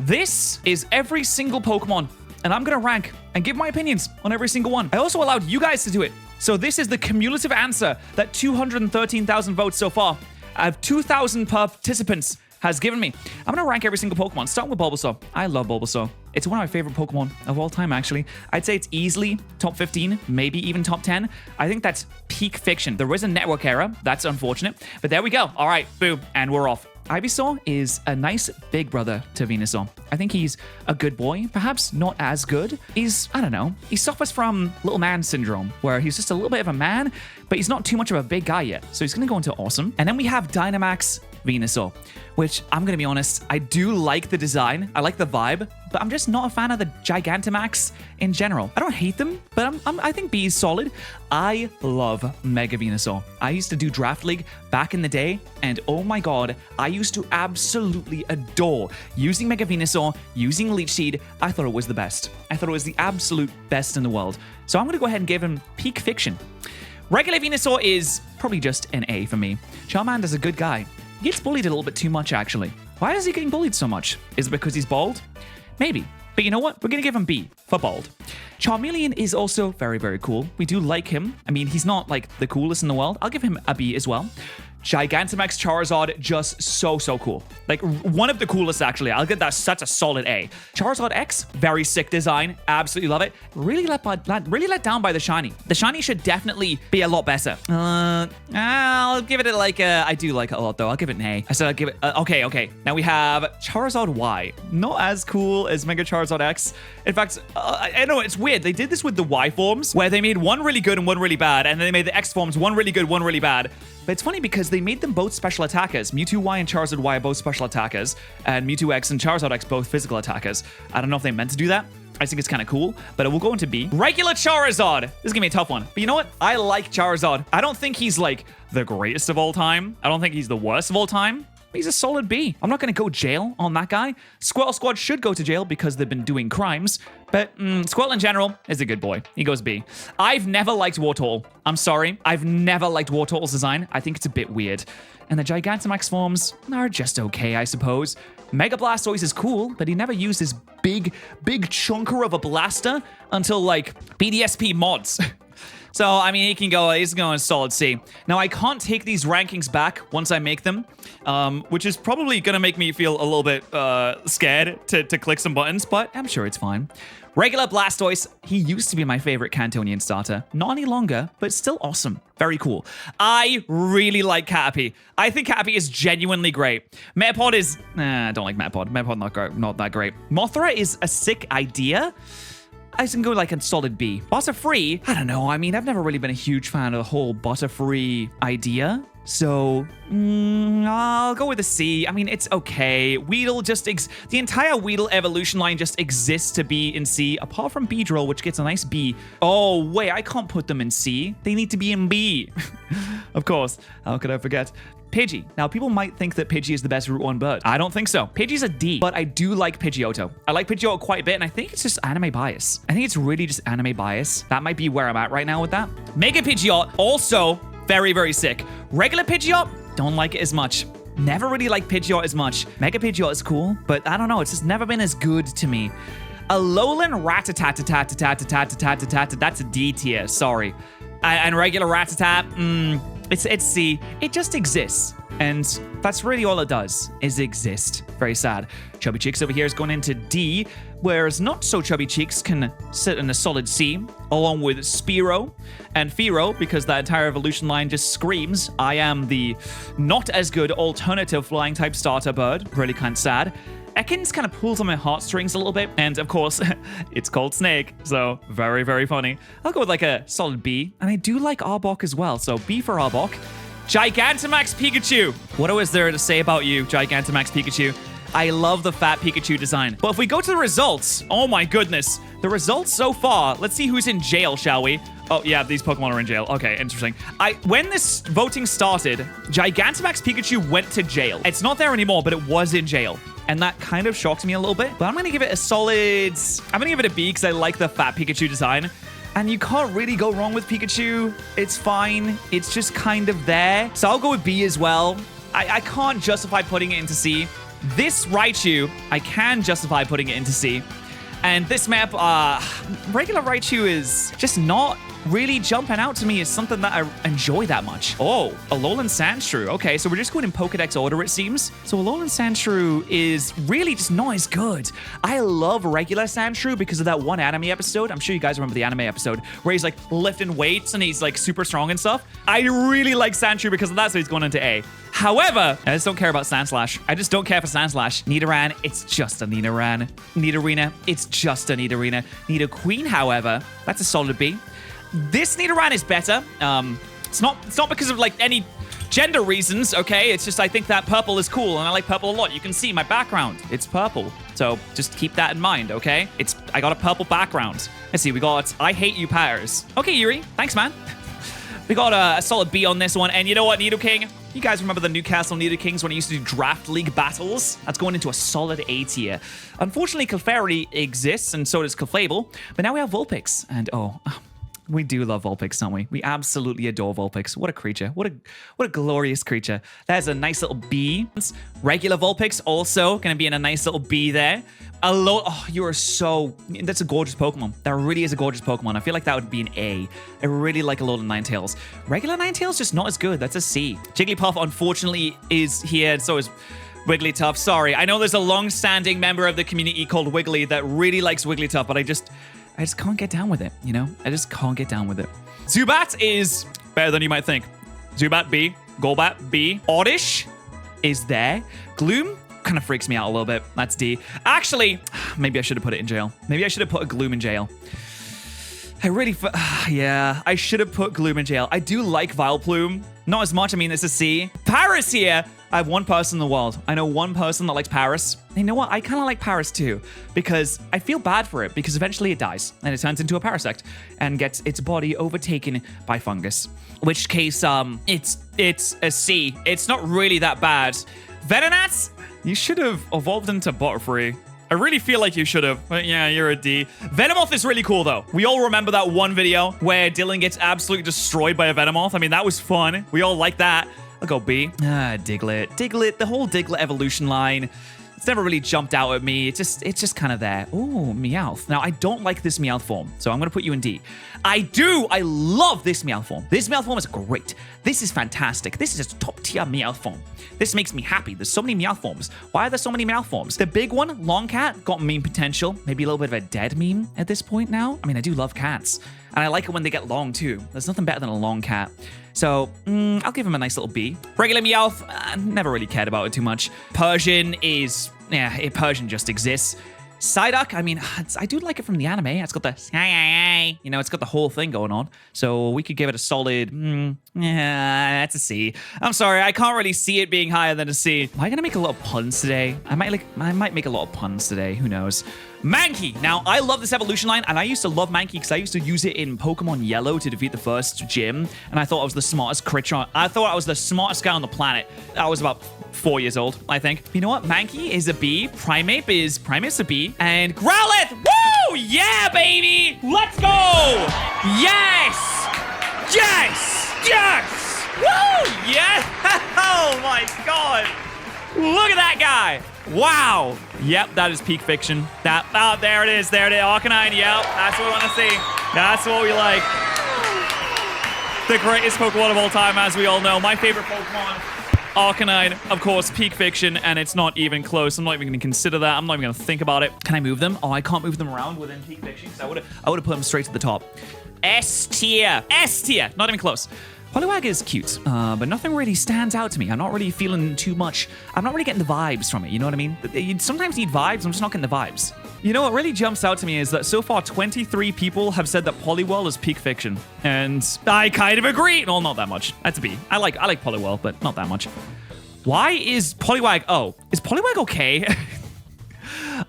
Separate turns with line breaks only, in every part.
This is every single Pokemon, and I'm going to rank and give my opinions on every single one. I also allowed you guys to do it. So this is the cumulative answer that 213,000 votes so far out of 2,000 participants has given me. I'm going to rank every single Pokemon, starting with Bulbasaur. I love Bulbasaur. It's one of my favorite Pokemon of all time, actually. I'd say it's easily top 15, maybe even top 10. I think that's peak fiction. There is a network error. That's unfortunate. But there we go. All right, boom, and we're off. Ivysaur is a nice big brother to Venusaur. I think he's a good boy, perhaps not as good. I don't know, he suffers from little man syndrome, where he's just a little bit of a man, but he's not too much of a big guy yet. So he's going to go into awesome. And then we have Dynamax Venusaur, which I'm going to be honest, I do like the design. I like the vibe, but I'm just not a fan of the Gigantamax in general. I don't hate them, but I think B is solid. I love Mega Venusaur. I used to do Draft League back in the day, and oh my god, I used to absolutely adore using Mega Venusaur, using Leech Seed. I thought it was the best. I thought it was the absolute best in the world. So I'm going to go ahead and give him peak fiction. Regular Venusaur is probably just an A for me. Charmander's a good guy. He gets bullied a little bit too much, actually. Why is he getting bullied so much? Is it because he's bald? Maybe. But you know what? We're going to give him B for bald. Charmeleon is also very, very cool. We do like him. I mean, he's not like the coolest in the world. I'll give him a B as well. Gigantamax Charizard, just so cool. Like, one of the coolest, actually. I'll give that such a solid A. Charizard X, very sick design. Absolutely love it. Really let down by the shiny. The shiny should definitely be a lot better. I'll give it like a... I do like it a lot, though. I'll give it an A. I said I'll give it... Okay. Now we have Charizard Y. Not as cool as Mega Charizard X. In fact, I know, it's weird. They did this with the Y forms, where they made one really good and one really bad, and then they made the X forms one really good, one really bad. But it's funny because they made them both special attackers. Mewtwo Y and Charizard Y are both special attackers, and Mewtwo X and Charizard X both physical attackers. I don't know if they meant to do that. I think it's kind of cool, but we'll go into B. Regular Charizard. This is going to be a tough one. But you know what? I like Charizard. I don't think he's like the greatest of all time. I don't think he's the worst of all time. He's a solid B. I'm not going to go jail on that guy. Squirtle Squad should go to jail because they've been doing crimes. But Squirtle in general is a good boy. He goes B. I've never liked Wartortle. I'm sorry. I've never liked Wartortle's design. I think it's a bit weird. And the Gigantamax forms are just okay, I suppose. Mega Blastoise is cool, but he never used his big chunker of a blaster until, like, BDSP mods. So, I mean, he's going solid C. Now, I can't take these rankings back once I make them, which is probably going to make me feel a little bit scared to click some buttons, but I'm sure it's fine. Regular Blastoise, he used to be my favorite Cantonian starter. Not any longer, but still awesome. Very cool. I really like Caterpie. I think Caterpie is genuinely great. Metapod is... I don't like Metapod. Metapod not that great. Mothra is a sick idea. I can go like a solid B. Butterfree, I don't know. I mean, I've never really been a huge fan of the whole Butterfree idea. So, I'll go with a C. I mean, it's okay. Weedle just... the entire Weedle evolution line just exists to be in C, apart from Beedrill, which gets a nice B. Oh, wait, I can't put them in C. They need to be in B. Of course. How could I forget? Pidgey. Now, people might think that Pidgey is the best Route 1 bird. I don't think so. Pidgey's a D, but I do like Pidgeotto. I like Pidgeotto quite a bit, and I think it's just anime bias. I think it's really just anime bias. That might be where I'm at right now with that. Mega Pidgeot, also very, very sick. Regular Pidgeot, don't like it as much. Never really liked Pidgeot as much. Mega Pidgeot is cool, but I don't know. It's just never been as good to me. Alolan Rattata, that's a D tier, sorry. And regular Rattata, it's C. It just exists. And that's really all it does, is exist. Very sad. Chubby Cheeks over here is going into D, whereas not so Chubby Cheeks can sit in a solid C, along with Spearow and Fearow, because that entire evolution line just screams, I am the not as good alternative flying type starter bird. Really kind of sad. Ekans kind of pulls on my heartstrings a little bit, and of course, it's called Snake, so very, very funny. I'll go with like a solid B, and I do like Arbok as well, so B for Arbok. Gigantamax Pikachu. What is there to say about you, Gigantamax Pikachu? I love the fat Pikachu design. But if we go to the results, oh my goodness. The results so far, let's see who's in jail, shall we? Oh, yeah, these Pokemon are in jail. Okay, interesting. When this voting started, Gigantamax Pikachu went to jail. It's not there anymore, but it was in jail. And that kind of shocked me a little bit. But I'm going to give it a solid... I'm going to give it a B because I like the fat Pikachu design. And you can't really go wrong with Pikachu. It's fine. It's just kind of there. So I'll go with B as well. I can't justify putting it into C. This Raichu, I can justify putting it into C. And this map, regular Raichu is just not really jumping out to me as something that I enjoy that much. Oh, Alolan Sandshrew. Okay, so we're just going in Pokedex order, it seems. So Alolan Sandshrew is really just not as good. I love regular Sandshrew because of that one anime episode. I'm sure you guys remember the anime episode where he's like lifting weights and he's like super strong and stuff. I really like Sandshrew because of that, so he's going into A. However, I just don't care about Sandslash. I just don't care for Sandslash. Nidoran, it's just a Nidoran. Nidorina, it's just a Nidorina. Nidoqueen, however, that's a solid B. This Nidoran is better. It's not because of like any gender reasons, okay? It's just I think that purple is cool and I like purple a lot. You can see my background. It's purple. So just keep that in mind, okay? I got a purple background. Let's see, we got I Hate You patterrz. Okay, Yuri. Thanks, man. We got a solid B on this one. And you know what, Nidoking? You guys remember the Newcastle Nidokings when I used to do draft league battles? That's going into a solid A tier. Unfortunately, Clefairy exists and so does Clefable. But now we have Vulpix. And we do love Vulpix, don't we? We absolutely adore Vulpix. What a creature. What a glorious creature. There's a nice little B. Regular Vulpix also going to be in a nice little B there. You are so... That's a gorgeous Pokemon. That really is a gorgeous Pokemon. I feel like that would be an A. I really like Alolan Ninetales. Regular Ninetales just not as good. That's a C. Jigglypuff, unfortunately, is here. And so is Wigglytuff. Sorry. I know there's a long-standing member of the community called Wiggly that really likes Wigglytuff, but I just can't get down with it, you know? I just can't get down with it. Zubat is better than you might think. Zubat, B. Golbat, B. Oddish is there. Gloom kind of freaks me out a little bit. That's D. Actually, maybe I should have put it in jail. Maybe I should have put a Gloom in jail. Yeah, I should have put Gloom in jail. I do like Vileplume. Not as much. I mean, this is C. Paris here. I have one person in the world. I know one person that likes Paris. And you know what? I kind of like Paris too, because I feel bad for it, because eventually it dies and it turns into a parasect and gets its body overtaken by fungus. In which case, it's a C. It's not really that bad. Venonat, you should have evolved into Butterfree. I really feel like you should have, but yeah, you're a D. Venomoth is really cool, though. We all remember that one video where Dylan gets absolutely destroyed by a Venomoth. I mean, that was fun. We all like that. I'll go B. Diglett. Diglett, the whole Diglett evolution line. It's never really jumped out at me. It's just kind of there. Ooh, Meowth. Now, I don't like this Meowth form, so I'm going to put you in D. I love this Meowth form. This Meowth form is great. This is fantastic. This is a top-tier Meowth form. This makes me happy. There's so many Meowth forms. Why are there so many Meowth forms? The big one, Longcat, got meme potential. Maybe a little bit of a dead meme at this point now. I mean, I do love cats. And I like it when they get long, too. There's nothing better than a long cat. So, I'll give him a nice little B. Regular Meowth, never really cared about it too much. Persian is... Yeah, Persian just exists. Psyduck, I mean, I do like it from the anime. It's got the... You know, it's got the whole thing going on. So we could give it a solid... Yeah, that's a C. I'm sorry, I can't really see it being higher than a C. Am I going to make a lot of puns today? I might make a lot of puns today. Who knows? Mankey. Now, I love this evolution line, and I used to love Mankey because I used to use it in Pokemon Yellow to defeat the first gym, and I thought I was the smartest creature. I thought I was the smartest guy on the planet. I was about 4 years old, I think. You know what? Mankey is a B. Primate's a B. And Growlithe! Woo! Yeah, baby! Let's go! Yes! Yes! Yes! Woo! Yeah! Oh my god! Look at that guy! Wow! Yep, that is peak fiction. There it is. There it is. Arcanine, yep. That's what we want to see. That's what we like. The greatest Pokemon of all time, as we all know. My favorite Pokemon. Arcanine, of course, peak fiction, and it's not even close. I'm not even going to consider that. I'm not even going to think about it. Can I move them? Oh, I can't move them around within peak fiction, because I would have put them straight to the top. S tier. S tier. Not even close. Poliwag is cute, but nothing really stands out to me. I'm not really feeling too much. I'm not really getting the vibes from it, you know what I mean? You sometimes need vibes, I'm just not getting the vibes. You know what really jumps out to me is that so far 23 people have said that Poliwhirl is peak fiction. And I kind of agree. No, not that much. That's a B. I like Poliwhirl, but not that much. Why is Poliwag... Oh, is Poliwag okay?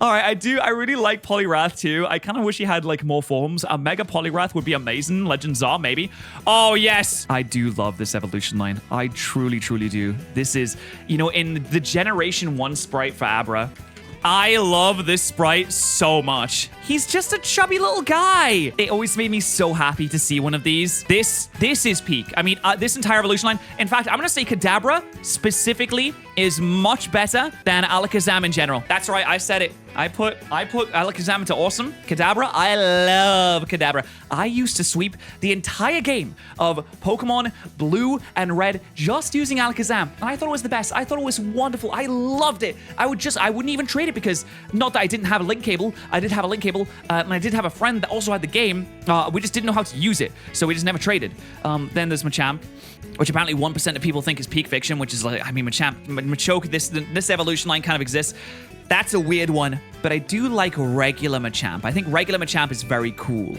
All right, I really like Poliwrath too. I kind of wish he had like more forms. A Mega Poliwrath would be amazing. Legends are, maybe. Oh, yes. I do love this evolution line. I truly, truly do. This is, you know, in the Generation 1 sprite for Abra, I love this sprite so much. He's just a chubby little guy. It always made me so happy to see one of these. This is peak. I mean, this entire evolution line. In fact, I'm going to say Kadabra specifically is much better than Alakazam in general. That's right. I said it. I put Alakazam into awesome. Kadabra, I love Kadabra. I used to sweep the entire game of Pokemon Blue and Red just using Alakazam. And I thought it was the best. I thought it was wonderful. I loved it. I wouldn't even trade it because, not that I didn't have a link cable. I did have a link cable, and I did have a friend that also had the game. We just didn't know how to use it, so we just never traded. Then there's Machamp, which apparently 1% of people think is peak fiction, which is like, I mean, Machoke, this evolution line kind of exists. That's a weird one, but I do like regular Machamp. I think regular Machamp is very cool.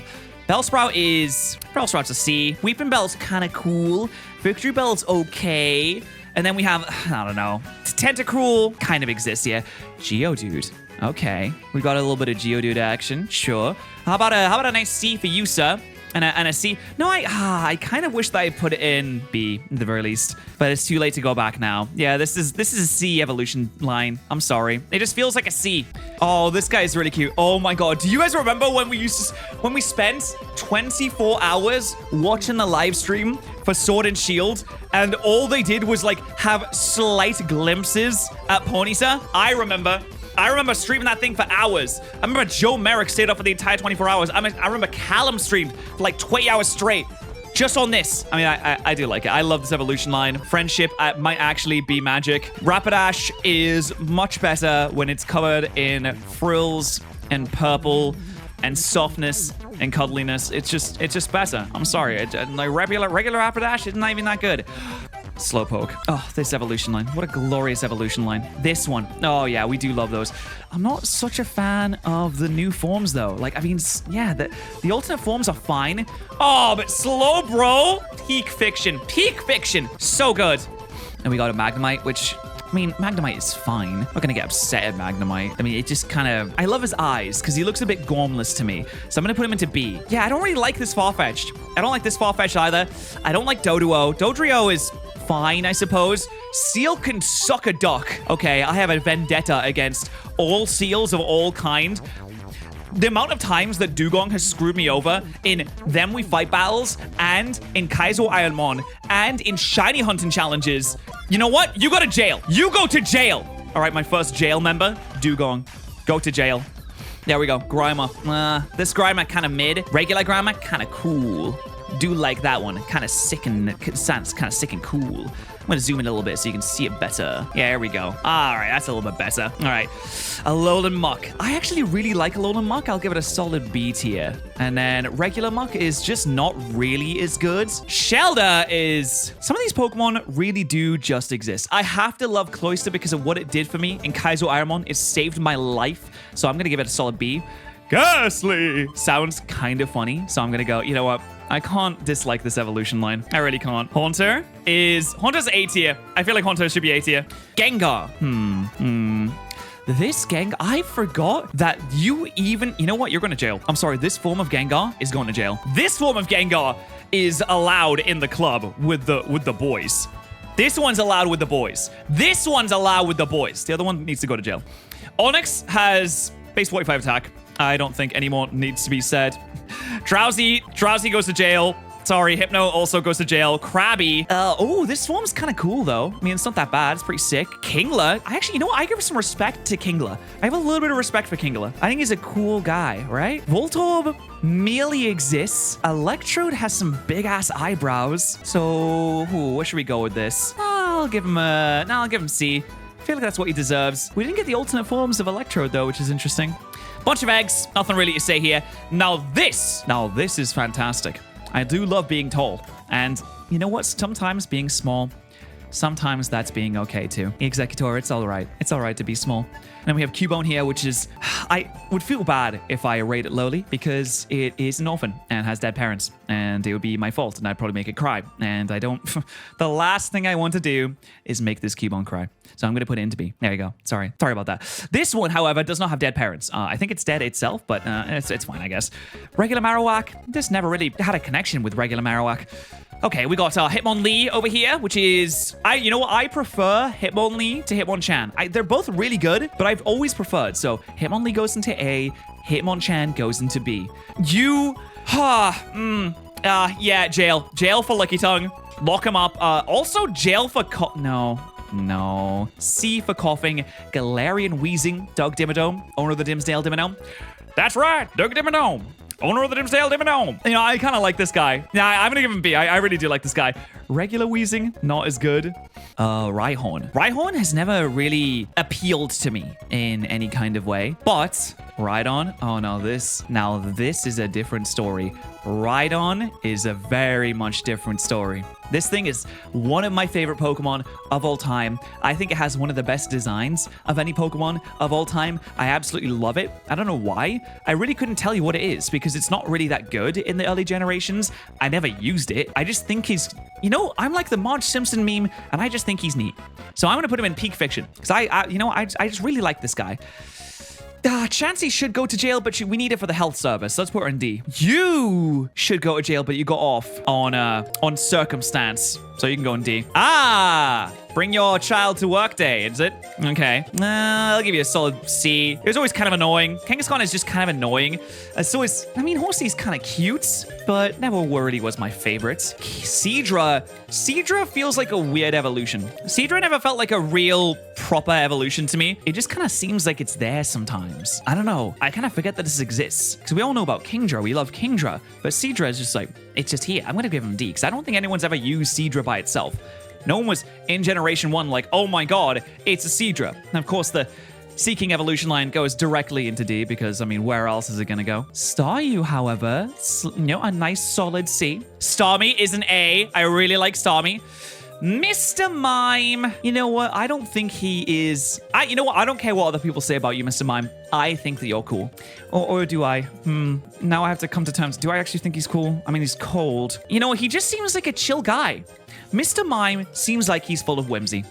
Bellsprout's a C. Weeping Bell's kind of cool. Victory Bell's okay. And then we have, I don't know, Tentacruel kind of exists here. Geodude. Okay. We got a little bit of Geodude action. Sure. How about a nice C for you, sir? And a C. No, I kind of wish that I put it in B at the very least, but it's too late to go back now. Yeah, this is a C evolution line. I'm sorry. It just feels like a C. Oh, this guy is really cute. Oh my god. Do you guys remember when we spent 24 hours watching the live stream for Sword and Shield, and all they did was like have slight glimpses at Ponyta? I remember streaming that thing for hours. I remember Joe Merrick stayed up for the entire 24 hours. I remember Callum streamed for like 20 hours straight just on this. I mean, I do like it. I love this evolution line. Friendship might actually be magic. Rapidash is much better when it's covered in frills and purple and softness and cuddliness. It's just better. I'm sorry. Like regular Rapidash is not even that good. Slowpoke. Oh, this evolution line. What a glorious evolution line. This one. Oh, yeah, we do love those. I'm not such a fan of the new forms, though. Like, I mean, yeah, the alternate forms are fine. Oh, but Slowbro? Peak fiction. Peak fiction. So good. And we got a Magnemite, which... I mean, Magnemite is fine. I'm not gonna get upset at Magnemite. I mean, it just kind of... I love his eyes, because he looks a bit gormless to me. So I'm gonna put him into B. Yeah, I don't really like this Farfetch'd. I don't like this Farfetch'd either. I don't like Doduo. Dodrio is fine, I suppose. Seal can suck a duck. Okay, I have a vendetta against all seals of all kind. The amount of times that Dugong has screwed me over in Them We Fight battles and in Kaizo Ironmon and in shiny hunting challenges. You know what? You go to jail. You go to jail. All right, my first jail member, Dugong. Go to jail. There we go. Grimer. This Grimer kind of mid. Regular Grimer, kind of cool. Do like that one. Kind of sick and sounds kind of sick and cool. I'm gonna zoom in a little bit so you can see it better. Yeah, there we go. All right, that's a little bit better. All right, Alolan Muck. I actually really like Alolan Muck. I'll give it a solid B tier. And then regular Muck is just not really as good. Shelder is... Some of these Pokemon really do just exist. I have to love Cloyster because of what it did for me in Kaizo Ironmon. It saved my life. So I'm gonna give it a solid B. Ghastly sounds kind of funny. So I'm gonna go, you know what? I can't dislike this evolution line. I really can't. Haunter's A tier. I feel like Haunter should be A tier. Gengar. This Gengar, I forgot that you know what? You're going to jail. I'm sorry. This form of Gengar is going to jail. This form of Gengar is allowed in the club with the boys. This one's allowed with the boys. This one's allowed with the boys. The other one needs to go to jail. Onyx has base 45 attack. I don't think any more needs to be said. Drowsy goes to jail. Sorry, Hypno also goes to jail. Krabby. Oh, this form's kind of cool, though. I mean, it's not that bad. It's pretty sick. Kingler. You know what? I give some respect to Kingler. I have a little bit of respect for Kingler. I think he's a cool guy, right? Voltorb merely exists. Electrode has some big-ass eyebrows. So, what should we go with this? I'll give him C. I feel like that's what he deserves. We didn't get the alternate forms of Electrode, though, which is interesting. Bunch of eggs. Nothing really to say here. Now this is fantastic. I do love being tall. And you know what? Sometimes being small, sometimes that's being okay too. Executor, it's all right. It's all right to be small. And then we have Cubone here, which is... I would feel bad if I rate it lowly because it is an orphan and has dead parents. And it would be my fault and I'd probably make it cry. And I don't... The last thing I want to do is make this Cubone cry. So I'm going to put it into B. There you go. Sorry about that. This one, however, does not have dead parents. I think it's dead itself, but it's fine, I guess. Regular Marowak. Just never really had a connection with regular Marowak. Okay, we got Hitmonlee over here, which is... you know what? I prefer Hitmonlee to Hitmonchan. They're both really good, but I've always preferred. So Hitmonlee goes into A, Hitmonchan goes into B. Yeah, jail. Jail for Licky Tongue. Lock him up. Also, jail for... No. C for coughing. Galarian wheezing. Doug Dimmadome, owner of the Dimsdale Dimmadome. That's right, Doug Dimmadome, owner of the Dimsdale Dimmadome. You know, I kind of like this guy. Yeah, I'm gonna give him B. I really do like this guy. Regular wheezing, not as good. Rhyhorn. Rhyhorn has never really appealed to me in any kind of way. But Rhydon, oh no, this is a different story. Rhydon is a very much different story. This thing is one of my favorite Pokemon of all time. I think it has one of the best designs of any Pokemon of all time. I absolutely love it. I don't know why. I really couldn't tell you what it is because it's not really that good in the early generations. I never used it. I just think he's, you know, I'm like the Marge Simpson meme and I just think he's neat. So I'm going to put him in peak fiction because I just really like this guy. Chansey should go to jail, but we need it for the health service. Let's put her in D. You should go to jail, but you got off on circumstance. So you can go in D. Bring your child to work day, is it? Okay. I'll give you a solid C. It was always kind of annoying. Kangaskhan is just kind of annoying. Horsey's kind of cute, but never really was my favorite. Seadra feels like a weird evolution. Seadra never felt like a real proper evolution to me. It just kind of seems like it's there sometimes. I don't know. I kind of forget that this exists. Because we all know about Kingdra. We love Kingdra. But Seadra is just like, it's just here. I'm going to give him D because I don't think anyone's ever used Seadra by itself. No one was in Generation 1 like, oh my god, it's a Seadra. And of course, the Seeking evolution line goes directly into D because, where else is it going to go? Staryu, however, a nice solid C. Starmie is an A. I really like Starmie. Mr. Mime, you know what? I don't think he is... I don't care what other people say about you, Mr. Mime. I think that you're cool. Or do I? Now I have to come to terms. Do I actually think he's cool? He's cold. He just seems like a chill guy. Mr. Mime seems like he's full of whimsy.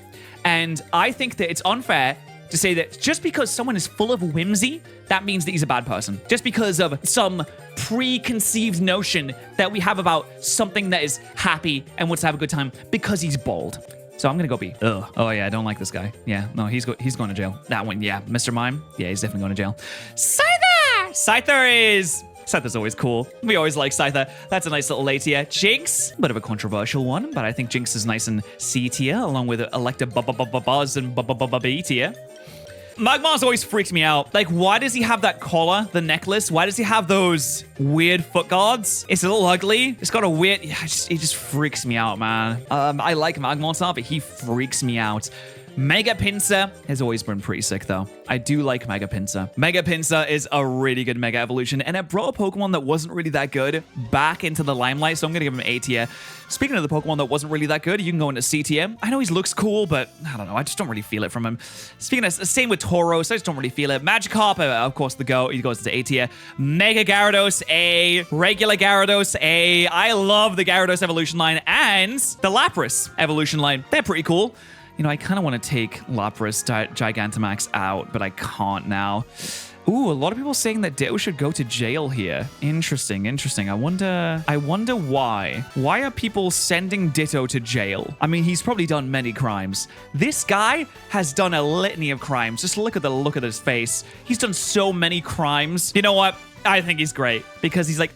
And I think that it's unfair to say that just because someone is full of whimsy, that means that he's a bad person. Just because of some preconceived notion that we have about something that is happy and wants to have a good time because he's bald. So I'm gonna go B. Ugh. Oh yeah, I don't like this guy. Yeah, no, he's going to jail. That one, yeah. Mr. Mime, yeah, he's definitely going to jail. Scyther's always cool. We always like Scyther. That's a nice little A tier. Jinx, bit of a controversial one, but I think Jinx is nice in C tier, along with Buzz and B tier. Magmar's always freaked me out. Like, why does he have that collar, the necklace? Why does he have those weird foot guards? It's a little ugly. It's got a weird... it just freaks me out, man. I like Magmar, but he freaks me out. Mega Pinsir has always been pretty sick, though. I do like Mega Pinsir. Mega Pinsir is a really good Mega Evolution, and it brought a Pokemon that wasn't really that good back into the limelight, so I'm going to give him A tier. Speaking of the Pokemon that wasn't really that good, you can go into C tier. I know he looks cool, but I don't know. I just don't really feel it from him. Speaking of, same with Tauros, I just don't really feel it. Magikarp, of course, the GOAT, he goes into A tier. Mega Gyarados, A. Regular Gyarados, A. I love the Gyarados evolution line and the Lapras evolution line. They're pretty cool. I kind of want to take Lapras Gigantamax out, but I can't now. Ooh, a lot of people saying that Ditto should go to jail here. Interesting. I wonder why. Why are people sending Ditto to jail? He's probably done many crimes. This guy has done a litany of crimes. Just look at the look at his face. He's done so many crimes. You know what? I think he's great because he's like,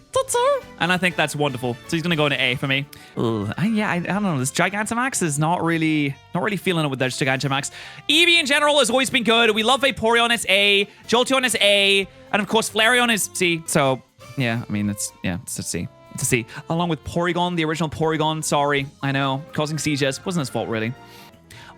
and I think that's wonderful. So he's gonna go into A for me. I don't know. This Gigantamax is not really feeling it with this Gigantamax. Eevee in general has always been good. We love Vaporeon is A, Jolteon is A, and of course Flareon is C. So yeah, it's a C. It's a C. Along with Porygon, the original Porygon. Sorry, I know, causing sieges. Wasn't his fault really.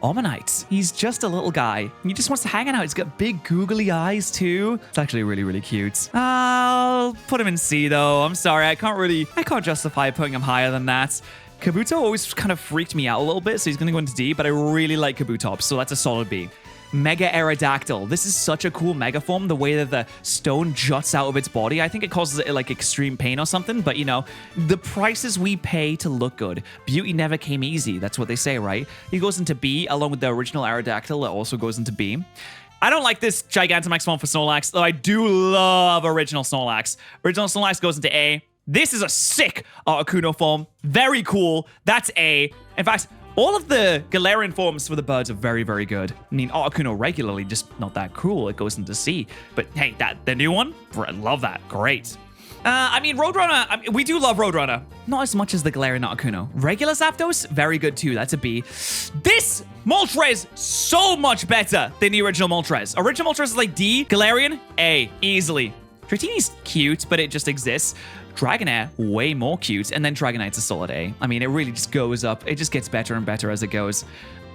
Omanyte. He's just a little guy. He just wants to hang out. He's got big googly eyes too. It's actually really, really cute. I'll put him in C though. I'm sorry. I can't justify putting him higher than that. Kabuto always kind of freaked me out a little bit, so he's going to go into D, but I really like Kabutops, so that's a solid B. Mega Aerodactyl. This is such a cool mega form, the way that the stone juts out of its body. I think it causes it like extreme pain or something, but the prices we pay to look good. Beauty never came easy. That's what they say, right? He goes into B along with the original Aerodactyl that also goes into B. I don't like this Gigantamax form for Snorlax, though I do love original Snorlax. Original Snorlax goes into A. This is a sick Articuno form. Very cool. That's A. In fact, all of the Galarian forms for the birds are very, very good. I mean, Articuno regularly, just not that cool. It goes into C. But hey, the new one, love that. Great. I mean, Roadrunner, we do love Roadrunner. Not as much as the Galarian Articuno. Regular Zapdos, very good too. That's a B. This Moltres, so much better than the original Moltres. Original Moltres is like D. Galarian, A. Easily. Dratini's cute, but it just exists. Dragonair, way more cute. And then Dragonite's a solid A. I mean, it really just goes up. It just gets better and better as it goes.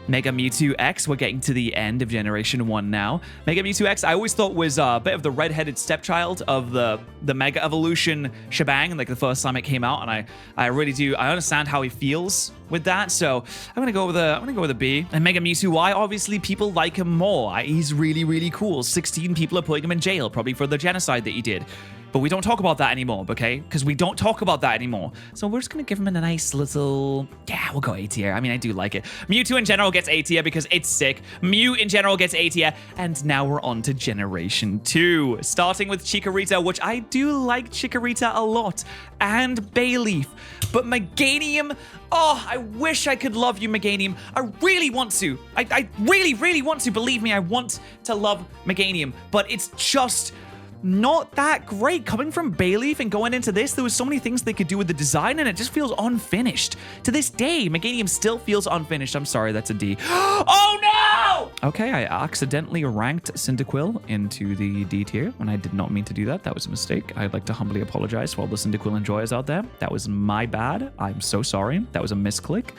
Mega Mewtwo X, we're getting to the end of Generation 1 now. Mega Mewtwo X, I always thought was a bit of the red-headed stepchild of the Mega Evolution shebang, like the first time it came out, and I really do. I understand how he feels with that, so I'm gonna go with a B. And Mega Mewtwo Y, obviously people like him more. He's really, really cool. 16 people are putting him in jail, probably for the genocide that he did. But we don't talk about that anymore, okay? Because we don't talk about that anymore. So we're just going to give him a nice little... Yeah, we'll go A tier. I mean, I do like it. Mewtwo in general gets A tier because it's sick. Mew in general gets A tier. And now we're on to Generation 2. Starting with Chikorita, which I do like Chikorita a lot. And Bayleaf. But Meganium... Oh, I wish I could love you, Meganium. I really want to. I really, really want to. Believe me, I want to love Meganium. But it's just... not that great. Coming from Bayleaf and going into this, there was so many things they could do with the design, and it just feels unfinished. To this day, Meganium still feels unfinished. I'm sorry, that's a D. Oh no! Okay, I accidentally ranked Cyndaquil into the D tier when I did not mean to do that. That was a mistake. I'd like to humbly apologize for all the Cyndaquil enjoyers out there. That was my bad. I'm so sorry. That was a misclick.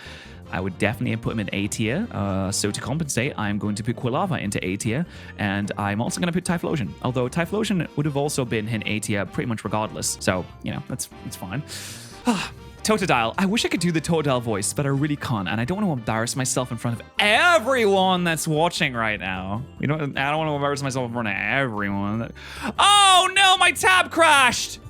I would definitely put him in A tier. So to compensate, I'm going to put Quilava into A tier. And I'm also going to put Typhlosion. Although Typhlosion would have also been in A tier pretty much regardless. So, you know, it's fine. Totodile. I wish I could do the Totodile voice, but I really can't. And I don't want to embarrass myself in front of everyone that's watching right now. I don't want to embarrass myself in front of everyone. Oh no, my tab crashed!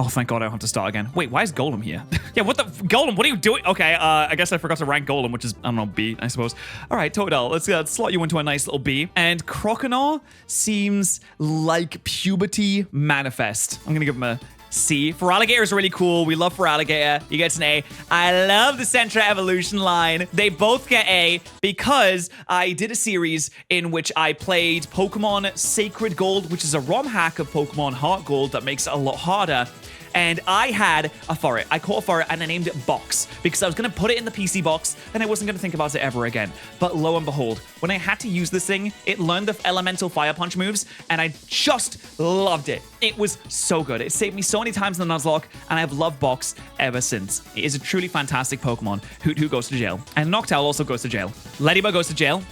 Oh, thank God I don't have to start again. Wait, why is Golem here? Yeah, what the... Golem, what are you doing? Okay, I guess I forgot to rank Golem, which is, I don't know, B, I suppose. All right, Totodile, let's slot you into a nice little B. And Croconaw seems like puberty manifest. I'm going to give him a C. Feraligatr is really cool. We love Feraligatr. He gets an A. I love the Centra Evolution line. They both get A because I did a series in which I played Pokemon Sacred Gold, which is a ROM hack of Pokemon Heart Gold that makes it a lot harder. And I had a Furret. I caught a Furret and I named it Box because I was going to put it in the PC box and I wasn't going to think about it ever again. But lo and behold, when I had to use this thing, it learned the elemental Fire Punch moves and I just loved it. It was so good. It saved me so many times in the Nuzlocke and I've loved Box ever since. It is a truly fantastic Pokemon. Hoot goes to jail. And Noctowl also goes to jail. Ladybug goes to jail.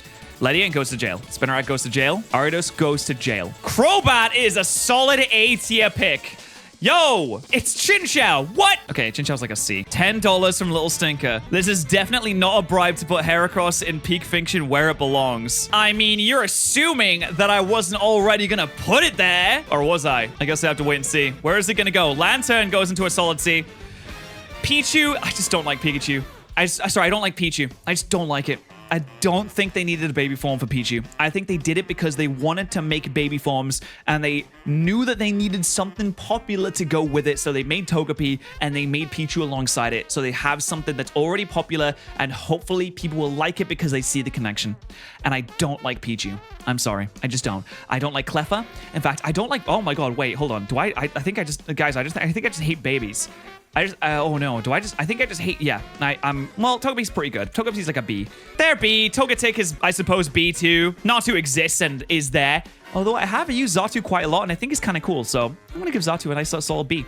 Ledian goes to jail. Spinnerrat goes to jail. Ariados goes to jail. Crobat is a solid A tier pick. Yo, it's Chinchou. What? Okay, Chinchou's like a C. $10 from Little Stinker. This is definitely not a bribe to put Heracross in peak function where it belongs. I mean, you're assuming that I wasn't already gonna put it there. Or was I? I guess I have to wait and see. Where is it gonna go? Lantern goes into a solid C. Pichu, I just don't like Pikachu. Sorry, I don't like Pichu. I just don't like it. I don't think they needed a baby form for Pichu. I think they did it because they wanted to make baby forms and they knew that they needed something popular to go with it. So they made Togepi and they made Pichu alongside it. So they have something that's already popular and hopefully people will like it because they see the connection. And I don't like Pichu. I'm sorry. I just don't. I don't like Cleffa. In fact, I don't like... Oh my God, wait, hold on. Do I think I just... Guys, I think I just hate babies. Oh no, I think I just hate, yeah. Well, Togepi's pretty good. Togepi's like a B. There, B. Togetic is, I suppose, B too. Natu exists and is there. Although I have used Xatu quite a lot and I think it's kind of cool. So I'm going to give Xatu a nice solid B.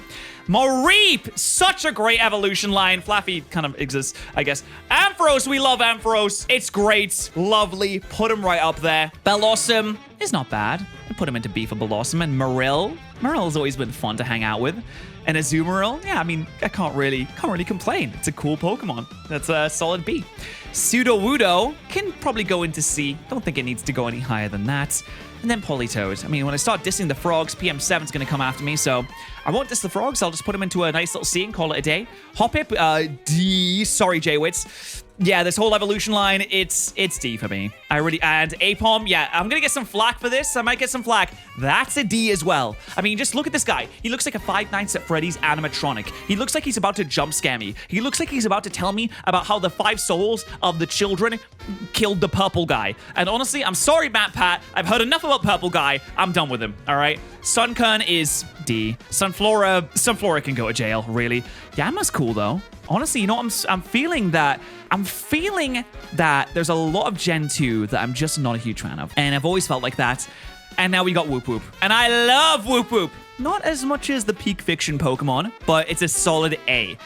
Mareep! Such a great evolution line. Flaffy kind of exists, I guess. Ampharos, we love Ampharos. It's great. Lovely. Put him right up there. Bellossom is not bad. I put him into B for Bellossom. And Marill. Marill's always been fun to hang out with. And Azumarill, yeah, I mean, I can't really complain. It's a cool Pokemon. That's a solid B. Sudowoodo can probably go into C. Don't think it needs to go any higher than that. And then Politoed. I mean, when I start dissing the frogs, PM7's going to come after me, so I won't diss the frogs. I'll just put them into a nice little C and call it a day. Hoppip, D. Sorry, J-Wits. Yeah, this whole evolution line, it's D for me. And Apom, yeah, I'm gonna get some flack for this. I might get some flack. That's a D as well. I mean, just look at this guy. He looks like a Five Nights at Freddy's animatronic. He looks like he's about to jump scare me. He looks like he's about to tell me about how the 5 souls of the children killed the purple guy. And honestly, I'm sorry, Matt Pat. I've heard enough about purple guy. I'm done with him, all right? Sunkern is D. Sunflora can go to jail, really. Yama's cool, though. Honestly, you know what? I'm feeling that there's a lot of Gen 2 that I'm just not a huge fan of. And I've always felt like that. And now we got Whoop Whoop. And I love Whoop Whoop. Not as much as the Peak Fiction Pokemon, but it's a solid A.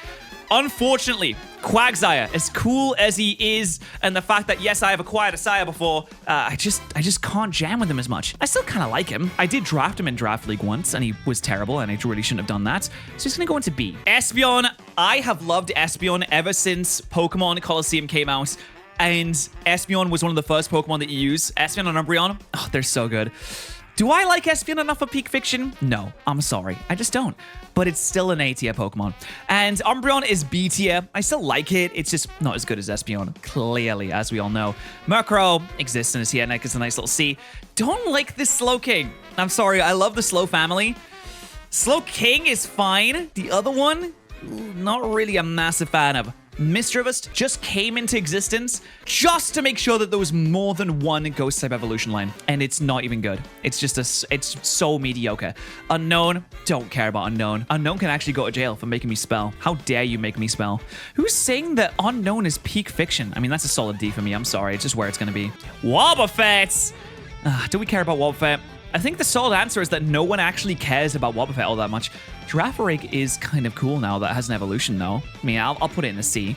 Unfortunately, Quagsire, as cool as he is, and the fact that, yes, I have acquired a sire before, I just can't jam with him as much. I still kind of like him. I did draft him in Draft League once, and he was terrible, and I really shouldn't have done that. So he's going to go into B. Espeon, I have loved Espeon ever since Pokemon Coliseum came out, and Espeon was one of the first Pokemon that you use. Espeon and Umbreon, oh, they're so good. Do I like Espeon enough for Peak Fiction? No, I'm sorry. I just don't. But it's still an A tier Pokemon. And Umbreon is B tier. I still like it. It's just not as good as Espeon, clearly, as we all know. Murkrow exists and is here, and it's a nice little C. Don't like this Slowking. I'm sorry, I love the Slow family. Slowking is fine. The other one, not really a massive fan of. Misdreavus just came into existence just to make sure that there was more than one ghost type evolution line, and it's not even good. It's just it's so mediocre. Unknown, don't care about Unknown. Unknown can actually go to jail for making me spell. How dare you make me spell? Who's saying that Unknown is Peak Fiction? I mean, that's a solid D for me. I'm sorry, it's just where it's gonna be. Wobbuffet! Do we care about Wobbuffet? I think the solid answer is that no one actually cares about Wobbuffet all that much. Girafarig is kind of cool now that it has an evolution, though. I mean, I'll put it in a C.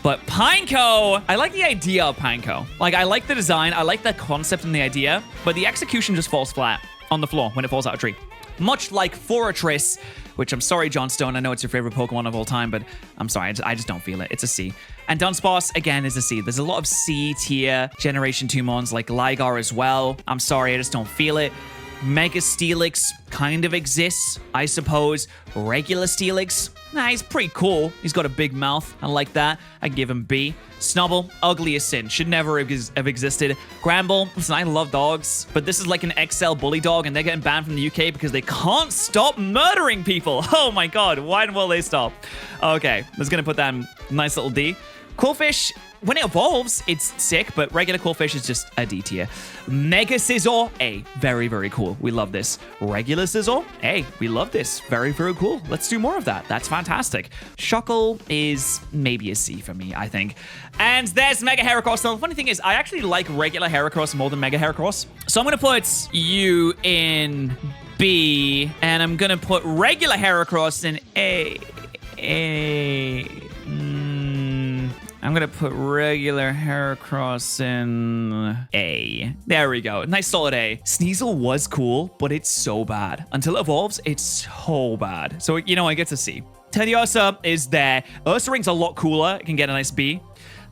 But Pineco, I like the idea of Pineco. Like, I like the design, I like the concept and the idea, but the execution just falls flat on the floor when it falls out of a tree. Much like Forretress, which I'm sorry, John Stone, I know it's your favorite Pokemon of all time, but I'm sorry, I just don't feel it. It's a C. And Dunsparce, again, is a C. There's a lot of C tier Generation 2 mons like Ligar as well. I'm sorry, I just don't feel it. Mega Steelix kind of exists, I suppose. Regular Steelix, nah, he's pretty cool. He's got a big mouth. I like that. I give him B. Snubble, ugly as sin. Should never have existed. Gramble, listen, I love dogs, but this is like an XL bully dog, and they're getting banned from the UK because they can't stop murdering people. Oh my god, why will they stop? Okay, let's gonna put that in nice little D. Quillfish, when it evolves, it's sick, but regular Quillfish is just a D tier. Mega Scizor, A. Very, very cool. We love this. Regular Scizor, A. We love this. Very, very cool. Let's do more of that. That's fantastic. Shuckle is maybe a C for me, I think. And there's Mega Heracross. Now, the funny thing is, I actually like regular Heracross more than Mega Heracross. So I'm going to put you in B, and I'm going to put regular Heracross in A. I'm going to put regular Heracross in A. There we go. Nice solid A. Sneasel was cool, but it's so bad. Until it evolves, it's so bad. So, you know, I get to C. Teddiursa is there. Ursaring's a lot cooler. It can get a nice B.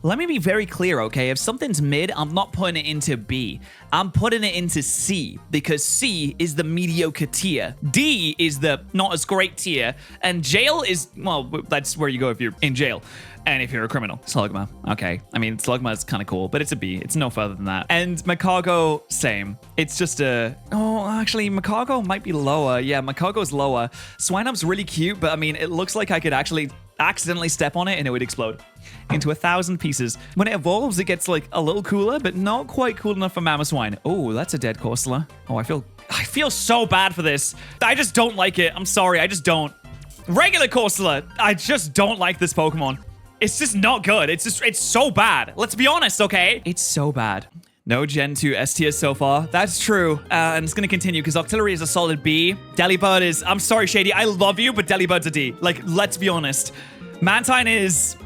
Let me be very clear, okay? If something's mid, I'm not putting it into B. I'm putting it into C, because C is the mediocre tier. D is the not as great tier. And jail is, well, that's where you go if you're in jail. And if you're a criminal. Slugma. Okay. I mean, Slugma is kind of cool, but it's a B. It's no further than that. And Macargo, same. It's just a... Oh, actually, Macargo might be lower. Yeah, Macargo's lower. Swinub's really cute, but I mean, it looks like I could actually accidentally step on it and it would explode into 1,000 pieces. When it evolves, it gets like a little cooler, but not quite cool enough for Mamoswine. Oh, that's a dead Corsola. Oh, I feel so bad for this. I just don't like it. I'm sorry. I just don't. Regular Corsola. I just don't like this Pokemon. It's just not good. It's so bad. Let's be honest, okay? It's so bad. No Gen 2 S tier so far. That's true. And it's going to continue because Octillery is a solid B. Delibird is... I'm sorry, Shady. I love you, but Delibird's a D. Like, let's be honest. Mantine's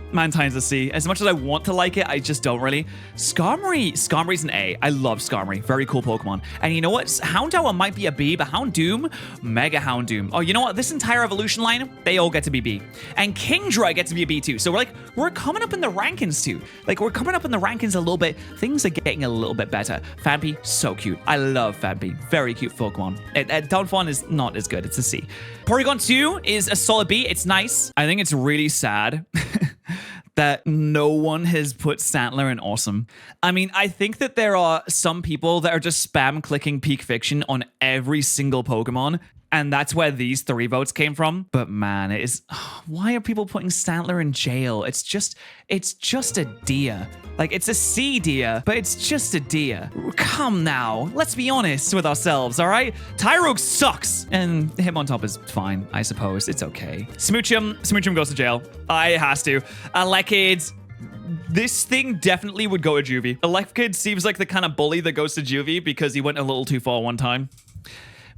a C. As much as I want to like it, I just don't really. Skarmory's an A. I love Skarmory. Very cool Pokemon. And you know what? Houndour might be a B, but Houndoom, Mega Houndoom. Oh, you know what? This entire evolution line, they all get to be B. And Kingdra gets to be a B too. So we're coming up in the rankings too. Like, we're coming up in the rankings a little bit. Things are getting a little bit better. Phanpy, so cute. I love Phanpy. Very cute Pokemon. Donphan is not as good. It's a C. Porygon 2 is a solid B. It's nice. I think it's really sad that no one has put Stantler in awesome. I mean, I think that there are some people that are just spam clicking Peak Fiction on every single Pokemon. And that's where these 3 votes came from. But man, it is. Why are people putting Stantler in jail? It's just a deer. Like, it's a C deer, but it's just a deer. Come now. Let's be honest with ourselves, all right? Tyrogue sucks. And Hitmontop is fine, I suppose. It's okay. Smoochum goes to jail. It has to. Elekid. This thing definitely would go to juvie. Elekid seems like the kind of bully that goes to juvie because he went a little too far one time.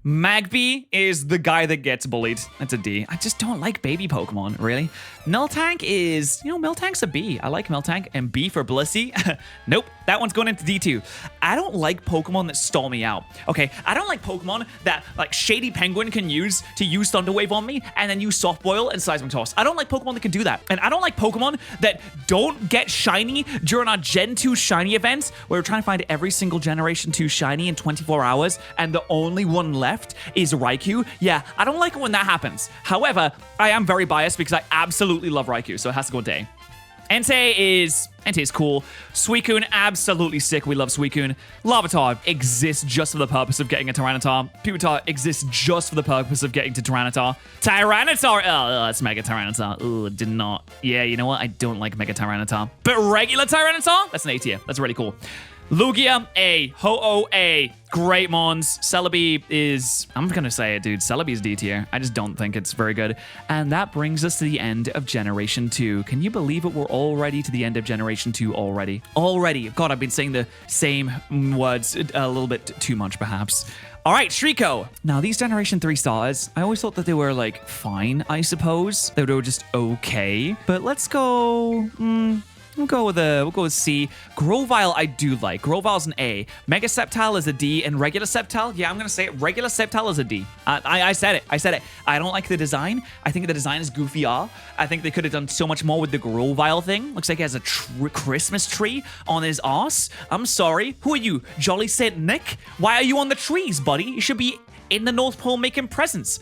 Magby is the guy that gets bullied. That's a D. I just don't like baby Pokemon, really. Miltank is, Miltank's a B. I like Miltank. And B for Blissey. Nope, that one's going into D2. I don't like Pokemon that stall me out. Okay, I don't like Pokemon that, like, Shady Penguin can use to use Thunder Wave on me and then use Soft Boil and Seismic Toss. I don't like Pokemon that can do that. And I don't like Pokemon that don't get shiny during our Gen 2 shiny events where we're trying to find every single Generation 2 shiny in 24 hours and the only one left is Raikou. Yeah, I don't like it when that happens. However, I am very biased because I absolutely love Raikou, so it has to go to A. Entei is cool. Suicune, absolutely sick. We love Suicune. Larvitar exists just for the purpose of getting a Tyranitar. Pupitar exists just for the purpose of getting to Tyranitar. Tyranitar, that's Mega Tyranitar. Oh, did not. Yeah, you know what? I don't like Mega Tyranitar. But regular Tyranitar? That's an A tier. That's really cool. Lugia, A. Ho-Oh, A. Great Mons. Celebi is... I'm gonna say it, dude. Celebi is D tier. I just don't think it's very good. And that brings us to the end of Generation 2. Can you believe it? We're already to the end of Generation 2 already. God, I've been saying the same words a little bit too much, perhaps. All right, Shriko. Now, these Generation 3 stars, I always thought that they were, like, fine, I suppose. They were just okay. But let's go... We'll go with C. Grovyle I do like. Grovyle's an A. Mega Sceptile is a D, and regular Sceptile, yeah, I'm gonna say it. Regular Sceptile is a D. I said it. I don't like the design. I think the design is goofy. I think they could have done so much more with the Grovyle thing. Looks like he has a Christmas tree on his arse. I'm sorry. Who are you, Jolly Saint Nick? Why are you on the trees, buddy? You should be in the North Pole making presents.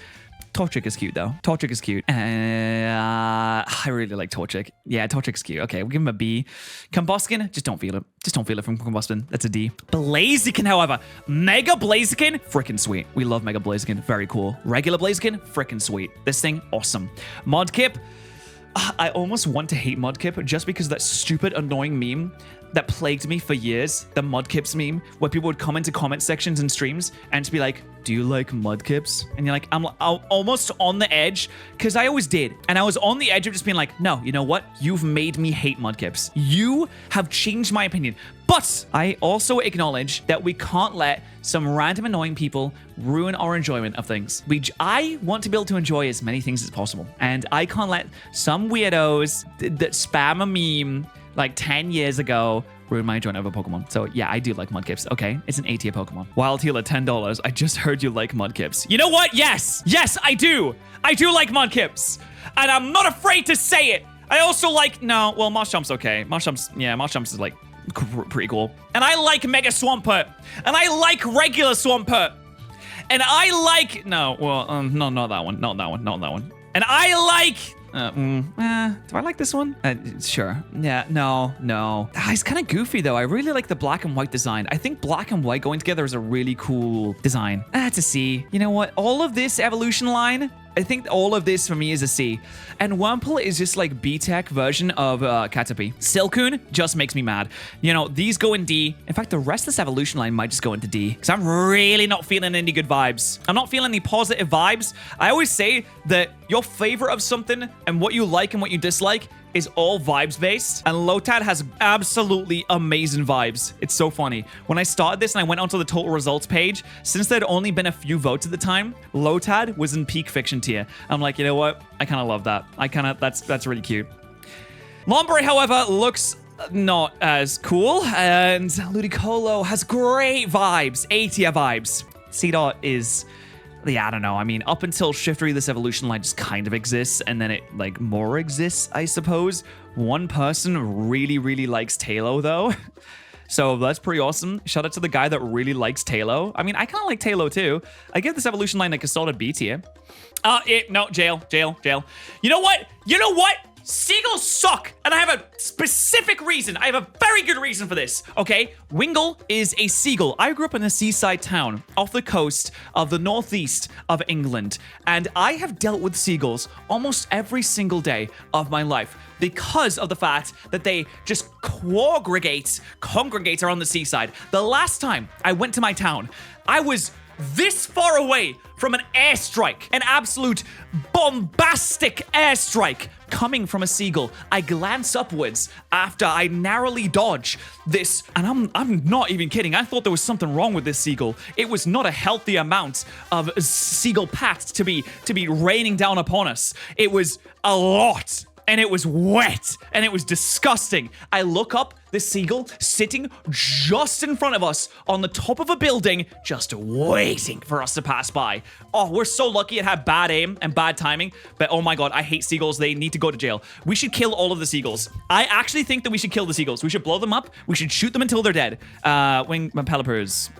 Torchic is cute, though. Torchic is cute. I really like Torchic. Yeah, Torchic's cute. Okay, we'll give him a B. Combuskin, just don't feel it. Just don't feel it from Combuskin. That's a D. Blaziken, however. Mega Blaziken, freaking sweet. We love Mega Blaziken. Very cool. Regular Blaziken, freaking sweet. This thing, awesome. Mudkip, I almost want to hate Mudkip just because of that stupid, annoying meme that plagued me for years, the Mudkips meme, where people would come into comment sections and streams and to be like, do you like Mudkips? And you're like, I'm almost on the edge, because I always did. And I was on the edge of just being like, no, you know what? You've made me hate Mudkips. You have changed my opinion. But I also acknowledge that we can't let some random annoying people ruin our enjoyment of things. I want to be able to enjoy as many things as possible. And I can't let some weirdos that spam a meme like 10 years ago ruin my enjoyment of a Pokemon. So yeah, I do like Mudkips. Okay, it's an A tier Pokemon. Wild Healer, $10. I just heard you like Mudkips. You know what? Yes, I do. I do like Mudkips. And I'm not afraid to say it. I also like, Marshamp's okay. Marshamp's is like pretty cool. And I like Mega Swampert. And I like regular Swampert. And I like, not that one. And I like, do I like this one? Sure. Yeah, no. It's kind of goofy though. I really like the black and white design. I think black and white going together is a really cool design. That's a C. You know what? All of this evolution line, I think all of this for me is a C. And Wurmple is just like B-Tech version of Caterpie. Silcoon just makes me mad. You know, these go in D. In fact, the rest of this evolution line might just go into D. Because I'm really not feeling any good vibes. I'm not feeling any positive vibes. I always say that your favorite of something and what you like and what you dislike is all vibes based, and Lotad has absolutely amazing vibes. It's so funny. When I started this and I went onto the total results page, since there'd only been a few votes at the time, Lotad was in peak fiction tier. I'm like, you know what? I kind of love that. That's really cute. Lombre, however, looks not as cool, and Ludicolo has great vibes, A tier vibes. C-Dot is... yeah, I don't know. I mean, up until Shiftry, this evolution line just kind of exists, and then it, like, more exists, I suppose. One person really, really likes Talo, though. So that's pretty awesome. Shout out to the guy that really likes Talo. I mean, I kind of like Talo, too. I give this evolution line, like, a solid B tier. No, jail. You know what? Seagulls suck, and I have a specific reason. I have a very good reason for this, okay? Wingle is a seagull. I grew up in a seaside town off the coast of the northeast of England, and I have dealt with seagulls almost every single day of my life because of the fact that they just congregate around the seaside. The last time I went to my town, I was this far away from an airstrike, an absolute bombastic airstrike coming from a seagull. I glance upwards after I narrowly dodge this, and I'm not even kidding. I thought there was something wrong with this seagull. It was not a healthy amount of seagull pat to be raining down upon us. It was a lot. And it was wet, and it was disgusting. I look up, the seagull sitting just in front of us on the top of a building, just waiting for us to pass by. Oh, we're so lucky it had bad aim and bad timing, but oh my god, I hate seagulls. They need to go to jail. We should kill all of the seagulls. I actually think that we should kill the seagulls. We should blow them up. We should shoot them until they're dead. Wing Pelipers.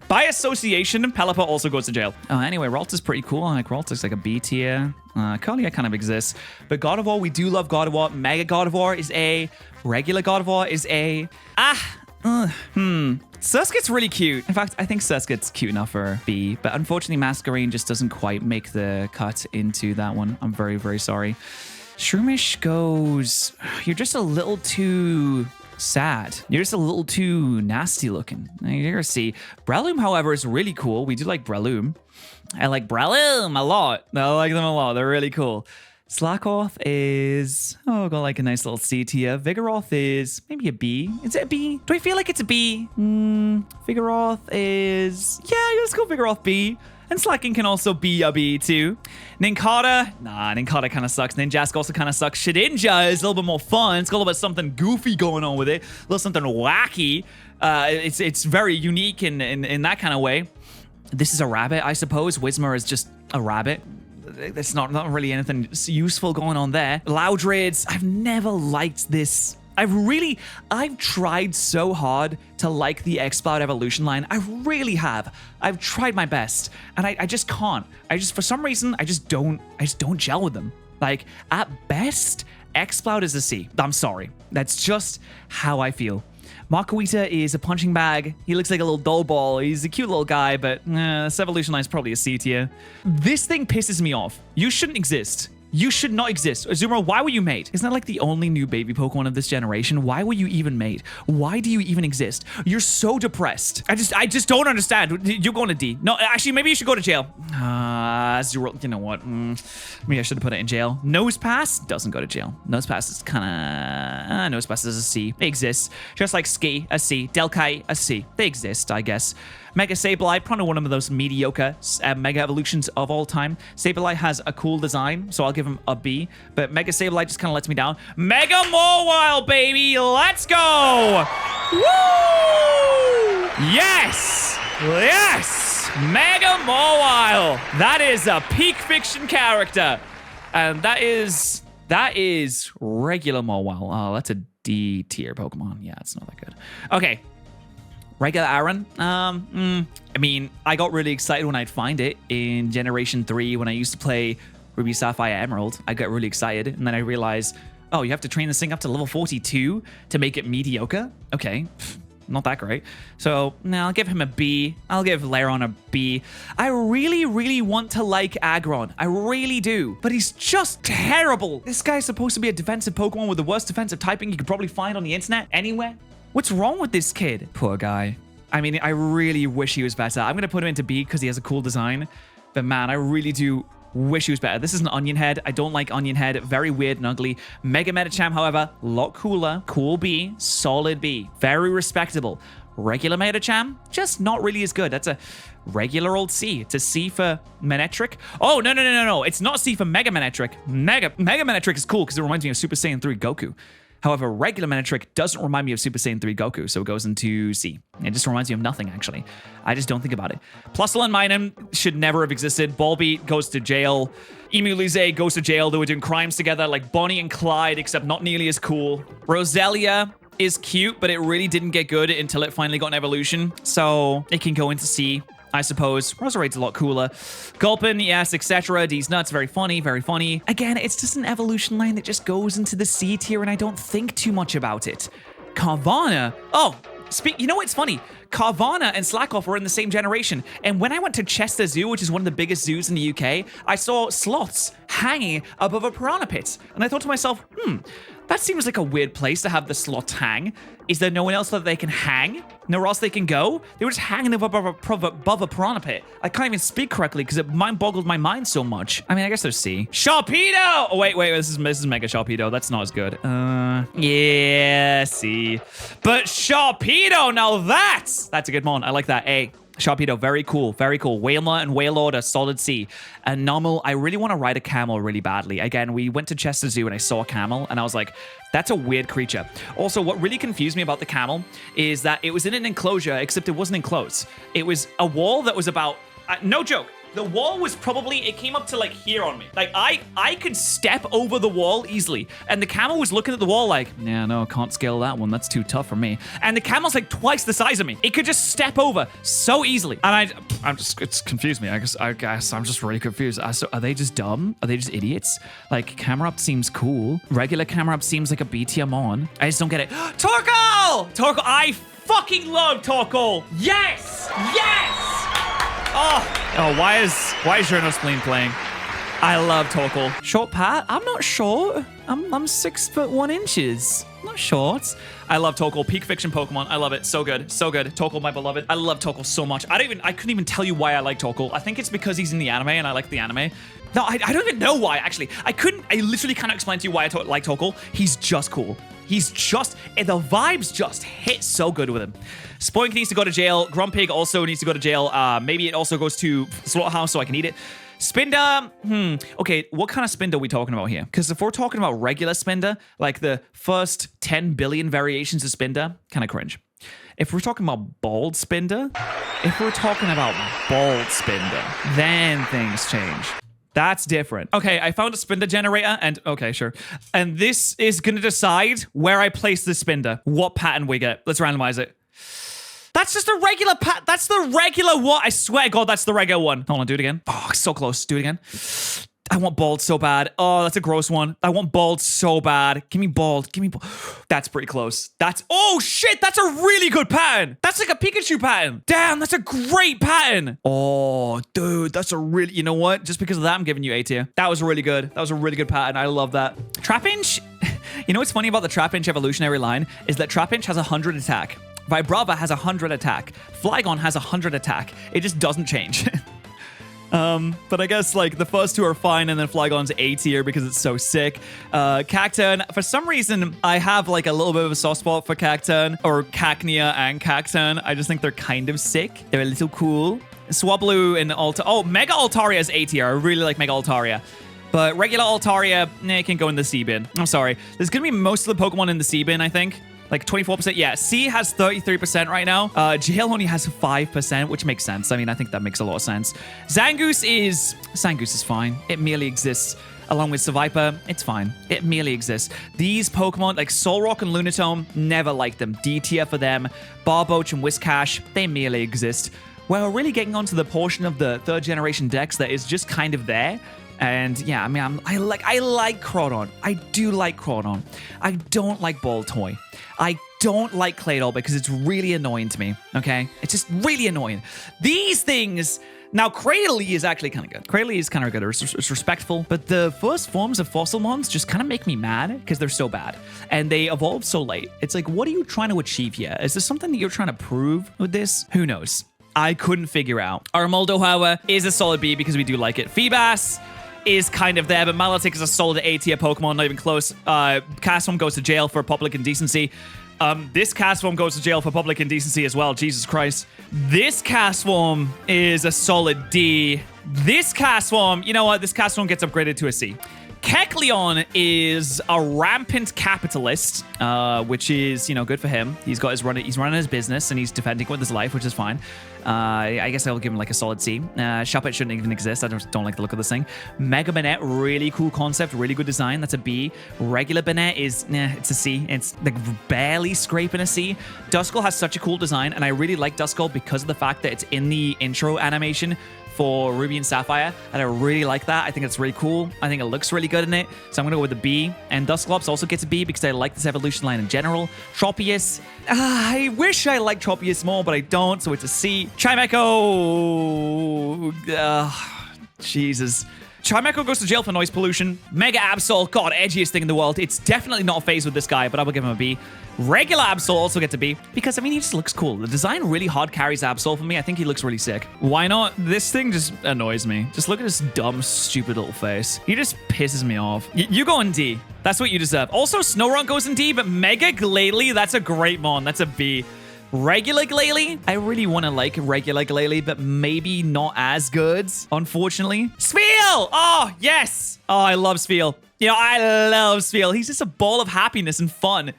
By association, Pelipper also goes to jail. Anyway, Ralt is pretty cool. Like, Ralt is like a B tier. Curlia kind of exists. But God of War, we do love God of War. Mega God of War is A. Regular God of War is A. Surskit's really cute. In fact, I think Surskit's cute enough for B. But unfortunately, Masquerade just doesn't quite make the cut into that one. I'm very, very sorry. Shroomish goes... You're just a little too... sad. You're just a little too nasty looking. You're gonna see. Breloom, however, is really cool. We do like Breloom. I like Breloom a lot. I like them a lot. They're really cool. Slackoth is... Oh, got like a nice little C tier. Vigoroth is maybe a B. Is it a B? Do I feel like it's a B? Vigoroth is... Yeah, let's go Vigoroth B. And Slacking can also be a B too. Ninkata, Ninkata kind of sucks. Ninjask also kind of sucks. Shedinja is a little bit more fun. It's got a little bit something goofy going on with it. A little something wacky. It's very unique in that kind of way. This is a rabbit, I suppose. Whismer is just a rabbit. There's not really anything useful going on there. Loudrids, I've never liked this. I've tried so hard to like the Exploud evolution line. I really have. I've tried my best, and I just can't. For some reason, I just don't gel with them. Like, at best, Exploud is a C. I'm sorry. That's just how I feel. Markuita is a punching bag. He looks like a little doll ball. He's a cute little guy, but this evolution line is probably a C tier. This thing pisses me off. You shouldn't exist. You should not exist. Azumarill, why were you made? Isn't that like the only new baby Pokemon of this generation? Why were you even made? Why do you even exist? You're so depressed. I just don't understand. You're going to D. No, actually, maybe you should go to jail. Azumarill, you know what? Maybe I should have put it in jail. Nosepass doesn't go to jail. Nosepass is kind of... Nosepass is a C. They exist. Just like Ski, a C. Delkai, a C. They exist, I guess. Mega Sableye, probably one of those mediocre Mega Evolutions of all time. Sableye has a cool design, so I'll give him a B. But Mega Sableye just kind of lets me down. Mega Mawile, baby! Let's go! Woo! Yes! Yes! Mega Mawile! That is a peak fiction character. And that is regular Mawile. Oh, that's a D tier Pokemon. Yeah, it's not that good. Okay. Regular Aaron. I mean, I got really excited when I'd find it in Generation 3 when I used to play Ruby, Sapphire, Emerald. I got really excited, and then I realized, oh, you have to train this thing up to level 42 to make it mediocre? Okay, not that great. So, now I'll give him a B. I'll give Lairon a B. I really, really want to like Aggron. I really do. But he's just terrible. This guy's supposed to be a defensive Pokemon with the worst defensive typing you could probably find on the internet anywhere. What's wrong with this kid? Poor guy. I mean, I really wish he was better. I'm going to put him into B because he has a cool design. But man, I really do wish he was better. This is an Onion Head. I don't like Onion Head. Very weird and ugly. Mega Medicham, however, a lot cooler. Cool B. Solid B. Very respectable. Regular Medicham, just not really as good. That's a regular old C. It's a C for Manectric. Oh, no. It's not C for Mega Manectric. Mega Manectric is cool because it reminds me of Super Saiyan 3 Goku. However, regular Manectric doesn't remind me of Super Saiyan 3 Goku, so it goes into C. It just reminds me of nothing, actually. I just don't think about it. Plusle and Minun should never have existed. Volbeat goes to jail. Emulise goes to jail. They were doing crimes together like Bonnie and Clyde, except not nearly as cool. Roselia is cute, but it really didn't get good until it finally got an evolution, so it can go into C. I suppose. Roserade's a lot cooler. Gulpin, yes, etc. D's nuts, very funny, very funny. Again, it's just an evolution line that just goes into the C tier, and I don't think too much about it. Carvana. Oh, you know what's funny? Carvana and Slackoff were in the same generation, and when I went to Chester Zoo, which is one of the biggest zoos in the UK, I saw sloths hanging above a piranha pit, and I thought to myself, that seems like a weird place to have the sloths hang. Is there no one else that they can hang? Nowhere else they can go? They were just hanging above a piranha pit. I can't even speak correctly because it mind-boggled my mind so much. I mean, I guess there's C. Sharpedo! Oh, wait, this is Mega Sharpedo. That's not as good. Yeah, C. But Sharpedo, now that's a good mon. I like that. A. Sharpedo, very cool, very cool. Whaler and Wailord, a solid C. And Normal, I really want to ride a camel really badly. Again, we went to Chester Zoo and I saw a camel and I was like, that's a weird creature. Also, what really confused me about the camel is that it was in an enclosure, except it wasn't enclosed. It was a wall that was about, no joke, the wall was probably, it came up to like here on me. Like I could step over the wall easily. And the camel was looking at the wall like, yeah, no, can't scale that one. That's too tough for me. And the camel's like twice the size of me. It could just step over so easily. And it's confused me. I guess I'm just really confused. So are they just dumb? Are they just idiots? Like camera up seems cool. Regular camera up seems like a BTM on. I just don't get it. Torkoal! Torkoal, I fucking love Torkoal. Yes! Yes! Oh, why is Journo Spleen playing? I love Torkoal. Short Pat? I'm not short. I'm 6'1". I'm not short. I love Torkoal. Peak fiction Pokemon. I love it. So good. So good. Torkoal, my beloved. I love Torkoal so much. I couldn't even tell you why I like Torkoal. I think it's because he's in the anime and I like the anime. No, I don't even know why, actually. I literally cannot explain to you why I like Torkoal. He's just cool. He's just, the vibes just hit so good with him. Spoink needs to go to jail. Grumpig also needs to go to jail. Maybe it also goes to Slaughterhouse so I can eat it. Spinder, okay, what kind of Spinder are we talking about here? Because if we're talking about regular Spinder, like the first 10 billion variations of Spinder, kind of cringe. If we're talking about bald Spinder, then things change. That's different. Okay, I found a Spinder generator and, okay, sure. And this is gonna decide where I place the Spinder, what pattern we get. Let's randomize it. That's just a regular that's the regular one. I swear to God, that's the regular one. Hold on, do it again. Oh, so close. Do it again. I want bald so bad. Oh, that's a gross one. I want bald so bad. Give me bald. Give me bald. That's pretty close. Oh shit, that's a really good pattern. That's like a Pikachu pattern. Damn, that's a great pattern. Oh, dude, that's a really, you know what? Just because of that, I'm giving you A tier. That was really good. That was a really good pattern. I love that. Trapinch, you know what's funny about the Trapinch evolutionary line is that Trapinch has 100 attack. Vibrava has 100 attack. Flygon has 100 attack. It just doesn't change. But I guess like the first two are fine, and then Flygon's A tier because it's so sick. Cacturn, for some reason, I have like a little bit of a soft spot for Cacturn, or Cacnea and Cacturn. I just think they're kind of sick. They're a little cool. Swablu and Mega Altaria is A tier. I really like Mega Altaria. But regular Altaria, it can go in the C bin. I'm sorry. There's gonna be most of the Pokemon in the C bin, I think. Like 24%. Yeah, C has 33% right now. Jail only has 5%, which makes sense. I mean, I think that makes a lot of sense. Zangoose is fine. It merely exists. Along with Seviper, it's fine. It merely exists. These Pokemon, like Solrock and Lunatone, never liked them. D tier for them. Barboach and Whiscash, they merely exist. We're really getting onto the portion of the third generation decks that is just kind of there. And yeah, I mean, I like Crawdon. I do like Crawdon. I don't like Baltoy. I don't like Claydol because it's really annoying to me, okay? It's just really annoying. These things... Now, Cradley is actually kind of good. Cradley is kind of good. It's respectful. But the first forms of Fossilmons just kind of make me mad because they're so bad. And they evolve so late. It's like, what are you trying to achieve here? Is this something that you're trying to prove with this? Who knows? I couldn't figure out. Armaldo, however, is a solid B because we do like it. Feebas is kind of there, but Milotic is a solid A tier Pokemon, not even close. Castform goes to jail for public indecency. This Castform goes to jail for public indecency as well. Jesus Christ. This Castform is a solid D. This Castform, you know what? This Castform gets upgraded to a C. Kecleon is a rampant capitalist, which is, you know, good for him. He's running his business and he's defending it with his life, which is fine. I guess I'll give him like a solid C. Shuppet shouldn't even exist. I don't like the look of this thing. Mega Banette, really cool concept, really good design. That's a B. Regular Banette is, it's a C. It's like barely scraping a C. Duskull has such a cool design, and I really like Duskull because of the fact that it's in the intro animation for Ruby and Sapphire, and I really like that. I think it's really cool. I think it looks really good in it, so I'm gonna go with a B. And Dusclops also gets a B because I like this evolution line in general. Tropius, I wish I liked Tropius more, but I don't, so it's a C. Chimecho, Jesus. Chimecho goes to jail for noise pollution. Mega Absol, God, edgiest thing in the world. It's definitely not a phase with this guy, but I will give him a B. Regular Absol also gets a B because, I mean, he just looks cool. The design really hard carries Absol for me. I think he looks really sick. Why not? This thing just annoys me. Just look at his dumb, stupid little face. He just pisses me off. You go in D. That's what you deserve. Also, Snorunt goes in D, but Mega Glalie, that's a great mon. That's a B. Regular Glalie, I really want to like regular Glalie, but maybe not as good, unfortunately. Spheal! Oh, yes! Oh, I love Spheal. You know, I love Spheal. He's just a ball of happiness and fun.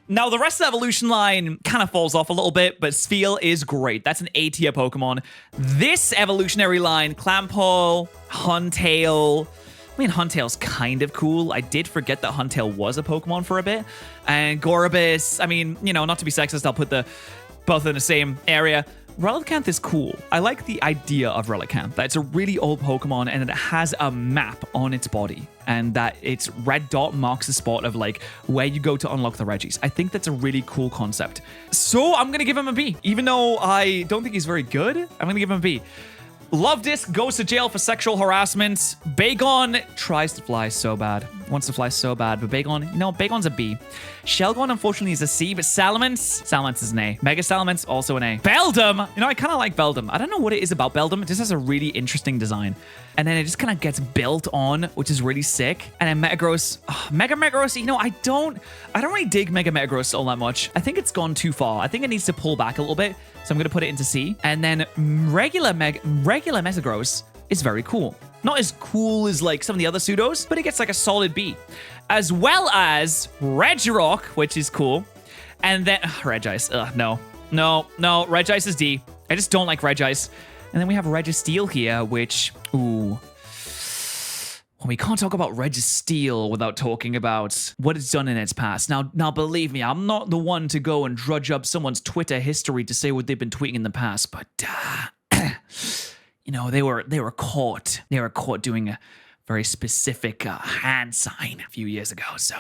Now, the rest of the evolution line kind of falls off a little bit, but Spheal is great. That's an A-tier Pokemon. This evolutionary line, Clampo, Huntail... I mean, Huntail's kind of cool. I did forget that Huntail was a Pokemon for a bit. And Gorobus, I mean, you know, not to be sexist, I'll put both in the same area. Relicanth is cool. I like the idea of Relicanth, that it's a really old Pokemon and that it has a map on its body and that its red dot marks the spot of like where you go to unlock the Regis. I think that's a really cool concept. So I'm going to give him a B. Even though I don't think he's very good, I'm going to give him a B. Love Disc goes to jail for sexual harassment. Bagon tries to fly so bad. Wants to fly so bad, but Bagon, no, Bagon's a B. Shelgon, unfortunately, is a C, but Salamence is an A. Mega Salamence, also an A. Beldum, you know, I kind of like Beldum. I don't know what it is about Beldum. It just has a really interesting design. And then it just kind of gets built on, which is really sick. And then Metagross, Mega Metagross, you know, I don't really dig Mega Metagross all that much. I think it's gone too far. I think it needs to pull back a little bit. So I'm going to put it into C. And then regular Metagross is very cool. Not as cool as like some of the other pseudos, but it gets like a solid B. As well as Regirock, which is cool. And then Regice. No, Regice is D. I just don't like Regice. And then we have Registeel here, which, ooh. Well, we can't talk about Registeel without talking about what it's done in its past. Now, believe me, I'm not the one to go and drudge up someone's Twitter history to say what they've been tweeting in the past, but you know, they were caught. They were caught doing a very specific hand sign a few years ago. So,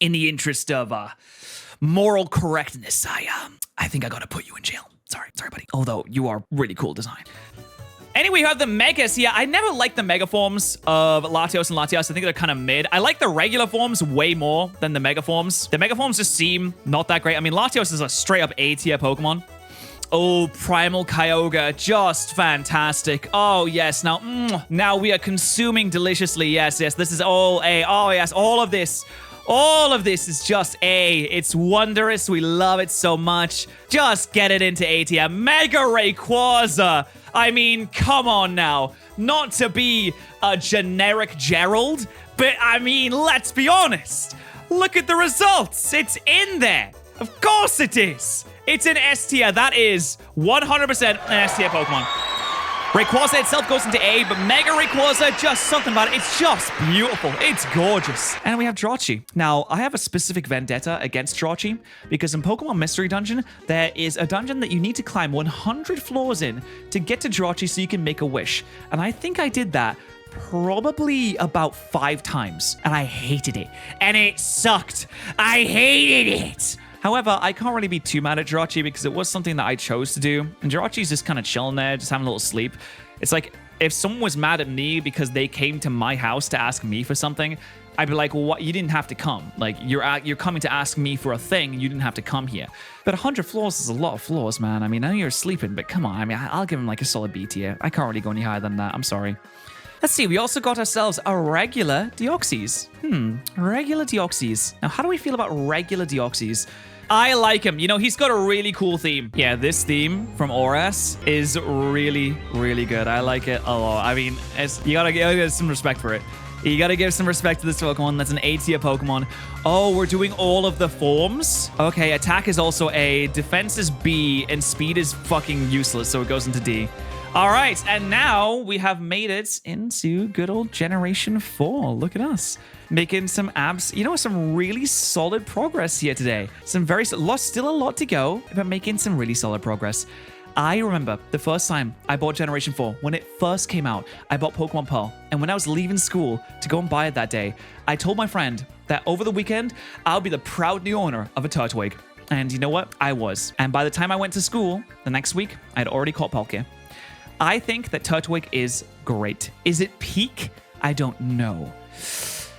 in the interest of moral correctness, I think I gotta put you in jail. Sorry, buddy. Although you are really cool design. Anyway, you have the Megas here. I never liked the Mega forms of Latios and Latias. I think they're kind of mid. I like the regular forms way more than the Mega forms. The Mega forms just seem not that great. I mean, Latios is a straight up A-tier Pokemon. Oh, Primal Kyogre, just fantastic. Oh, yes. Now we are consuming deliciously. Yes. This is all A. Oh, yes. All of this is just A. It's wondrous. We love it so much. Just get it into A tier. Mega Rayquaza. I mean, come on now. Not to be a generic Gerald, but I mean, let's be honest. Look at the results. It's in there. Of course it is. It's an S tier. That is 100% an S tier Pokemon. Rayquaza itself goes into A, but Mega Rayquaza, just something about it. It's just beautiful. It's gorgeous. And we have Jirachi. Now, I have a specific vendetta against Jirachi because in Pokemon Mystery Dungeon, there is a dungeon that you need to climb 100 floors in to get to Jirachi so you can make a wish. And I think I did that probably about 5 times. And I hated it. And it sucked. I hated it. However, I can't really be too mad at Jirachi because it was something that I chose to do. And Jirachi's just kind of chilling there, just having a little sleep. It's like, if someone was mad at me because they came to my house to ask me for something, I'd be like, well, what? You didn't have to come. Like, you're coming to ask me for a thing, you didn't have to come here. But 100 floors is a lot of floors, man. I mean, I know you're sleeping, but come on. I mean, I'll give him like a solid B tier. I can't really go any higher than that. I'm sorry. Let's see, we also got ourselves a regular Deoxys. Regular Deoxys. Now, how do we feel about regular Deoxys? I like him. You know, he's got a really cool theme. Yeah, this theme from Oras is really, really good. I like it a lot. I mean, you gotta give some respect for it. You gotta give some respect to this Pokemon. That's an A tier Pokemon. Oh, we're doing all of the forms? Okay, attack is also A, defense is B, and speed is fucking useless, so it goes into D. All right, and now we have made it into good old Generation 4. Look at us. Making some some really solid progress here today. Still a lot to go, but making some really solid progress. I remember the first time I bought Generation 4, when it first came out, I bought Pokemon Pearl. And when I was leaving school to go and buy it that day, I told my friend that over the weekend, I'll be the proud new owner of a Turtwig. And you know what? I was. And by the time I went to school, the next week, I'd already caught Palkia. I think that Turtwig is great. Is it peak? I don't know.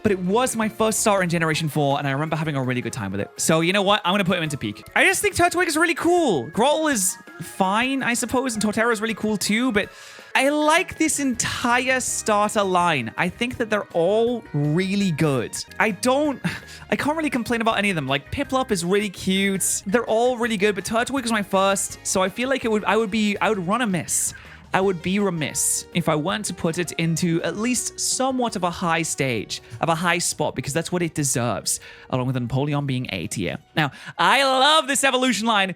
But it was my first starter in Generation 4, and I remember having a really good time with it. So you know what? I'm going to put him into peak. I just think Turtwig is really cool. Growl is fine, I suppose, and Torterra is really cool too, but I like this entire starter line. I think that they're all really good. I can't really complain about any of them. Like, Piplup is really cute. They're all really good, but Turtwig was my first, so I feel like I would run amiss. I would be remiss if I weren't to put it into at least somewhat of a high stage, of a high spot, because that's what it deserves, along with Napoleon being A tier. Now, I love this evolution line,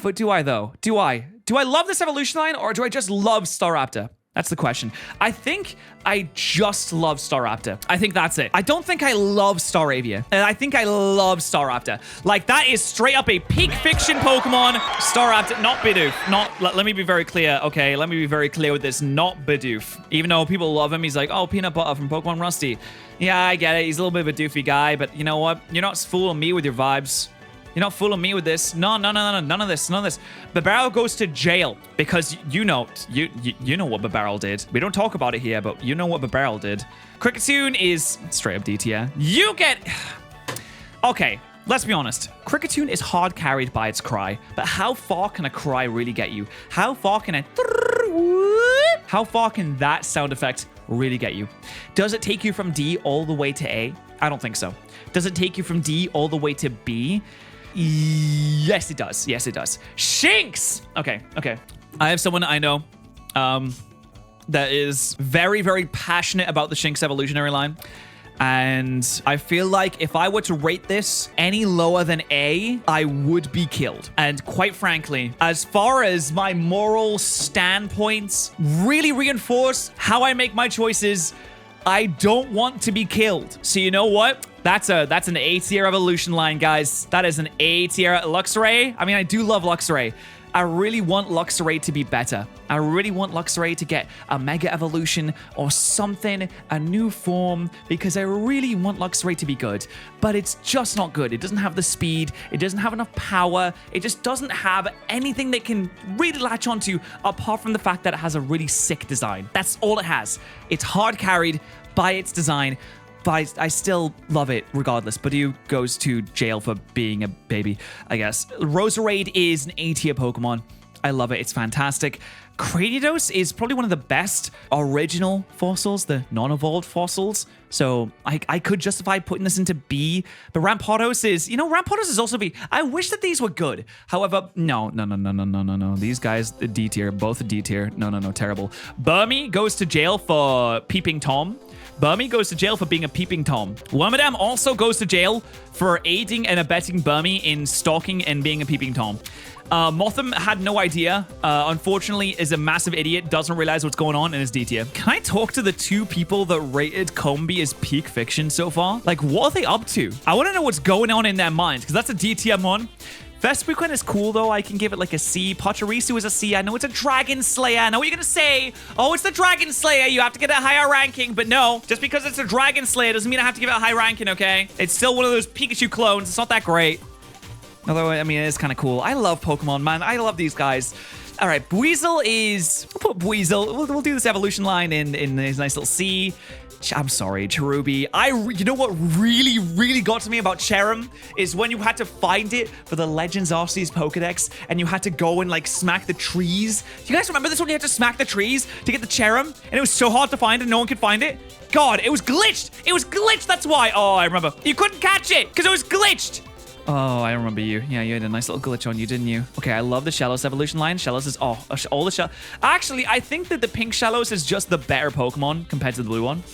but do I though? Do I love this evolution line, or do I just love Staraptor? That's the question. I think I just love Staraptor. I think that's it. I don't think I love Staravia. And I think I love Staraptor. Like, that is straight up a peak fiction Pokemon. Staraptor, not Bidoof. Let me be very clear, okay? Let me be very clear with this. Not Bidoof. Even though people love him, he's like, oh, Peanut Butter from Pokemon Rusty. Yeah, I get it. He's a little bit of a doofy guy, but you know what? You're not fooling me with your vibes. You're not fooling me with this. No, none of this. Babarrel goes to jail because you know what Babarrel did. We don't talk about it here, but you know what Babarrel did. Kricketune is straight up D tier. You get... Okay, let's be honest. Kricketune is hard carried by its cry, but how far can a cry really get you? How far can that sound effect really get you? Does it take you from D all the way to A? I don't think so. Does it take you from D all the way to B? Yes, it does. Yes, it does. Shinx! Okay. I have someone I know that is very, very passionate about the Shinx evolutionary line. And I feel like if I were to rate this any lower than A, I would be killed. And quite frankly, as far as my moral standpoints really reinforce how I make my choices, I don't want to be killed. So you know what? That's an A tier evolution line, guys. That is an A tier. Luxray. I mean, I do love Luxray. I really want Luxray to be better. I really want Luxray to get a Mega Evolution or something, a new form, because I really want Luxray to be good. But it's just not good. It doesn't have the speed. It doesn't have enough power. It just doesn't have anything that can really latch onto apart from the fact that it has a really sick design. That's all it has. It's hard carried by its design, but I still love it regardless. Badoo goes to jail for being a baby, I guess. Roserade is an A tier Pokemon. I love it. It's fantastic. Cranidos is probably one of the best original fossils, the non-evolved fossils. So I could justify putting this into B. But Rampardos is also B. I wish that these were good. However, no. These guys, the D tier, both a D tier. No, terrible. Burmy goes to jail for peeping Tom. Burmy goes to jail for being a peeping Tom. Wormadam also goes to jail for aiding and abetting Burmy in stalking and being a peeping Tom. Motham had no idea. Unfortunately, is a massive idiot, doesn't realize what's going on, and is D tier. Can I talk to the two people that rated Combee as peak fiction so far? Like, what are they up to? I want to know what's going on in their minds, because that's a D tier mon. Vespiquen is cool, though. I can give it like a C. Pachirisu is a C. I know it's a Dragon Slayer. I know what you're going to say. Oh, it's the Dragon Slayer. You have to get a higher ranking. But no, just because it's a Dragon Slayer doesn't mean I have to give it a high ranking, okay? It's still one of those Pikachu clones. It's not that great. Although, I mean, it is kind of cool. I love Pokemon, man. I love these guys. All right, Buizel is... We'll put Buizel. We'll do this evolution line in his nice little C. I'm sorry, Cherubi. You know what really, really got to me about Cherum is when you had to find it for the Legends Arceus Pokedex and you had to go and like smack the trees. Do you guys remember this when you had to smack the trees to get the Cherum? And it was so hard to find and no one could find it? God, it was glitched. It was glitched. That's why. Oh, I remember. You couldn't catch it because it was glitched. Oh, I remember you. Yeah, you had a nice little glitch on you, didn't you? Okay, I love the Shellos evolution line. Shellos is, oh, all the Shellos. Actually, I think that the pink Shellos is just the better Pokemon compared to the blue one.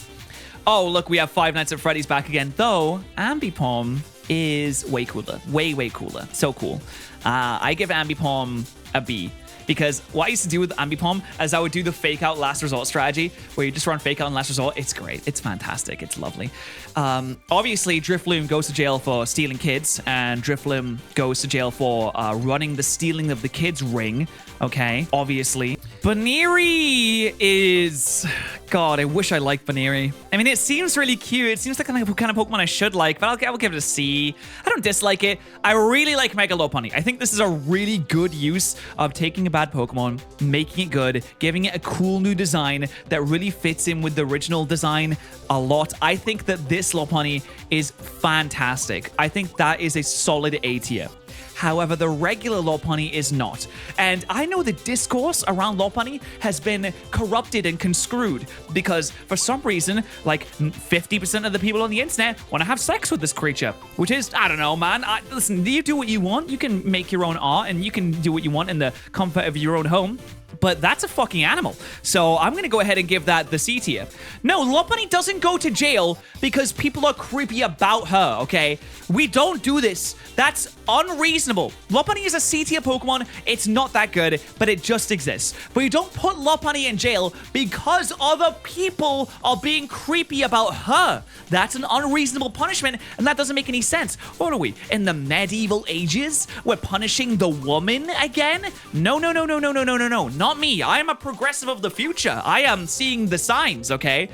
Oh, look, we have Five Nights at Freddy's back again. Though, Ambipom is way cooler. Way, way cooler. So cool. I give Ambipom a B. Because what I used to do with Ambipom is I would do the fake out last resort strategy where you just run fake out and last resort. It's great. It's fantastic. It's lovely. Obviously, Drifloon goes to jail for stealing kids, and Drifloon goes to jail for running the stealing of the kids ring. Okay, obviously. Baneri is... God, I wish I liked Baneri. I mean, it seems really cute. It seems like the kind of Pokemon I should like, but I'll give it a C. I don't dislike it. I really like Mega Lopunny. I think this is a really good use of taking a bad Pokemon, making it good, giving it a cool new design that really fits in with the original design a lot. I think that this Lopunny is fantastic. I think that is a solid A tier. However, the regular Lopunny is not. And I know the discourse around Lopunny has been corrupted and conscrewed because for some reason, like 50% of the people on the internet want to have sex with this creature, which is, I don't know, man. Listen, you do what you want. You can make your own art and you can do what you want in the comfort of your own home. But that's a fucking animal. So I'm going to go ahead and give that the C tier. No, Lopunny doesn't go to jail because people are creepy about her, okay? We don't do this. That's unreasonable. Lopunny is a C tier Pokemon. It's not that good, but it just exists. But you don't put Lopunny in jail because other people are being creepy about her. That's an unreasonable punishment, and that doesn't make any sense. What are we, in the medieval ages? We're punishing the woman again? No, no, no, no, no, no, no, no, no. Not me. I am a progressive of the future. I am seeing the signs, okay?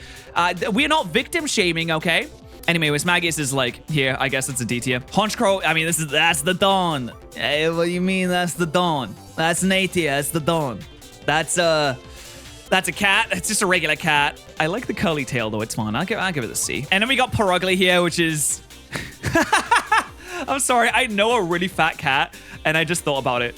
We're not victim shaming, okay? Anyway, Wismagius is like, here, I guess it's a D tier. Honchkrow, I mean, that's the Dawn. Hey, what do you mean that's the Dawn? That's an A tier, that's the Dawn. That's a cat. It's just a regular cat. I like the curly tail, though. It's fun. I'll give it a C. And then we got Perugly here, which is... I'm sorry. I know a really fat cat, and I just thought about it.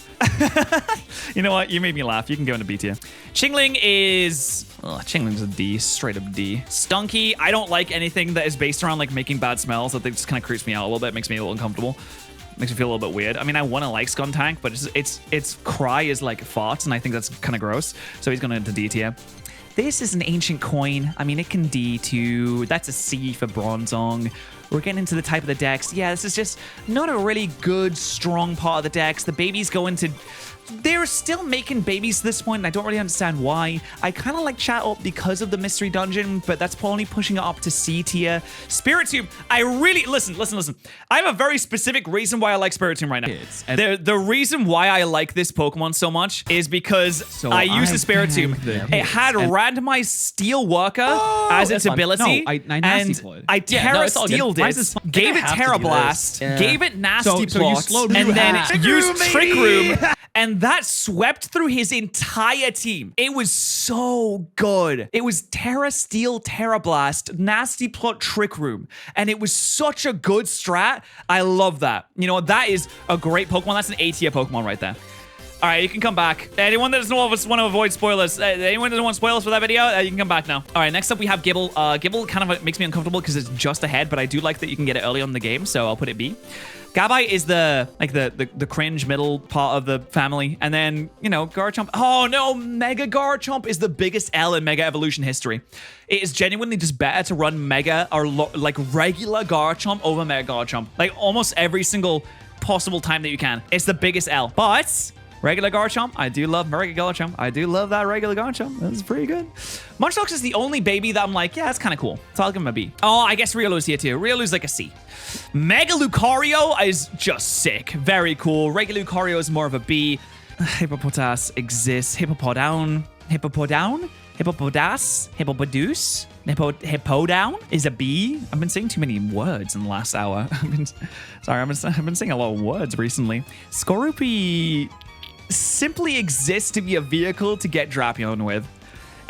You know what? You made me laugh. You can go into B tier. Chingling is... Oh, Chingling's a D. Straight up D. Stunky. I don't like anything that is based around, like, making bad smells. I think it just kind of creeps me out a little bit. Makes me a little uncomfortable. Makes me feel a little bit weird. I mean, I want to like Skuntank, but its cry is like farts, and I think that's kind of gross. So he's going into D tier. This is an ancient coin. I mean, it can D too. That's a C for Bronzong. We're getting into the type of the decks. Yeah, this is just not a really good, strong part of the decks. The babies go into... They're still making babies at this point, and I don't really understand why. I kind of like Chat Up because of the Mystery Dungeon, but that's probably pushing it up to C tier. Spiritomb, I really... Listen. I have a very specific reason why I like Spiritomb right now. The reason why I like this Pokemon so much is because I used the Spiritomb. It had randomized Steel Worker as its ability, and I Terra Steeled it, gave it Terra Blast, gave it Nasty Plot, and then used Trick Room. And that swept through his entire team. It was so good. It was Terra Steel, Terra Blast, Nasty Plot, Trick Room. And it was such a good strat. I love that. You know, that is a great Pokemon. That's an A tier Pokemon right there. All right, you can come back. Anyone that doesn't want to avoid spoilers, anyone that doesn't want spoilers for that video, you can come back now. All right, next up we have Gibble. Gibble kind of makes me uncomfortable because it's just ahead, but I do like that you can get it early on in the game, so I'll put it B. Gabite is the cringe middle part of the family. And then, you know, Garchomp. Oh no, Mega Garchomp is the biggest L in Mega Evolution history. It is genuinely just better to run Mega or like regular Garchomp over Mega Garchomp. Like almost every single possible time that you can. It's the biggest L. But regular Garchomp, I do love regular Garchomp. I do love that regular Garchomp. That's pretty good. Munchlax is the only baby that I'm like, yeah, that's kind of cool. So I'll give him a B. Oh, I guess Riolu's here too. Riolu's like a C. Mega Lucario is just sick. Very cool. Regular Lucario is more of a B. Hippopotas exists. Hippopodown. Hippopodas? Hippopodus? Hippodown is a B. I've been saying too many words in the last hour. I've been saying a lot of words recently. Skorupi simply exists to be a vehicle to get Drapion with.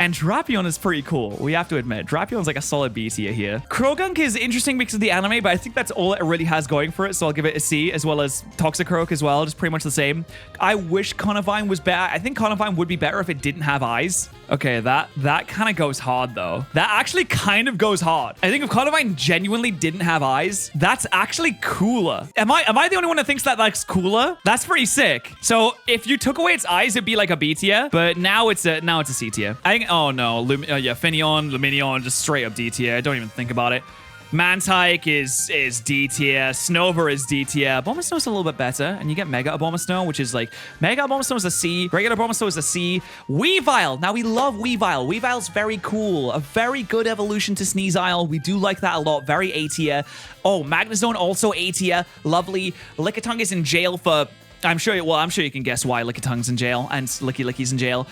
And Drapion is pretty cool. We have to admit, Drapion's like a solid B tier here. Krogunk is interesting because of the anime, but I think that's all it really has going for it. So I'll give it a C, as well as Toxicroak as well. Just pretty much the same. I wish Conivine was better. I think Conivine would be better if it didn't have eyes. Okay, that kind of goes hard though. That actually kind of goes hard. I think if Conivine genuinely didn't have eyes, that's actually cooler. Am I the only one that thinks that that's cooler? That's pretty sick. So if you took away its eyes, it'd be like a B tier, but now it's a C tier. I think, oh no, yeah, Finneon, Luminion, just straight up D tier. Don't even think about it. Mantike is D tier. Snover is D tier. Abomasnow's a little bit better. And you get Mega Abomasnow, which is like... Mega Abomasnow is a C. Regular Abomasnow is a C. Weavile. Now, we love Weavile. Weavile's very cool. A very good evolution to Sneasile. We do like that a lot. Very A tier. Oh, Magnezone also A tier. Lovely. Lickitung is in jail for... I'm sure you can guess why Lickitun's in jail and Licky's in jail.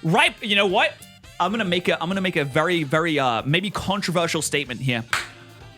Right, you know what? I'm gonna make a very, very maybe controversial statement here.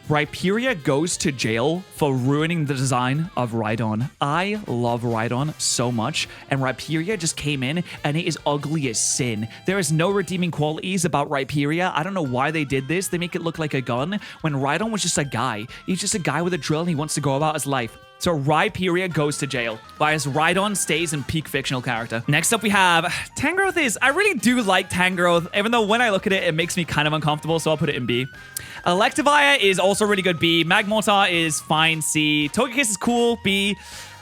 Rhyperior goes to jail for ruining the design of Rhydon. I love Rhydon so much, and Rhyperior just came in, and it is ugly as sin. There is no redeeming qualities about Rhyperior. I don't know why they did this. They make it look like a gun, when Rhydon was just a guy. He's just a guy with a drill, and he wants to go about his life. So Rhyperior goes to jail, whereas Rhydon stays in peak fictional character. Next up we have Tangrowth. I really do like Tangrowth, even though when I look at it, it makes me kind of uncomfortable, so I'll put it in B. Electivire is also really good, B. Magmortar is fine, C. Togekiss is cool, B.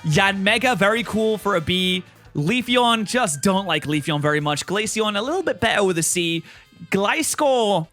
Yanmega, very cool for a B. Leafeon, just don't like Leafeon very much. Glaceon, a little bit better with a C. Gliscor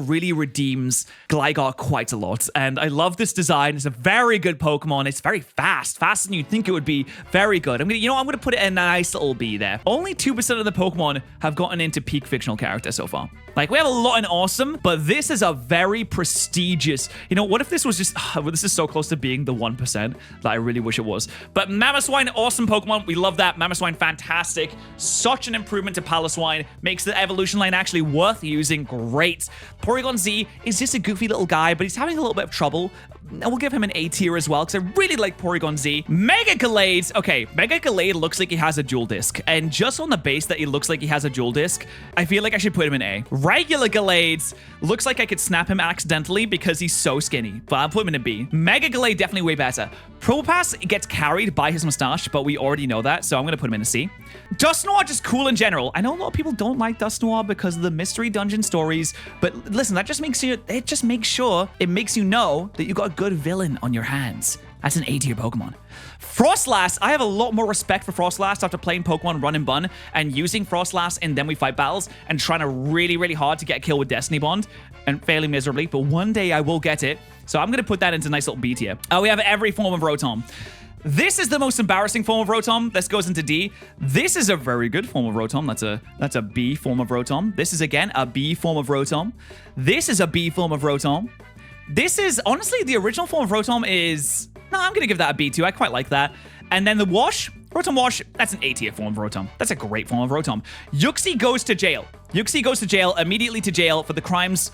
really redeems Gligar quite a lot, and I love this design. It's a very good Pokemon. It's very fast, faster than you'd think it would be. Very good. I'm gonna put it in a nice little B there. Only 2% of the Pokemon have gotten into peak fictional character so far. Like, we have a lot in Awesome, but this is a very prestigious... You know, what if this was just... this is so close to being the 1% that I really wish it was. But Mamoswine, awesome Pokemon. We love that. Mamoswine, fantastic. Such an improvement to Paloswine. Makes the evolution line actually worth using. Great. Porygon Z is just a goofy little guy, but he's having a little bit of trouble. And we'll give him an A tier as well, because I really like Porygon Z. Mega Gallade. Okay, Mega Gallade looks like he has a dual disc. And just on the base that he looks like he has a dual disc, I feel like I should put him in A. Regular Gallade looks like I could snap him accidentally because he's so skinny, but I'll put him in a B. Mega Gallade definitely way better. Probopass gets carried by his mustache, but we already know that, so I'm going to put him in a C. Dusknoir just cool in general. I know a lot of people don't like Dusknoir because of the mystery dungeon stories, but listen, that just makes you, it makes you know that you got a good villain on your hands. That's an A tier Pokemon. Frostlass, I have a lot more respect for Frostlass after playing Pokemon Run and Bun and using Frostlass in Then We Fight battles and trying to really, really hard to get a kill with Destiny Bond and failing miserably, but one day I will get it. So I'm going to put that into a nice little B tier. We have every form of Rotom. This is the most embarrassing form of Rotom. This goes into D. This is a very good form of Rotom. That's a B form of Rotom. This is, again, a B form of Rotom. This is a B form of Rotom. This is, honestly, the original form of Rotom is... No, I'm going to give that a B too. I quite like that. And then the Wash, Rotom Wash, that's an A tier form of Rotom. That's a great form of Rotom. Yuxi goes to jail. Yuxi goes to jail, immediately to jail for the crimes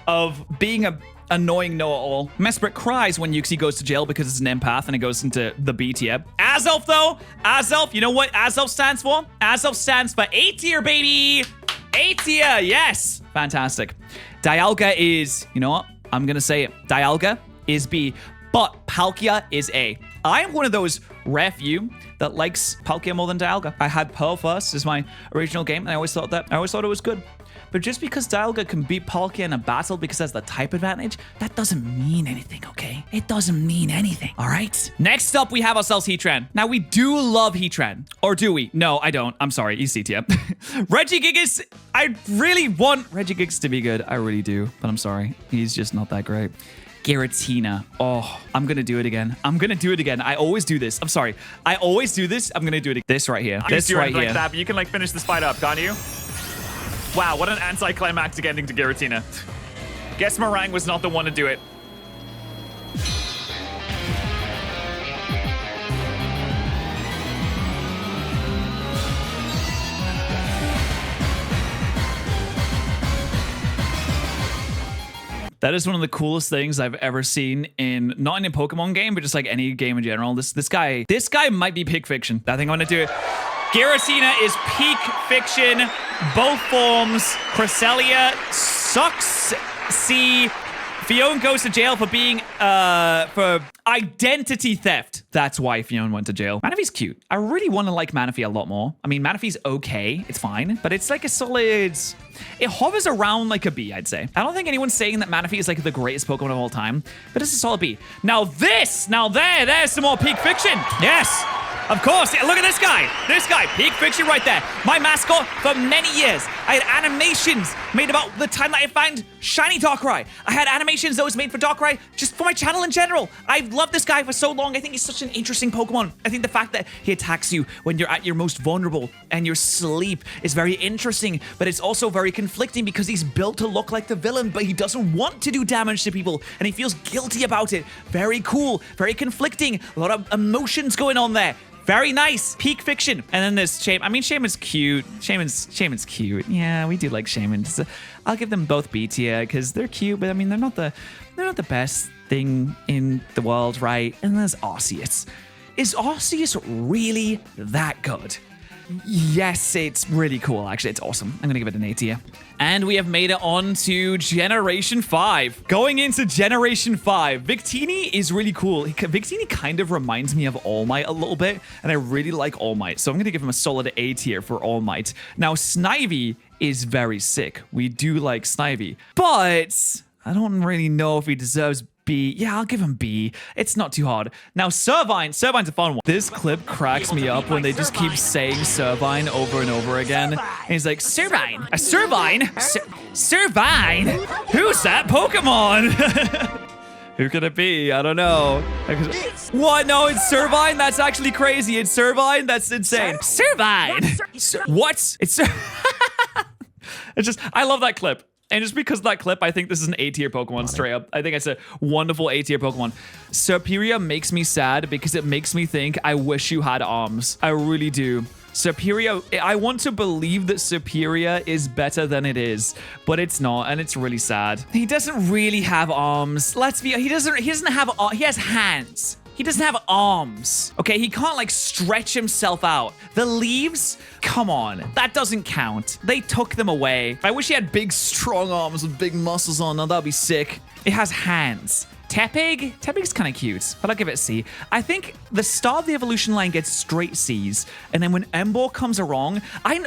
of being a annoying know-it-all. Mesprit cries when Yuxi goes to jail because it's an empath and it goes into the B tier. Azelf, though, Azelf, you know what Azelf stands for? Azelf stands for A tier, baby! A tier, yes! Fantastic. Dialga is, you know what? I'm going to say it. Dialga is B, but Palkia is A. I am one of those rare few that likes Palkia more than Dialga. I had Pearl first as my original game, and I always thought it was good. But just because Dialga can beat Palkia in a battle because that's the type advantage, that doesn't mean anything, okay? It doesn't mean anything, all right? Next up, we have ourselves Heatran. Now, we do love Heatran. Or do we? No, I don't. I'm sorry. He's C tier. Regigigas, I really want Regigigas to be good. I really do. But I'm sorry. He's just not that great. Giratina. Oh, I'm going to do it again. I always do this. I'm sorry. I always do this. I'm going to do it. This right here. This right here.
Like that, but you can, like, finish this fight up, can't you? Wow, what an anticlimactic ending to Giratina. Guess Meringue was not the one to do it.
That is one of the coolest things I've ever seen not in a Pokemon game, but just like any game in general. This guy might be Pig Fiction. I think I'm gonna do it. Giratina is peak fiction. Both forms. Cresselia sucks. C. Fiona goes to jail for being, for identity theft. That's why Fiona went to jail. Manaphy's cute. I really want to like Manaphy a lot more. I mean, Manaphy's okay. It's fine. But it's like a solid... It hovers around like a B, I'd say. I don't think anyone's saying that Manaphy is like the greatest Pokemon of all time. But it's a solid B. Now this! Now there's some more peak fiction. Yes! Of course. Look at this guy. This guy. Peak fiction right there. My mascot for many years. I had animations made about the time that I found shiny Darkrai. I had animations that was made for Darkrai just for my channel in general. I've loved this guy for so long. I think he's such an interesting Pokemon. I think the fact that he attacks you when you're at your most vulnerable and your sleep is very interesting, but it's also very conflicting because he's built to look like the villain, but he doesn't want to do damage to people and he feels guilty about it. Very cool. Very conflicting. A lot of emotions going on there. Very nice. Peak fiction. And then there's Shaman. I mean, Shaman's cute. Shaman's cute. Yeah, we do like Shaman. So I'll give them both B tier because they're cute, but I mean, they're not the best thing in the world, right? And there's Arceus. Is Arceus really that good? Yes, it's really cool, actually. It's awesome. I'm going to give it an A tier. And we have made it on to Generation 5. Going into Generation 5, Victini is really cool. Victini kind of reminds me of All Might a little bit, and I really like All Might. So I'm going to give him a solid A tier for All Might. Now, Snivy is very sick. We do like Snivy, but I don't really know if he deserves B. Yeah, I'll give him B. It's not too hard. Now, Servine's a fun one. This clip cracks me up when they just keep saying Servine over and over again. And he's like, Servine? A Servine? Servine? Who's that Pokemon? Who could it be? I don't know. What? No, it's Servine? That's actually crazy. It's Servine? That's insane. Servine? What? It's It's just, I love that clip. And just because of that clip, I think this is an A-tier Pokemon straight up. I think it's a wonderful A-tier Pokemon. Serperior makes me sad because it makes me think I wish you had arms. I really do. Serperior, I want to believe that Serperior is better than it is, but it's not, and it's really sad. He doesn't really have arms. Let's be, he doesn't have, he has hands. He doesn't have arms. Okay, he can't like stretch himself out. The leaves, come on, that doesn't count. They took them away. I wish he had big, strong arms with big muscles on them. That'd be sick. It has hands. Tepig's kind of cute, but I'll give it a C. I think the start of the evolution line gets straight C's, and then when Emboar comes along, I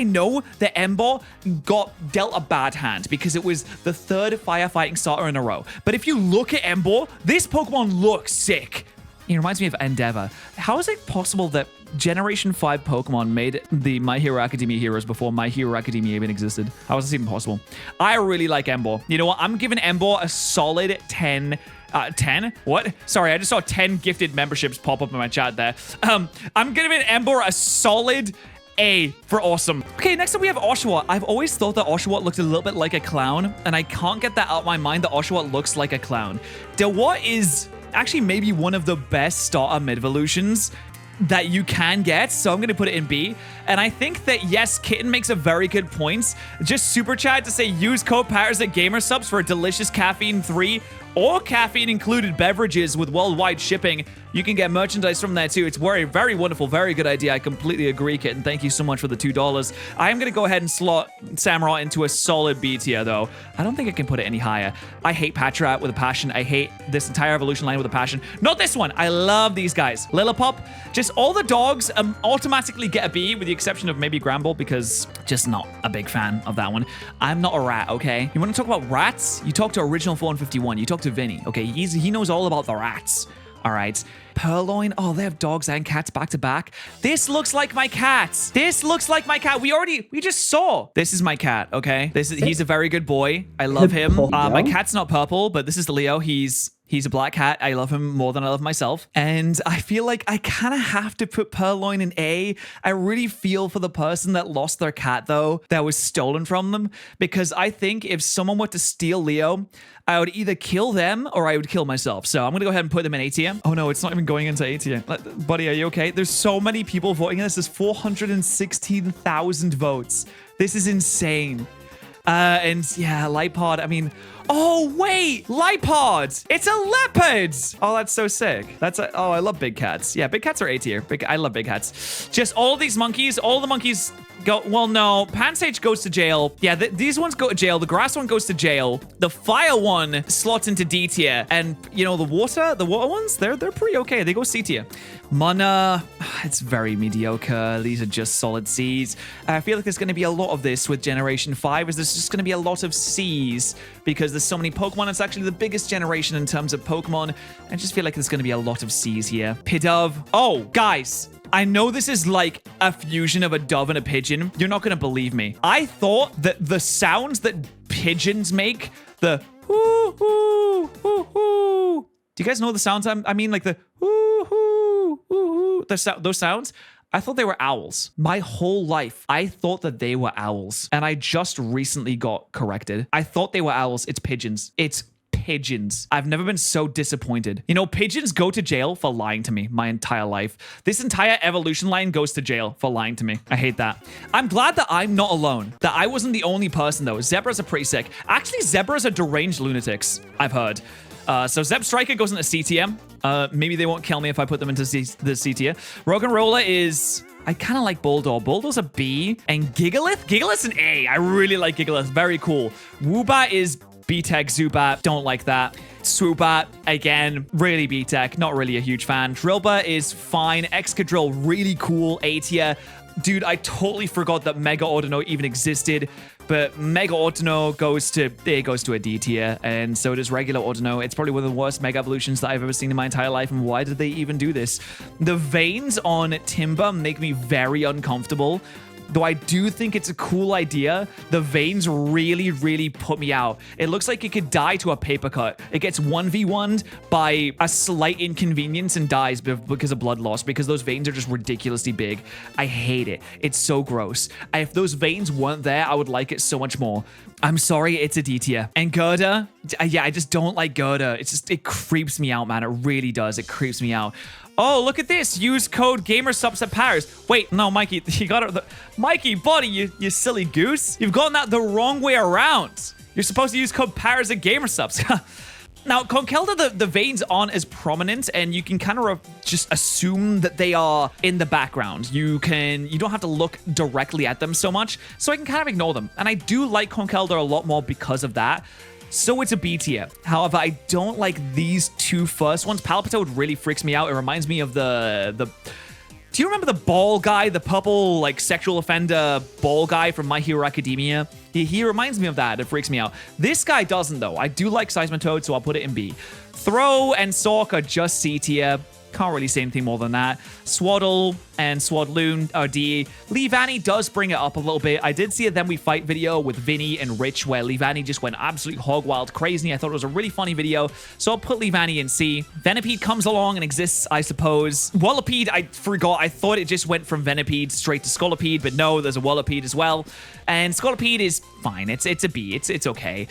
know that Emboar got dealt a bad hand because it was the third firefighting starter in a row. But if you look at Emboar, this Pokemon looks sick. It reminds me of Endeavor. How is it possible that Generation 5 Pokemon made the My Hero Academia heroes before My Hero Academia even existed? How is this even possible? I really like Emboar. You know what? I'm giving Emboar a solid 10. 10? What? Sorry, I just saw 10 gifted memberships pop up in my chat there. I'm giving Emboar a solid A for awesome. Okay, next up we have Oshawott. I've always thought that Oshawott looked a little bit like a clown, and I can't get that out of my mind that Oshawott looks like a clown. Dewott is actually maybe one of the best starter mid-evolutions that you can get, so I'm going to put it in B. And I think that, yes, Kitten makes a very good point. Just super chat to say use code patterrz at GamerSubs for a delicious caffeine-free or caffeine-included beverages with worldwide shipping. You can get merchandise from there too. It's very, very wonderful, very good idea. I completely agree, Kitten. Thank you so much for the $2. I am going to go ahead and slot Samurott into a solid B tier, though. I don't think I can put it any higher. I hate Patrat with a passion. I hate this entire evolution line with a passion. Not this one. I love these guys. Lillipop, just all the dogs automatically get a B, with the exception of maybe Gramble, because just not a big fan of that one. I'm not a rat, okay? You want to talk about rats? You talk to Original 451. You talk to Vinny, okay? He knows all about the rats. All right. Purloin. Oh, they have dogs and cats back to back. This looks like my cat. This looks like my cat. We just saw. This is my cat, okay? He's a very good boy. I love him. My cat's not purple, but this is Leo. He's a black cat. I love him more than I love myself. And I feel like I kind of have to put Purloin in A. I really feel for the person that lost their cat, though, that was stolen from them. Because I think if someone were to steal Leo, I would either kill them or I would kill myself. So I'm going to go ahead and put them in A tier. Oh, no, it's not even going into A tier. Buddy, are you okay? There's so many people voting in this. There's 416,000 votes. This is insane. And yeah, Lipod, I mean, oh, wait, Lipod. It's a leopard. Oh, that's so sick. Oh, I love big cats. Yeah, big cats are A tier. I love big cats. Just all these monkeys, all the monkeys go, well, no, Pansage goes to jail. Yeah, these ones go to jail. The grass one goes to jail. The fire one slots into D tier. And, you know, the water ones, they're pretty okay. They go C tier. Mana, it's very mediocre. These are just solid C's. I feel like there's going to be a lot of this with Generation 5, is there's just going to be a lot of C's because there's so many Pokemon. It's actually the biggest generation in terms of Pokemon. I just feel like there's going to be a lot of C's here. Pidove. Oh, guys. I know this is like a fusion of a dove and a pigeon. You're not going to believe me. I thought that the sounds that pigeons make, the hoo hoo hoo hoo. Do you guys know the sounds? I mean, like the hoo hoo hoo hoo. Those sounds. I thought they were owls. My whole life, I thought that they were owls. And I just recently got corrected. I thought they were owls. It's pigeons. It's pigeons. I've never been so disappointed. You know, pigeons go to jail for lying to me my entire life. This entire evolution line goes to jail for lying to me. I hate that. I'm glad that I'm not alone. That I wasn't the only person, though. Zebras are pretty sick. Actually, zebras are deranged lunatics, I've heard. So Zeb Striker goes into C tier. Maybe they won't kill me if I put them into the C tier. Rock'n'Roller is... I kind of like Bulldor. Buldor's a B. And Gigalith? Gigalith's an A. I really like Gigalith. Very cool. Woobat is B-Tech. Zubat, don't like that. Swoobat, again, really B-Tech. Not really a huge fan. Drillbur is fine. Excadrill, really cool. A tier. Dude, I totally forgot that Mega Ordino even existed. But Mega Ordino goes to a D tier, and so does regular Ordino. It's probably one of the worst Mega Evolutions that I've ever seen in my entire life, and why did they even do this? The veins on Timber make me very uncomfortable. Though I do think it's a cool idea, the veins really, really put me out. It looks like it could die to a paper cut. It gets 1v1'd by a slight inconvenience and dies because of blood loss, because those veins are just ridiculously big. I hate it. It's so gross. If those veins weren't there, I would like it so much more. I'm sorry, it's a D tier. And Gerda, yeah, I just don't like Gerda. It creeps me out, man. It really does. It creeps me out. Oh, look at this. Use code GamerSubs at patterrz. Wait, no, Mikey, you got it. Mikey, buddy, you silly goose. You've gotten that the wrong way around. You're supposed to use code patterrz at GamerSubs. Now, Conkeldurr, the veins aren't as prominent, and you can kind of just assume that they are in the background. You don't have to look directly at them so much, so I can kind of ignore them. And I do like Conkeldurr a lot more because of that. So it's a B tier. However, I don't like these two first ones. Palpitoad really freaks me out. It reminds me of the... Do you remember the ball guy, the purple, like, sexual offender ball guy from My Hero Academia? He reminds me of that. It freaks me out. This guy doesn't, though. I do like Seismitoad, so I'll put it in B. Throw and Sawk are just C tier. Can't really say anything more than that. Swaddle and Swadloon are D. Leavanny does bring it up a little bit. I did see a Then We Fight video with Vinny and Rich where Leavanny just went absolutely hog wild crazy. I thought it was a really funny video, so I'll put Leavanny in C. Venipede comes along and exists, I suppose. Wallopede, I forgot. I thought it just went from Venipede straight to Scolipede, but no, there's a Wallopede as well. And Scolipede is fine. It's a B. It's okay.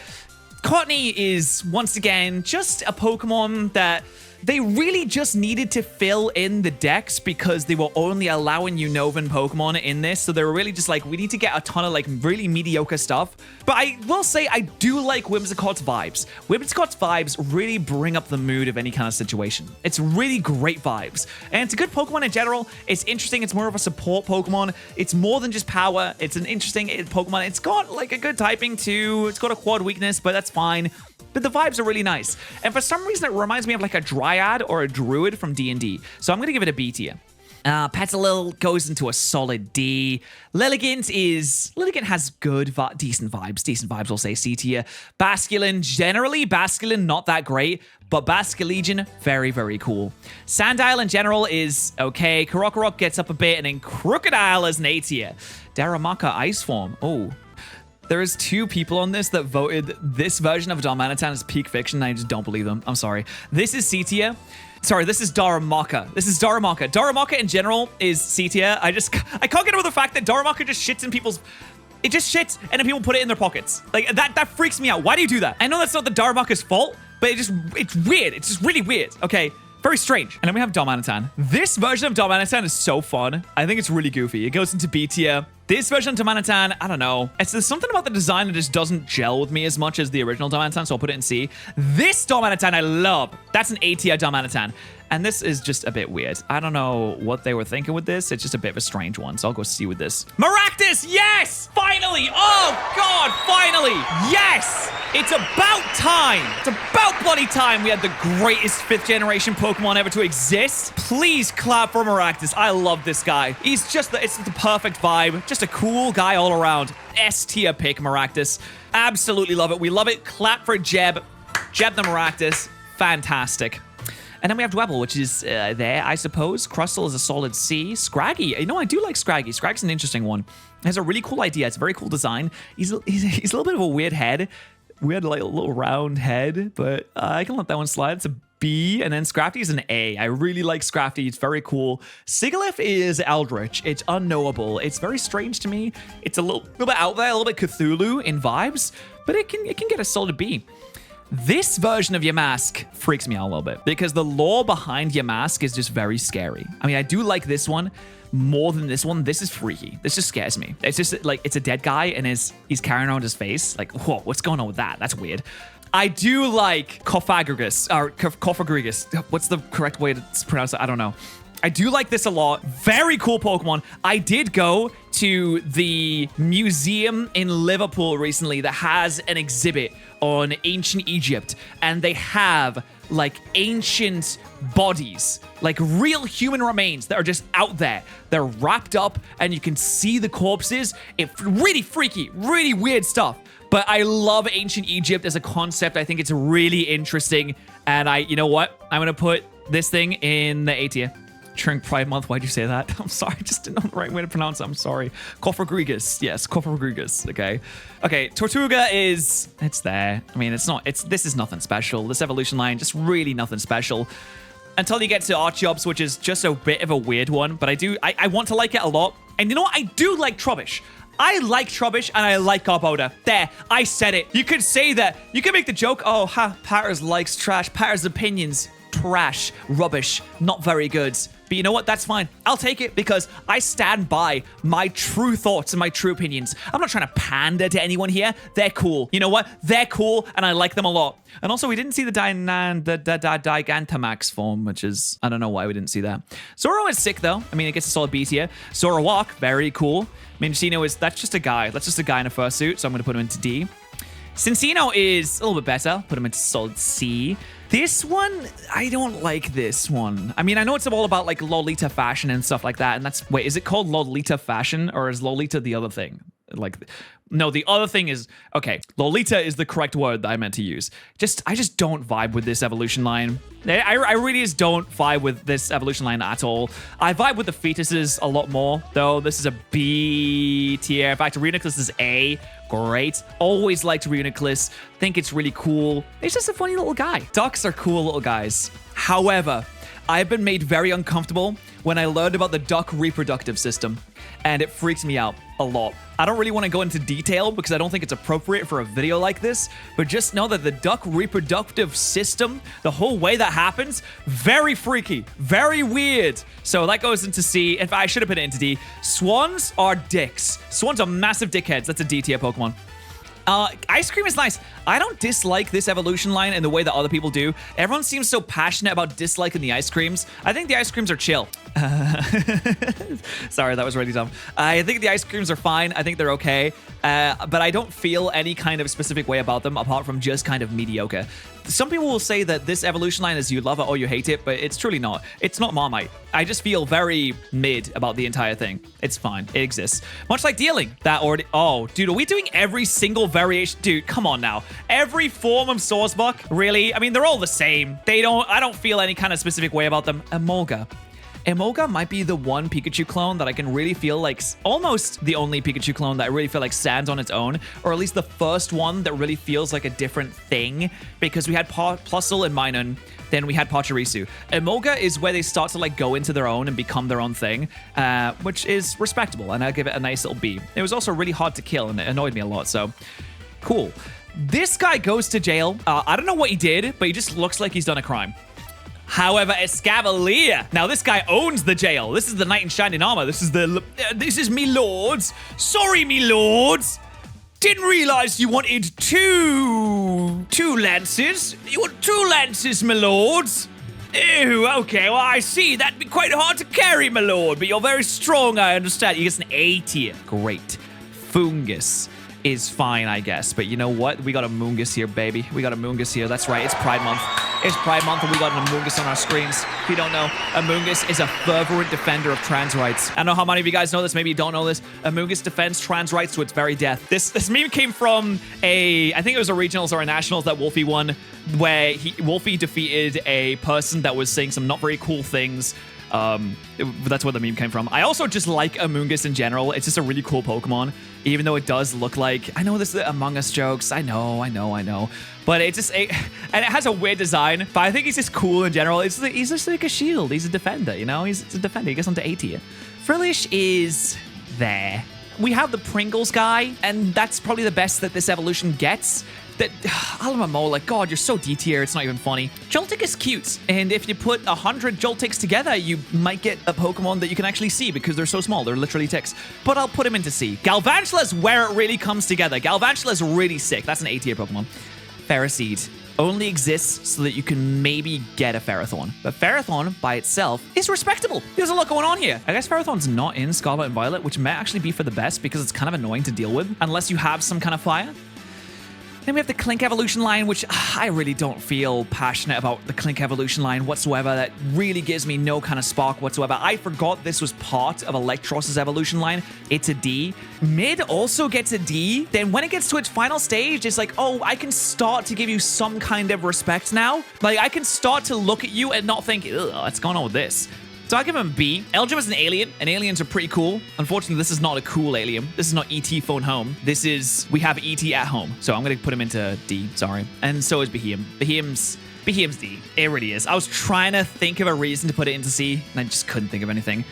Cottony is, once again, just a Pokemon that... They really just needed to fill in the decks because they were only allowing Unovan Pokemon in this. So they were really just like, we need to get a ton of like really mediocre stuff. But I will say I do like Whimsicott's vibes. Whimsicott's vibes really bring up the mood of any kind of situation. It's really great vibes. And it's a good Pokemon in general. It's interesting. It's more of a support Pokemon. It's more than just power. It's an interesting Pokemon. It's got like a good typing too. It's got a quad weakness, but that's fine. But the vibes are really nice. And for some reason, it reminds me of like a Dryad or a Druid from D&D. So I'm going to give it a B tier. Petalil goes into a solid D. Lilligant has good, decent vibes. I'll say C tier. Basculin, not that great. But Basculegion, very, very cool. Sandile in general is okay. Korokorok gets up a bit. And then Crocodile is an A tier. Darumaka Ice Form. Oh. There is 2 people on this that voted this version of Darmanitan as peak fiction, and I just don't believe them. I'm sorry. This is C tier. Sorry, this is Darumaka. Darumaka in general is C tier. I can't get over the fact that Darumaka just shits in people's... It just shits, and then people put it in their pockets. Like, that freaks me out. Why do you do that? I know that's not the Darumaka's fault, but it's weird. It's just really weird, okay? Very strange. And then we have Darmanitan. This version of Darmanitan is so fun. I think it's really goofy. It goes into B tier. This version of Domanitan, I don't know. There's something about the design that just doesn't gel with me as much as the original Domanitan, so I'll put it in C. This Domanitan I love. That's an A tier Domanitan. And this is just a bit weird. I don't know what they were thinking with this. It's just a bit of a strange one, so I'll go C with this. Maractus, yes! Finally! Oh, God, finally! Yes! It's about time. It's about bloody time we had the greatest 5th generation Pokemon ever to exist. Please clap for Maractus. I love this guy. He's just it's the perfect vibe. Just a cool guy all around. S tier pick, Maractus. Absolutely love it. We love it. Clap for Jeb. Jeb the Maractus. Fantastic. And then we have Dwebble, which is there, I suppose. Crustle is a solid C. Scraggy. You know, I do like Scraggy. Scraggy's an interesting one. It has a really cool idea. It's a very cool design. He's a little bit of a weird head. Weird, like, a little round head, but I can let that one slide. It's a B. And then Scrafty is an A. I really like Scrafty. It's very cool. Sigilyph is Eldritch. It's unknowable. It's very strange to me. It's a little bit out there, a little bit Cthulhu in vibes, but it can get a solid B. This version of Yamask freaks me out a little bit because the lore behind Yamask is just very scary. I mean, I do like this one more than this one. This is freaky. This just scares me. It's just like, it's a dead guy and he's carrying around his face. Like, whoa, what's going on with that? That's weird. I do like Cofagrigus, or Cofagrigus. What's the correct way to pronounce it? I don't know. I do like this a lot. Very cool Pokemon. I did go to the museum in Liverpool recently that has an exhibit on ancient Egypt, and they have like ancient bodies, like real human remains that are just out there. They're wrapped up and you can see the corpses. It's really freaky, really weird stuff. But I love ancient Egypt as a concept. I think it's really interesting. And you know what? I'm going to put this thing in the A tier. During Pride Month, why'd you say that? I'm sorry, I just didn't know the right way to pronounce it. I'm sorry. Cofagrigus. Yes, Cofagrigus. Okay. Okay, Tortuga it's there. I mean, this is nothing special. This evolution line, just really nothing special. Until you get to Archeops, which is just a bit of a weird one. But I want to like it a lot. And you know what? I do like Trubbish. I like Trubbish and I like Garbodor. There, I said it. You could say that. You could make the joke, oh, patterrz likes trash. Patterrz opinions, trash, rubbish, not very good. But you know what? That's fine. I'll take it because I stand by my true thoughts and my true opinions. I'm not trying to pander to anyone here. They're cool. You know what? They're cool and I like them a lot. And also, we didn't see the Gigantamax form, which is, I don't know why we didn't see that. Zoro is sick though. I mean, it gets a solid B tier. Zoroark, very cool. Mingino that's just a guy. That's just a guy in a fursuit, so I'm going to put him into D. Cincino is a little bit better. Put him into solid C. This one, I don't like this one. I mean, I know it's all about like Lolita fashion and stuff like that. And wait, is it called Lolita fashion or is Lolita the other thing? Like, no, the other thing is, okay, Lolita is the correct word that I meant to use. I just don't vibe with this evolution line. I really just don't vibe with this evolution line at all. I vibe with the fetuses a lot more, though. This is a B tier. In fact, Reuniclus is A. Great. Always liked Reuniclus. Think it's really cool. It's just a funny little guy. Ducks are cool little guys. However, I've been made very uncomfortable when I learned about the duck reproductive system, and it freaks me out a lot. I don't really want to go into detail because I don't think it's appropriate for a video like this, but just know that the duck reproductive system, the whole way that happens, very freaky, very weird. So that goes into C. In fact, I should have put it into D. Swans are dicks. Swans are massive dickheads. That's a D tier Pokemon. Ice cream is nice. I don't dislike this evolution line in the way that other people do. Everyone seems so passionate about disliking the ice creams. I think the ice creams are chill. Sorry, that was really dumb. I think the ice creams are fine. I think they're okay. But I don't feel any kind of specific way about them apart from just kind of mediocre. Some people will say that this evolution line is you love it or you hate it, but it's truly not. It's not Marmite. I just feel very mid about the entire thing. It's fine. It exists. Much like dealing. Oh, dude, are we doing every single variation? Dude, come on now. Every form of Swordsbuck? Really? I mean, they're all the same. I don't feel any kind of specific way about them. Emolga. Emolga might be the one Pikachu clone that I can really feel like, almost the only Pikachu clone that I really feel like stands on its own, or at least the first one that really feels like a different thing, because we had Plusle and Minun, then we had Pachirisu. Emolga is where they start to like go into their own and become their own thing, which is respectable, and I'll give it a nice little B. It was also really hard to kill, and it annoyed me a lot, so cool. This guy goes to jail. I don't know what he did, but he just looks like he's done a crime. However, Escavalier. Now, this guy owns the jail. This is the knight in shining armor. This is me lords. Sorry, me lords. Didn't realize you wanted two lances. You want 2 lances, my lords? Ew, okay, well, I see. That'd be quite hard to carry, my lord, but you're very strong, I understand. You get an A tier. Great. Fungus is fine, I guess. But you know what? We got a Mungus here, baby. We got a Mungus here. That's right. It's Pride Month. It's Pride Month, and we got an Amoongus on our screens. If you don't know, Amoongus is a fervent defender of trans rights. I don't know how many of you guys know this. Maybe you don't know this. Amoongus defends trans rights to its very death. This meme came from I think it was a regionals or a nationals that Wolfie won, where Wolfie defeated a person that was saying some not very cool things. That's where the meme came from. I also just like Amoongus in general. It's just a really cool Pokemon, even though it does look like, I know this is the Among Us jokes. I know. But and it has a weird design, but I think he's just cool in general. He's just like a shield. He's a defender, you know? He's a defender. He gets onto A tier. Frillish is there. We have the Pringles guy, and that's probably the best that this evolution gets. That Alamamo, like, God, you're so D tier, it's not even funny. Joltik is cute, and if you put 100 Joltiks together, you might get a Pokemon that you can actually see because they're so small. They're literally ticks. But I'll put him into C. Galvantula's where it really comes together. Galvantula's really sick. That's an A tier Pokemon. Ferroseed only exists so that you can maybe get a Ferrothorn. But Ferrothorn by itself is respectable. There's a lot going on here. I guess Ferrothorn's not in Scarlet and Violet, which may actually be for the best because it's kind of annoying to deal with unless you have some kind of fire. Then we have the Clink evolution line, which I really don't feel passionate about the Clink evolution line whatsoever. That really gives me no kind of spark whatsoever. I forgot this was part of Electros's evolution line. It's a D. Mid also gets a D. Then when it gets to its final stage, it's like, oh, I can start to give you some kind of respect now. Like, I can start to look at you and not think, ugh, what's going on with this? So I give him B. Elgin is an alien, and aliens are pretty cool. Unfortunately, this is not a cool alien. This is not E.T. phone home. We have E.T. at home. So I'm going to put him into D, sorry. And so is Beheem. Beheem's D. It really is. I was trying to think of a reason to put it into C, and I just couldn't think of anything.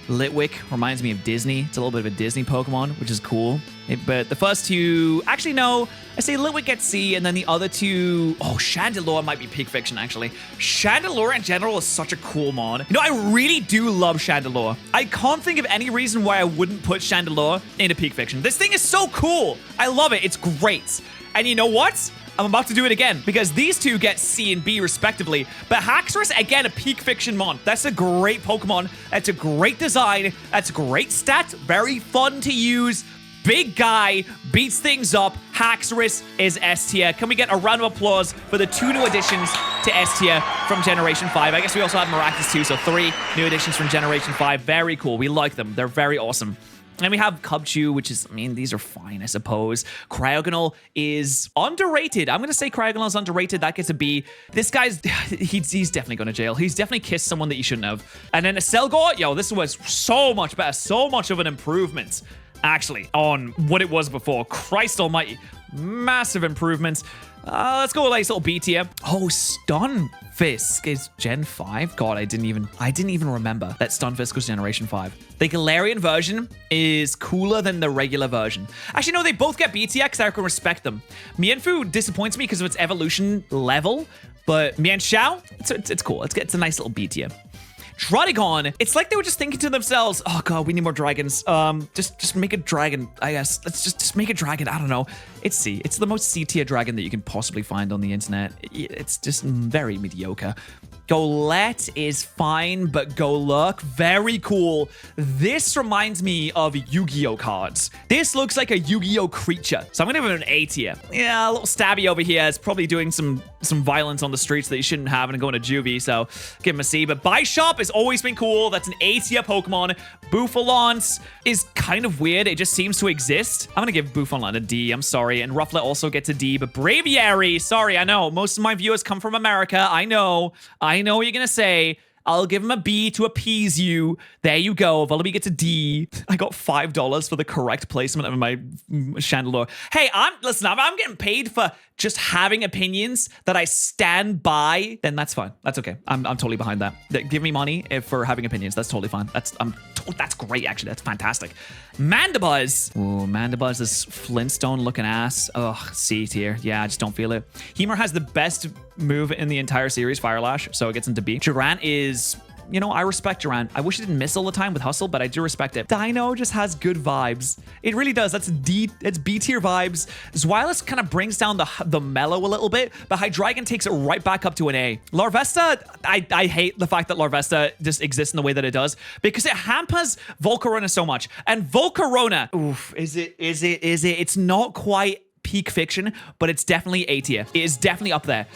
Litwick reminds me of Disney. It's a little bit of a Disney Pokemon, which is cool. But the first two... Actually, no. I say Litwick gets C, and then the other two... Oh, Chandelure might be Peak Fiction, actually. Chandelure in general is such a cool mon. You know, I really do love Chandelure. I can't think of any reason why I wouldn't put Chandelure into Peak Fiction. This thing is so cool. I love it. It's great. And you know what? I'm about to do it again because these two get C and B respectively. But Haxorus, again, a Peak Fiction mon. That's a great Pokemon. That's a great design. That's a great stat. Very fun to use. Big guy, beats things up. Haxorus is S tier. Can we get a round of applause for the 2 new additions to S tier from Generation 5? I guess we also have Maracas too, so 3 new additions from Generation 5. Very cool. We like them. They're very awesome. And we have Cubchoo, which is, I mean, these are fine, I suppose. Cryogonal is underrated. I'm going to say Cryogonal is underrated. That gets a B. This guy's, he's definitely going to jail. He's definitely kissed someone that you shouldn't have. And then a Selgor, yo, this was so much better. So much of an improvement, actually, on what it was before. Christ almighty. Massive improvements. Let's go with a nice little B tier. Oh, Stunfisk is Gen 5? God, I didn't even remember that Stunfisk was Generation 5. The Galarian version is cooler than the regular version. Actually, no, they both get B tier because I can respect them. Mienfoo disappoints me because of its evolution level, but Mienshao, it's cool. It's a nice little B tier. Druddigon, it's like they were just thinking to themselves, oh god, we need more dragons. Just make a dragon, I guess. Let's just make a dragon. I don't know. It's C. It's the most C tier dragon that you can possibly find on the internet. It's just very mediocre. Golett is fine, but Golurk, very cool. This reminds me of Yu-Gi-Oh cards. This looks like a Yu-Gi-Oh creature. So I'm gonna give it an A tier. Yeah, a little stabby over here is probably doing some violence on the streets that you shouldn't have and going to juvie, so give him a C. But Bishop has always been cool. That's an A tier Pokemon. Bouffalance is kind of weird. It just seems to exist. I'm gonna give Bouffalance a D. I'm sorry. And Rufflet also gets a D. But Braviary, sorry, I know. Most of my viewers come from America. I know what you're gonna say. I'll give him a B to appease you. There you go. Volubee gets a D. I got $5 for the correct placement of my Chandelure. Hey, I'm getting paid for just having opinions that I stand by. Then that's fine. That's okay. I'm totally behind that. Give me money for having opinions. That's totally fine. That's great. Actually, that's fantastic. Mandibuzz. Ooh, Mandibuzz is Flintstone looking ass. Ugh, C tier. Yeah, I just don't feel it. Heimer has the best move in the entire series, Fire Lash, so it gets into B. Durant is, you know, I respect Durant. I wish it didn't miss all the time with Hustle, but I do respect it. Dino just has good vibes. It really does. That's B tier vibes. Zweilous kind of brings down the mellow a little bit, but Hydreigon takes it right back up to an A. Larvesta, I hate the fact that Larvesta just exists in the way that it does because it hampers Volcarona so much. And Volcarona, oof, is it? It's not quite peak fiction, but it's definitely A tier. It is definitely up there.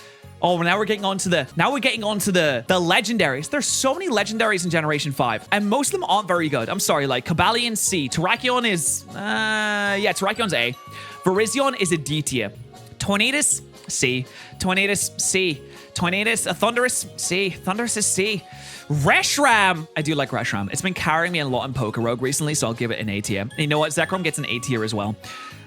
Oh, now we're getting on to the legendaries. There's so many legendaries in Generation 5, and most of them aren't very good. I'm sorry, like Cobalion C. Terrakion is, Terrakion's A. Virizion is a D tier. Tornadus, C. Tornadus, C. Tornadus, Thunderous, C. Thunderous is C. Reshiram. I do like Reshiram. It's been carrying me a lot in Pokerogue recently, so I'll give it an A tier. And you know what? Zekrom gets an A tier as well.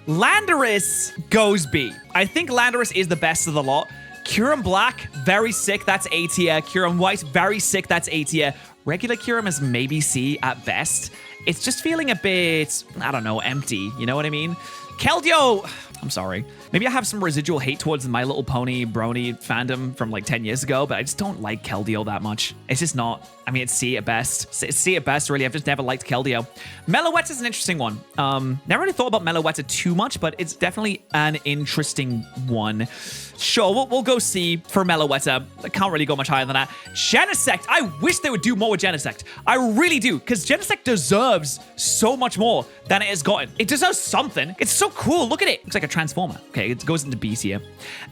Landorus goes B. I think Landorus is the best of the lot. Kyurem Black, very sick, that's A tier. Kyurem White, very sick, that's A tier. Regular Kyurem is maybe C at best. It's just feeling a bit, I don't know, empty. You know what I mean? Keldeo, I'm sorry. Maybe I have some residual hate towards the My Little Pony Brony fandom from like 10 years ago, but I just don't like Keldeo that much. It's just not. I mean, it's C at best. It's C at best, really. I've just never liked Keldeo. Meloetta is an interesting one. Never really thought about Meloetta too much, but it's definitely an interesting one. Sure, we'll go C for Meloetta. I can't really go much higher than that. Genesect. I wish they would do more with Genesect. I really do, because Genesect deserves so much more than it has gotten. It deserves something. It's so cool. Look at it. Looks like a Transformer. Okay, it goes into B tier.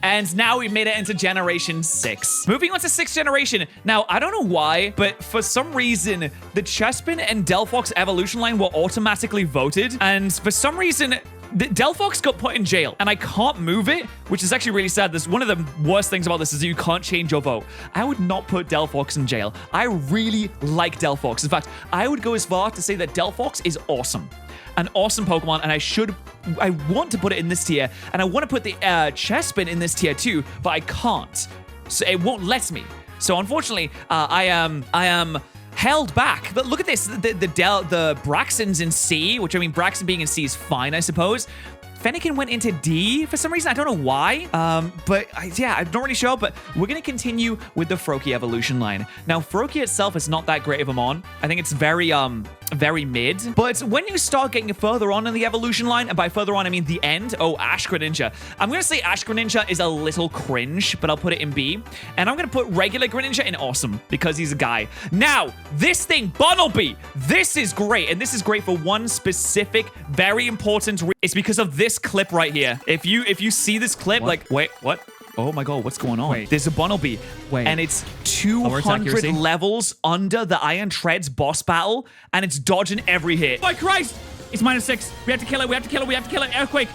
And now we made it into Generation 6. Moving on to 6th generation. Now, I don't know why, but for some reason, the Chespin and Delphox evolution line were automatically voted. And for some reason, Delphox got put in jail, and I can't move it, which is actually really sad. One of the worst things about this is that you can't change your vote. I would not put Delphox in jail. I really like Delphox. In fact, I would go as far to say that Delphox is awesome. An awesome Pokemon, and I want to put it in this tier, and I want to put the Chespin in this tier too, but I can't. So it won't let me. So unfortunately, I am held back. But look at this. The Braxton's in C, which I mean, Braxton being in C is fine, I suppose. Fennekin went into D for some reason. I don't know why. But yeah, I'm not really sure. But we're going to continue with the Froakie evolution line. Now, Froakie itself is not that great of a mon. I think it's very mid. But when you start getting further on in the evolution line, and by further on, I mean the end. Oh, Ash Greninja. I'm going to say Ash Greninja is a little cringe, but I'll put it in B. And I'm going to put regular Greninja in awesome because he's a guy. Now, this thing, Bunnelby. This is great. And this is great for one specific, very important reason. It's because of this clip right here. If you see this clip, like, wait, what? Oh my god, what's going on? Wait. There's a Bunnelby. Wait. And it's 200 levels under the Iron Treads boss battle, and it's dodging every hit.
Oh my Christ! It's -6. We have to kill it. We have to kill it. We have to kill it. Earthquake.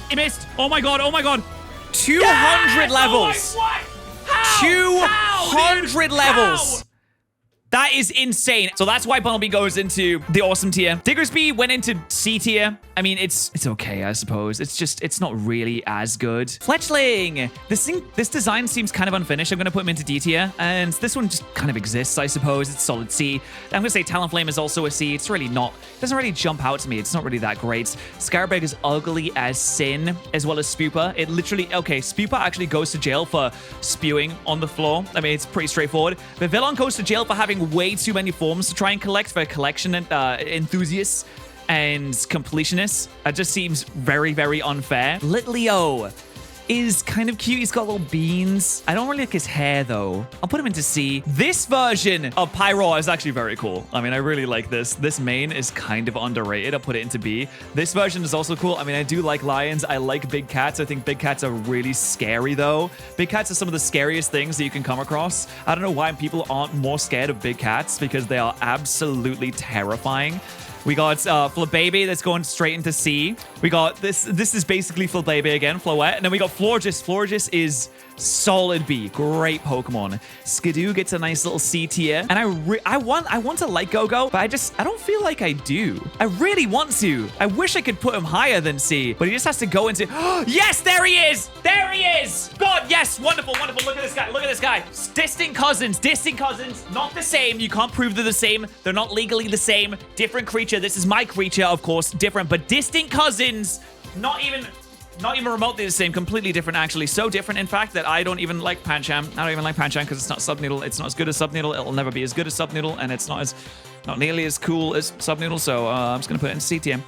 It missed. Oh my god. Oh my god.
200 levels.
Oh my, what?
200 levels. How? That is insane. So that's why Bunnelby goes into the awesome tier. Diggersby went into C tier. I mean, it's okay, I suppose. It's not really as good. Fletchling. This design seems kind of unfinished. I'm going to put him into D tier. And this one just kind of exists, I suppose. It's solid C. I'm going to say Talonflame is also a C. It's really not. It doesn't really jump out to me. It's not really that great. Scarbag is ugly as sin, as well as Spupa. It literally, okay, Spupa actually goes to jail for spewing on the floor. I mean, it's pretty straightforward. But Villon goes to jail for having way too many forms to try and collect for collection enthusiasts and completionists. That just seems very, very unfair. Litleo is kind of cute. He's got little beans. I don't really like his hair, though. I'll put him into C. This version of Pyro is actually very cool. I mean, I really like this. This main is kind of underrated. I'll put it into B. This version is also cool. I mean, I do like lions. I like big cats. I think big cats are really scary, though. Big cats are some of the scariest things that you can come across. I don't know why people aren't more scared of big cats, because they are absolutely terrifying. We got Flababy that's going straight into C. We got this is basically Flababy again, Floette. And then we got Florges. Florges is solid B. Great Pokemon. Skidoo gets a nice little C tier. And I want to like Go-Go, but I don't feel like I do. I really want to. I wish I could put him higher than C, but he just has to go into... Yes, there he is! There he is! God, yes, wonderful, wonderful. Look at this guy, look at this guy. Distant cousins, not the same. You can't prove they're the same. They're not legally the same. Different creature. This is my creature, of course, different, but distant cousins. Not even remotely the same. Completely different, actually. So different, in fact, that I don't even like Pancham. I don't even like Pancham because it's not Subnoodle. It's not as good as Subnoodle. It'll never be as good as Subnoodle, and it's not nearly as cool as Subnoodle. So I'm just gonna put it in C tier.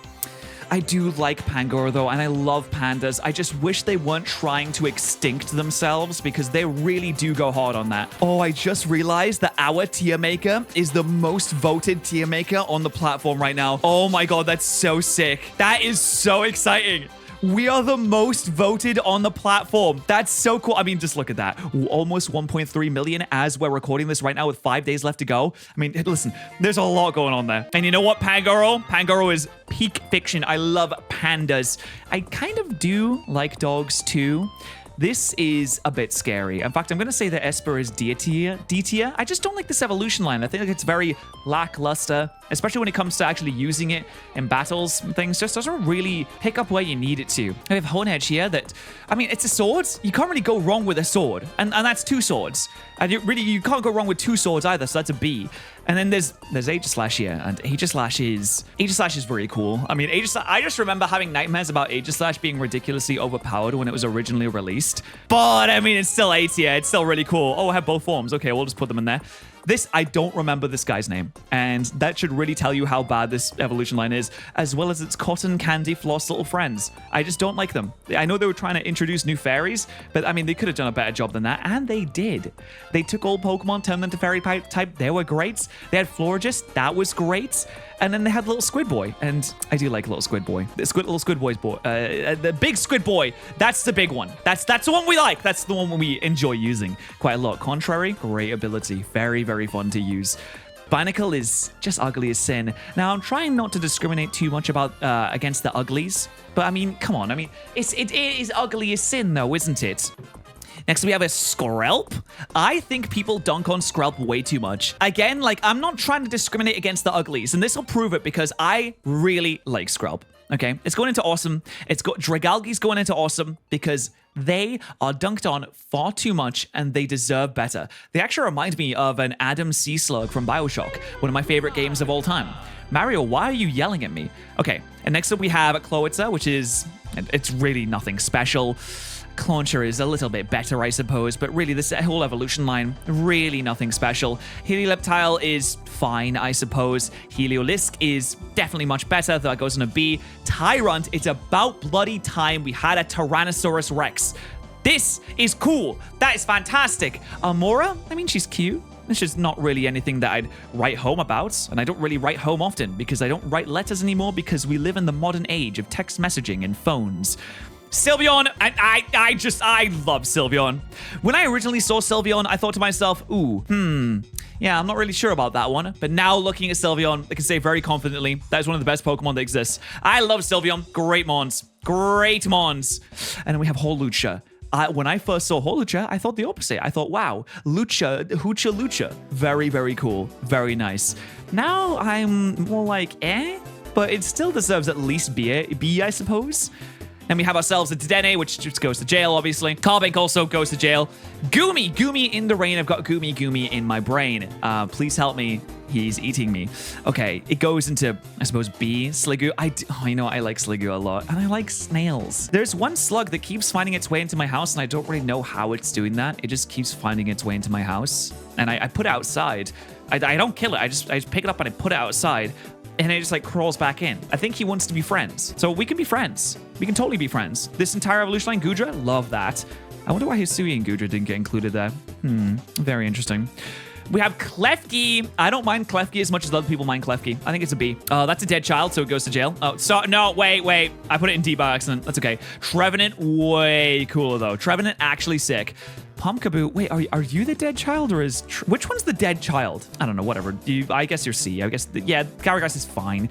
I do like Pangoro, though, and I love pandas. I just wish they weren't trying to extinct themselves because they really do go hard on that. Oh, I just realized that our tier maker is the most voted tier maker on the platform right now. Oh my god, that's so sick. That is so exciting. We are the most voted on the platform. That's so cool. I mean, just look at that. Almost 1.3 million as we're recording this right now with 5 days left to go. I mean, listen, there's a lot going on there. And you know what, Pangoro? Pangoro is peak fiction. I love pandas. I kind of do like dogs too. This is a bit scary. In fact, I'm going to say that Esper is D tier. I just don't like this evolution line. I think it's very lackluster, especially when it comes to actually using it in battles and things. Just doesn't really pick up where you need it to. I have Hornedge here that, I mean, it's a sword. You can't really go wrong with a sword. And that's two swords. And you can't go wrong with two swords either, so that's a B. And then there's Aegislash here, and Aegislash is very cool. I mean, I just remember having nightmares about Aegislash being ridiculously overpowered when it was originally released. But, I mean, it's still A tier. It's still really cool. Oh, I have both forms. Okay, we'll just put them in there. I don't remember this guy's name, and that should really tell you how bad this evolution line is, as well as its cotton candy floss little friends. I just don't like them. I know they were trying to introduce new fairies, but I mean, they could have done a better job than that, and they did. They took old Pokemon, turned them to fairy type. They were great. They had Florigist. That was great. And then they had little Squid Boy, and I do like little Squid Boy. Little Squid Boy's boy. The big Squid Boy. That's the big one. That's the one we like. That's the one we enjoy using quite a lot. Contrary, great ability. Very, very fun to use. Binacle is just ugly as sin. Now, I'm trying not to discriminate too much about against the uglies, but I mean, come on. I mean, it is ugly as sin, though, isn't it? Next, we have a Skrelp. I think people dunk on Skrelp way too much. Again, like, I'm not trying to discriminate against the uglies, and this will prove it because I really like Skrelp. Okay, it's going into awesome. Dragalge's going into awesome because they are dunked on far too much and they deserve better. They actually remind me of an Adam Sea Slug from BioShock, one of my favorite games of all time. Mario, why are you yelling at me? Okay, and next up we have Cloyster, which is, it's really nothing special. Clauncher is a little bit better, I suppose, but really this whole evolution line, really nothing special. Helioptile is fine, I suppose. Heliolisk is definitely much better. That goes in a B. Tyrant, it's about bloody time we had a Tyrannosaurus Rex. This is cool. That is fantastic. Amora, I mean, she's cute. It's just not really anything that I'd write home about, and I don't really write home often because I don't write letters anymore because we live in the modern age of text messaging and phones. Sylveon, I love Sylveon. When I originally saw Sylveon, I thought to myself, yeah, I'm not really sure about that one. But now looking at Sylveon, I can say very confidently that is one of the best Pokemon that exists. I love Sylveon. Great Mons. Great Mons. And then we have Hawlucha. When I first saw Hawlucha, I thought the opposite. I thought, wow, Lucha. Very, very cool. Very nice. Now I'm more like, but it still deserves at least B, I suppose. Then we have ourselves a Dedenne, which just goes to jail, obviously. Carbink also goes to jail. Goomy in the rain. I've got Goomy in my brain. Please help me. He's eating me. Okay, it goes into, I suppose, B. Sliggoo. You know what? I like Sliggoo a lot. And I like snails. There's one slug that keeps finding its way into my house, and I don't really know how it's doing that. It just keeps finding its way into my house. And I put it outside. I don't kill it. I just pick it up and I put it outside. And it just like crawls back in. I think he wants to be friends. So we can be friends. We can totally be friends. This entire evolution line, Goodra, love that. I wonder why Hisui and Goodra didn't get included there. Very interesting. We have Klefki. I don't mind Klefki as much as other people mind Klefki. I think it's a B. That's a dead child, so it goes to jail. Oh, so no, wait. I put it in D by accident. That's okay. Trevenant, way cooler though. Trevenant, actually sick. Pumpkaboo, wait, are you the dead child or is... Which one's the dead child? I don't know, whatever. I guess you're C. I guess, yeah, Gyarados is fine.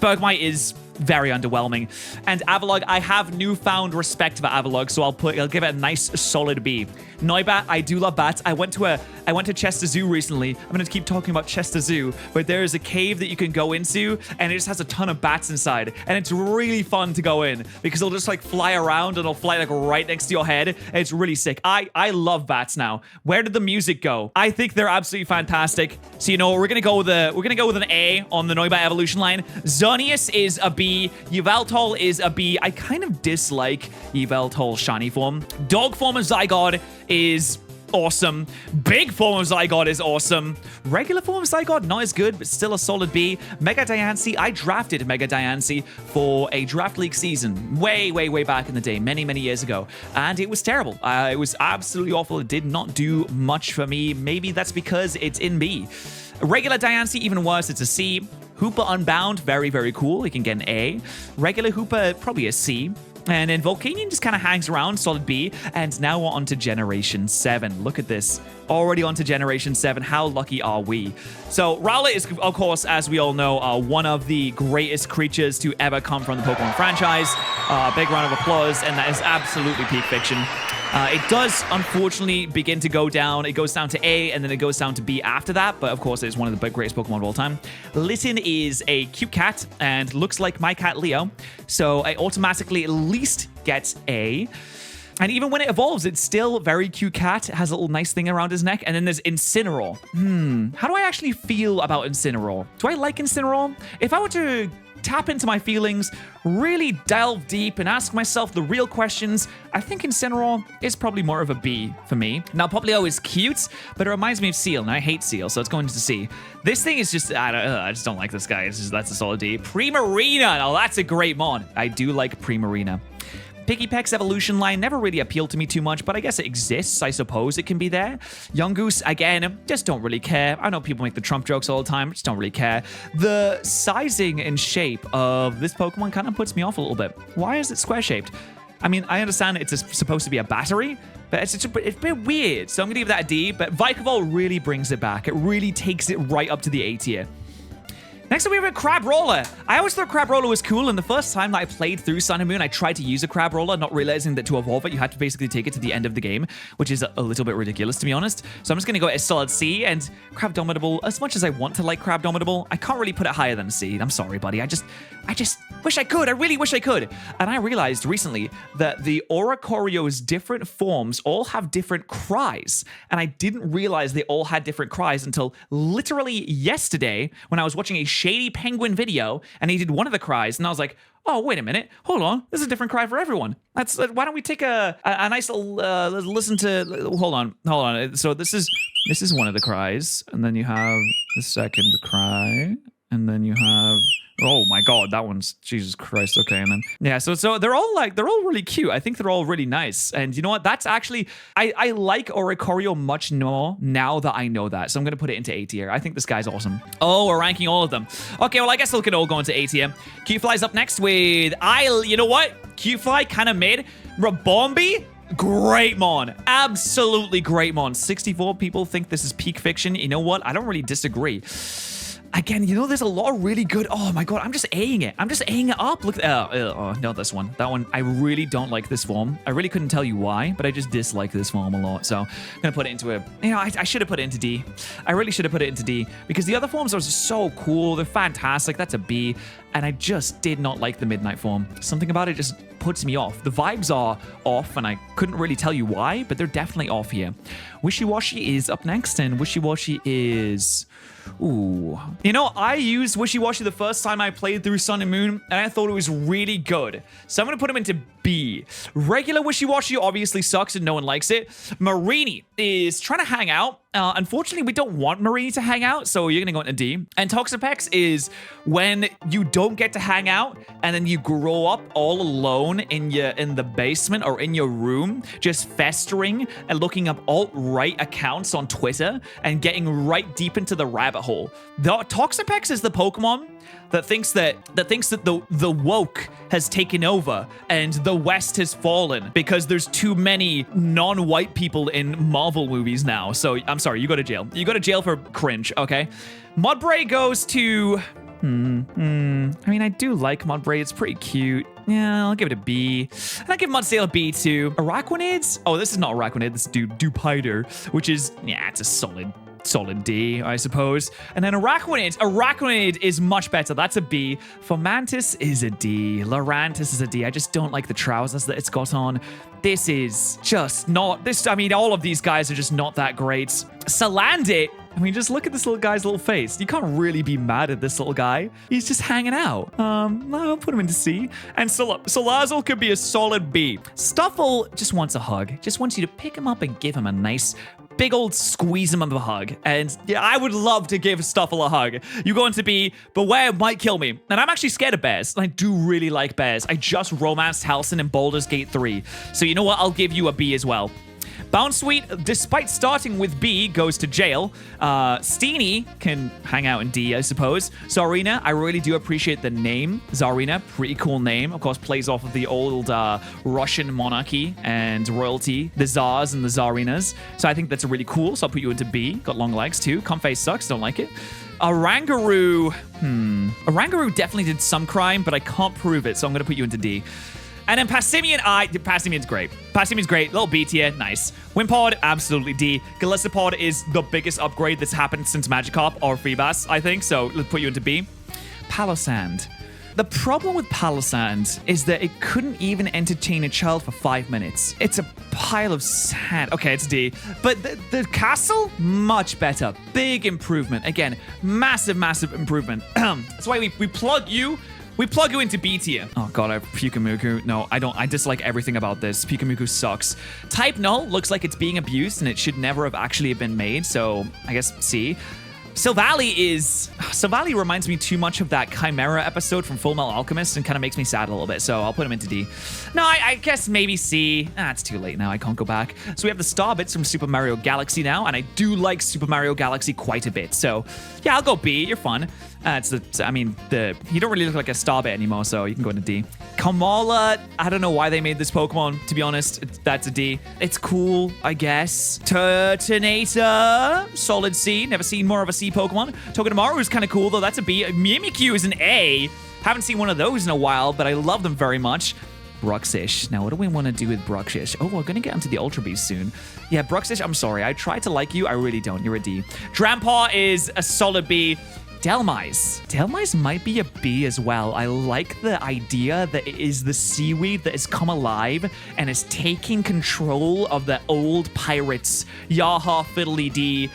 Bergmite is very underwhelming. And Avalog, I have newfound respect for Avalog, so I'll give it a nice solid B. Noibat, I do love bats. I went to Chester Zoo recently. I'm going to keep talking about Chester Zoo, but there is a cave that you can go into, and it just has a ton of bats inside, and it's really fun to go in because they'll just like fly around and they'll fly like right next to your head. And it's really sick. I love bats now. Where did the music go? I think they're absolutely fantastic. So you know we're gonna go with an A on the Noibat evolution line. Xerneas is a B. Yveltal is a B. I kind of dislike Yveltal shiny form. Dog form of Zygarde is awesome. Big form of Zygarde is awesome. Regular form of Zygarde, not as good, but still a solid B. Mega Diancie, I drafted Mega Diancie for a draft league season way back in the day, many years ago, and it was terrible. It was absolutely awful. It did not do much for me. Maybe that's because it's in B. Regular Diancie, even worse, it's a C. Hooper Unbound, very cool. It can get an A. Regular Hooper, probably a C. And then Volcanion just kind of hangs around, solid B. And now we're on to Generation 7. Look at this. Already on to Generation 7. How lucky are we? So Rowlet is, of course, as we all know, one of the greatest creatures to ever come from the Pokemon franchise. Big round of applause, and that is absolutely peak fiction. It does, unfortunately, begin to go down. It goes down to A, and then it goes down to B after that. But, of course, it's one of the greatest Pokemon of all time. Litten is a cute cat and looks like my cat, Leo. So I automatically at least get A. And even when it evolves, it's still a very cute cat. It has a little nice thing around his neck. And then there's Incineroar. How do I actually feel about Incineroar? Do I like Incineroar? If I were to tap into my feelings, really delve deep and ask myself the real questions, I think Incineroar is probably more of a B for me. Now, Popplio is cute, but it reminds me of Seal, and I hate Seal, so it's going to C. This thing is just, I just don't like this guy. That's a solid D. Primarina, now that's a great mod. I do like Primarina. Piggypeck's evolution line never really appealed to me too much, but I guess it exists. I suppose it can be there. Yungoos, again, just don't really care. I know people make the Trump jokes all the time, just don't really care. The sizing and shape of this Pokemon kind of puts me off a little bit. Why is it square-shaped? I mean, I understand it's supposed to be a battery, but it's a bit weird, so I'm gonna give that a D, but Vikavolt really brings it back. It really takes it right up to the A tier. Next up, we have a Crabrawler. I always thought Crabrawler was cool, and the first time that I played through Sun and Moon, I tried to use a Crabrawler, not realizing that to evolve it, you had to basically take it to the end of the game, which is a little bit ridiculous, to be honest. So I'm just going to go a solid C, and Crabdominable, as much as I want to like Crabdominable, I can't really put it higher than a C. I'm sorry, buddy. I just wish I could. I really wish I could. And I realized recently that the Oricorio's different forms all have different cries, and I didn't realize they all had different cries until literally yesterday when I was watching a Shady Penguin video, and he did one of the cries, and I was like, oh, wait a minute, hold on, there's a different cry for everyone. Why don't we take a nice little listen to, hold on. So this is one of the cries, and then you have the second cry, and then you have, oh my god, that one's, Jesus Christ, okay, and then, yeah, so they're all really cute. I think they're all really nice, and you know what, that's actually, I like Oricorio much more now that I know that, so I'm gonna put it into A tier. I think this guy's awesome. Oh, we're ranking all of them. Okay, well, I guess we can all go into A tier. Q-Fly's up next with, you know what, Q-Fly kind of mid. Rabombi, great mon. Absolutely great mon. 64 people think this is peak fiction. You know what, I don't really disagree. Again, you know, there's a lot of really good... Oh, my God. I'm just Aing it. I'm just Aing it up. Look... Oh, no, this one. That one, I really don't like this form. I really couldn't tell you why, but I just dislike this form a lot. So I'm going to put it into a... You know, I should have put it into D. I really should have put it into D because the other forms are so cool. They're fantastic. That's a B. And I just did not like the Midnight form. Something about it just puts me off. The vibes are off, and I couldn't really tell you why, but they're definitely off here. Wishy-Washy is up next, and Wishy-Washy is... Ooh. You know, I used Wishy-Washy the first time I played through Sun and Moon, and I thought it was really good. So I'm going to put him into B. Regular Wishy-Washy obviously sucks and no one likes it. Marini is trying to hang out. Unfortunately, we don't want Marini to hang out, so you're going to go into D. And Toxapex is when you don't get to hang out, and then you grow up all alone in the basement or in your room, just festering and looking up alt-right accounts on Twitter and getting right deep into the rabbit hole. The Toxapex is the Pokemon that thinks that the woke has taken over and the West has fallen because there's too many non-white people in Marvel movies now. So I'm sorry, you go to jail. You go to jail for cringe, okay? Mudbray goes to I mean, I do like Mudbray. It's pretty cute. Yeah, I'll give it a B. And I'll give Mudsdale a B too. Araquanids? Oh, this is not Araquanid. This is Dupider, which is, yeah, it's a solid D, I suppose. And then Araquanid is much better. That's a B. Fomantis is a D. Lurantis is a D. I just don't like the trousers that it's got on. This is just not, I mean, all of these guys are just not that great. Salandit, I mean, just look at this little guy's little face. You can't really be mad at this little guy. He's just hanging out. I'll put him into C. And Salazzle could be a solid B. Stuffle just wants a hug. Just wants you to pick him up and give him a nice big old squeeze him of a hug. And yeah, I would love to give Stuffle a hug. You go into B, Beware might kill me. And I'm actually scared of bears. I do really like bears. I just romanced Halcyon in Baldur's Gate 3. So you know what? I'll give you a B as well. Bounsweet, despite starting with B, goes to jail. Steenie can hang out in D, I suppose. Czarina, I really do appreciate the name. Czarina, pretty cool name. Of course, plays off of the old Russian monarchy and royalty, the Tsars and the Tsarinas. So I think that's really cool. So I'll put you into B. Got long legs too. Comface sucks, don't like it. Arangaroo, Arangaroo definitely did some crime, but I can't prove it, so I'm going to put you into D. And then Passimian, Passimian's great. Passimian's great. Little B tier. Nice. Wimpod, absolutely D. Gallisopod is the biggest upgrade that's happened since Magikarp or Feebas, I think. So let's put you into B. Palossand. The problem with Palossand is that it couldn't even entertain a child for 5 minutes. It's a pile of sand. Okay, it's D. But the castle, much better. Big improvement. Again, massive, massive improvement. That's why we plug you. We plug you into B tier. Oh god, I have Pyukumuku. No, I don't. I dislike everything about this. Pyukumuku sucks. Type Null looks like it's being abused and it should never have actually been made. So I guess C. Silvally reminds me too much of that Chimera episode from Full Metal Alchemist and kind of makes me sad a little bit. So I'll put him into D. No, I guess maybe C. It's too late now. I can't go back. So we have the Starbits from Super Mario Galaxy now. And I do like Super Mario Galaxy quite a bit. So yeah, I'll go B. You're fun. You don't really look like a Starbit anymore, so you can go into D. Kamala, I don't know why they made this Pokemon, to be honest. That's a D. It's cool, I guess. Turtonator, solid C. Never seen more of a C Pokemon. Togedemaru is kind of cool, though. That's a B. Mimikyu is an A. Haven't seen one of those in a while, but I love them very much. Bruxish. Now, what do we want to do with Bruxish? Oh, we're going to get into the Ultra Beast soon. Yeah, Bruxish, I'm sorry. I tried to like you. I really don't. You're a D. Drampaw is a solid B. Delmise might be a B as well. I like the idea that it is the seaweed that has come alive and is taking control of the old pirates. Yaha Fiddly D.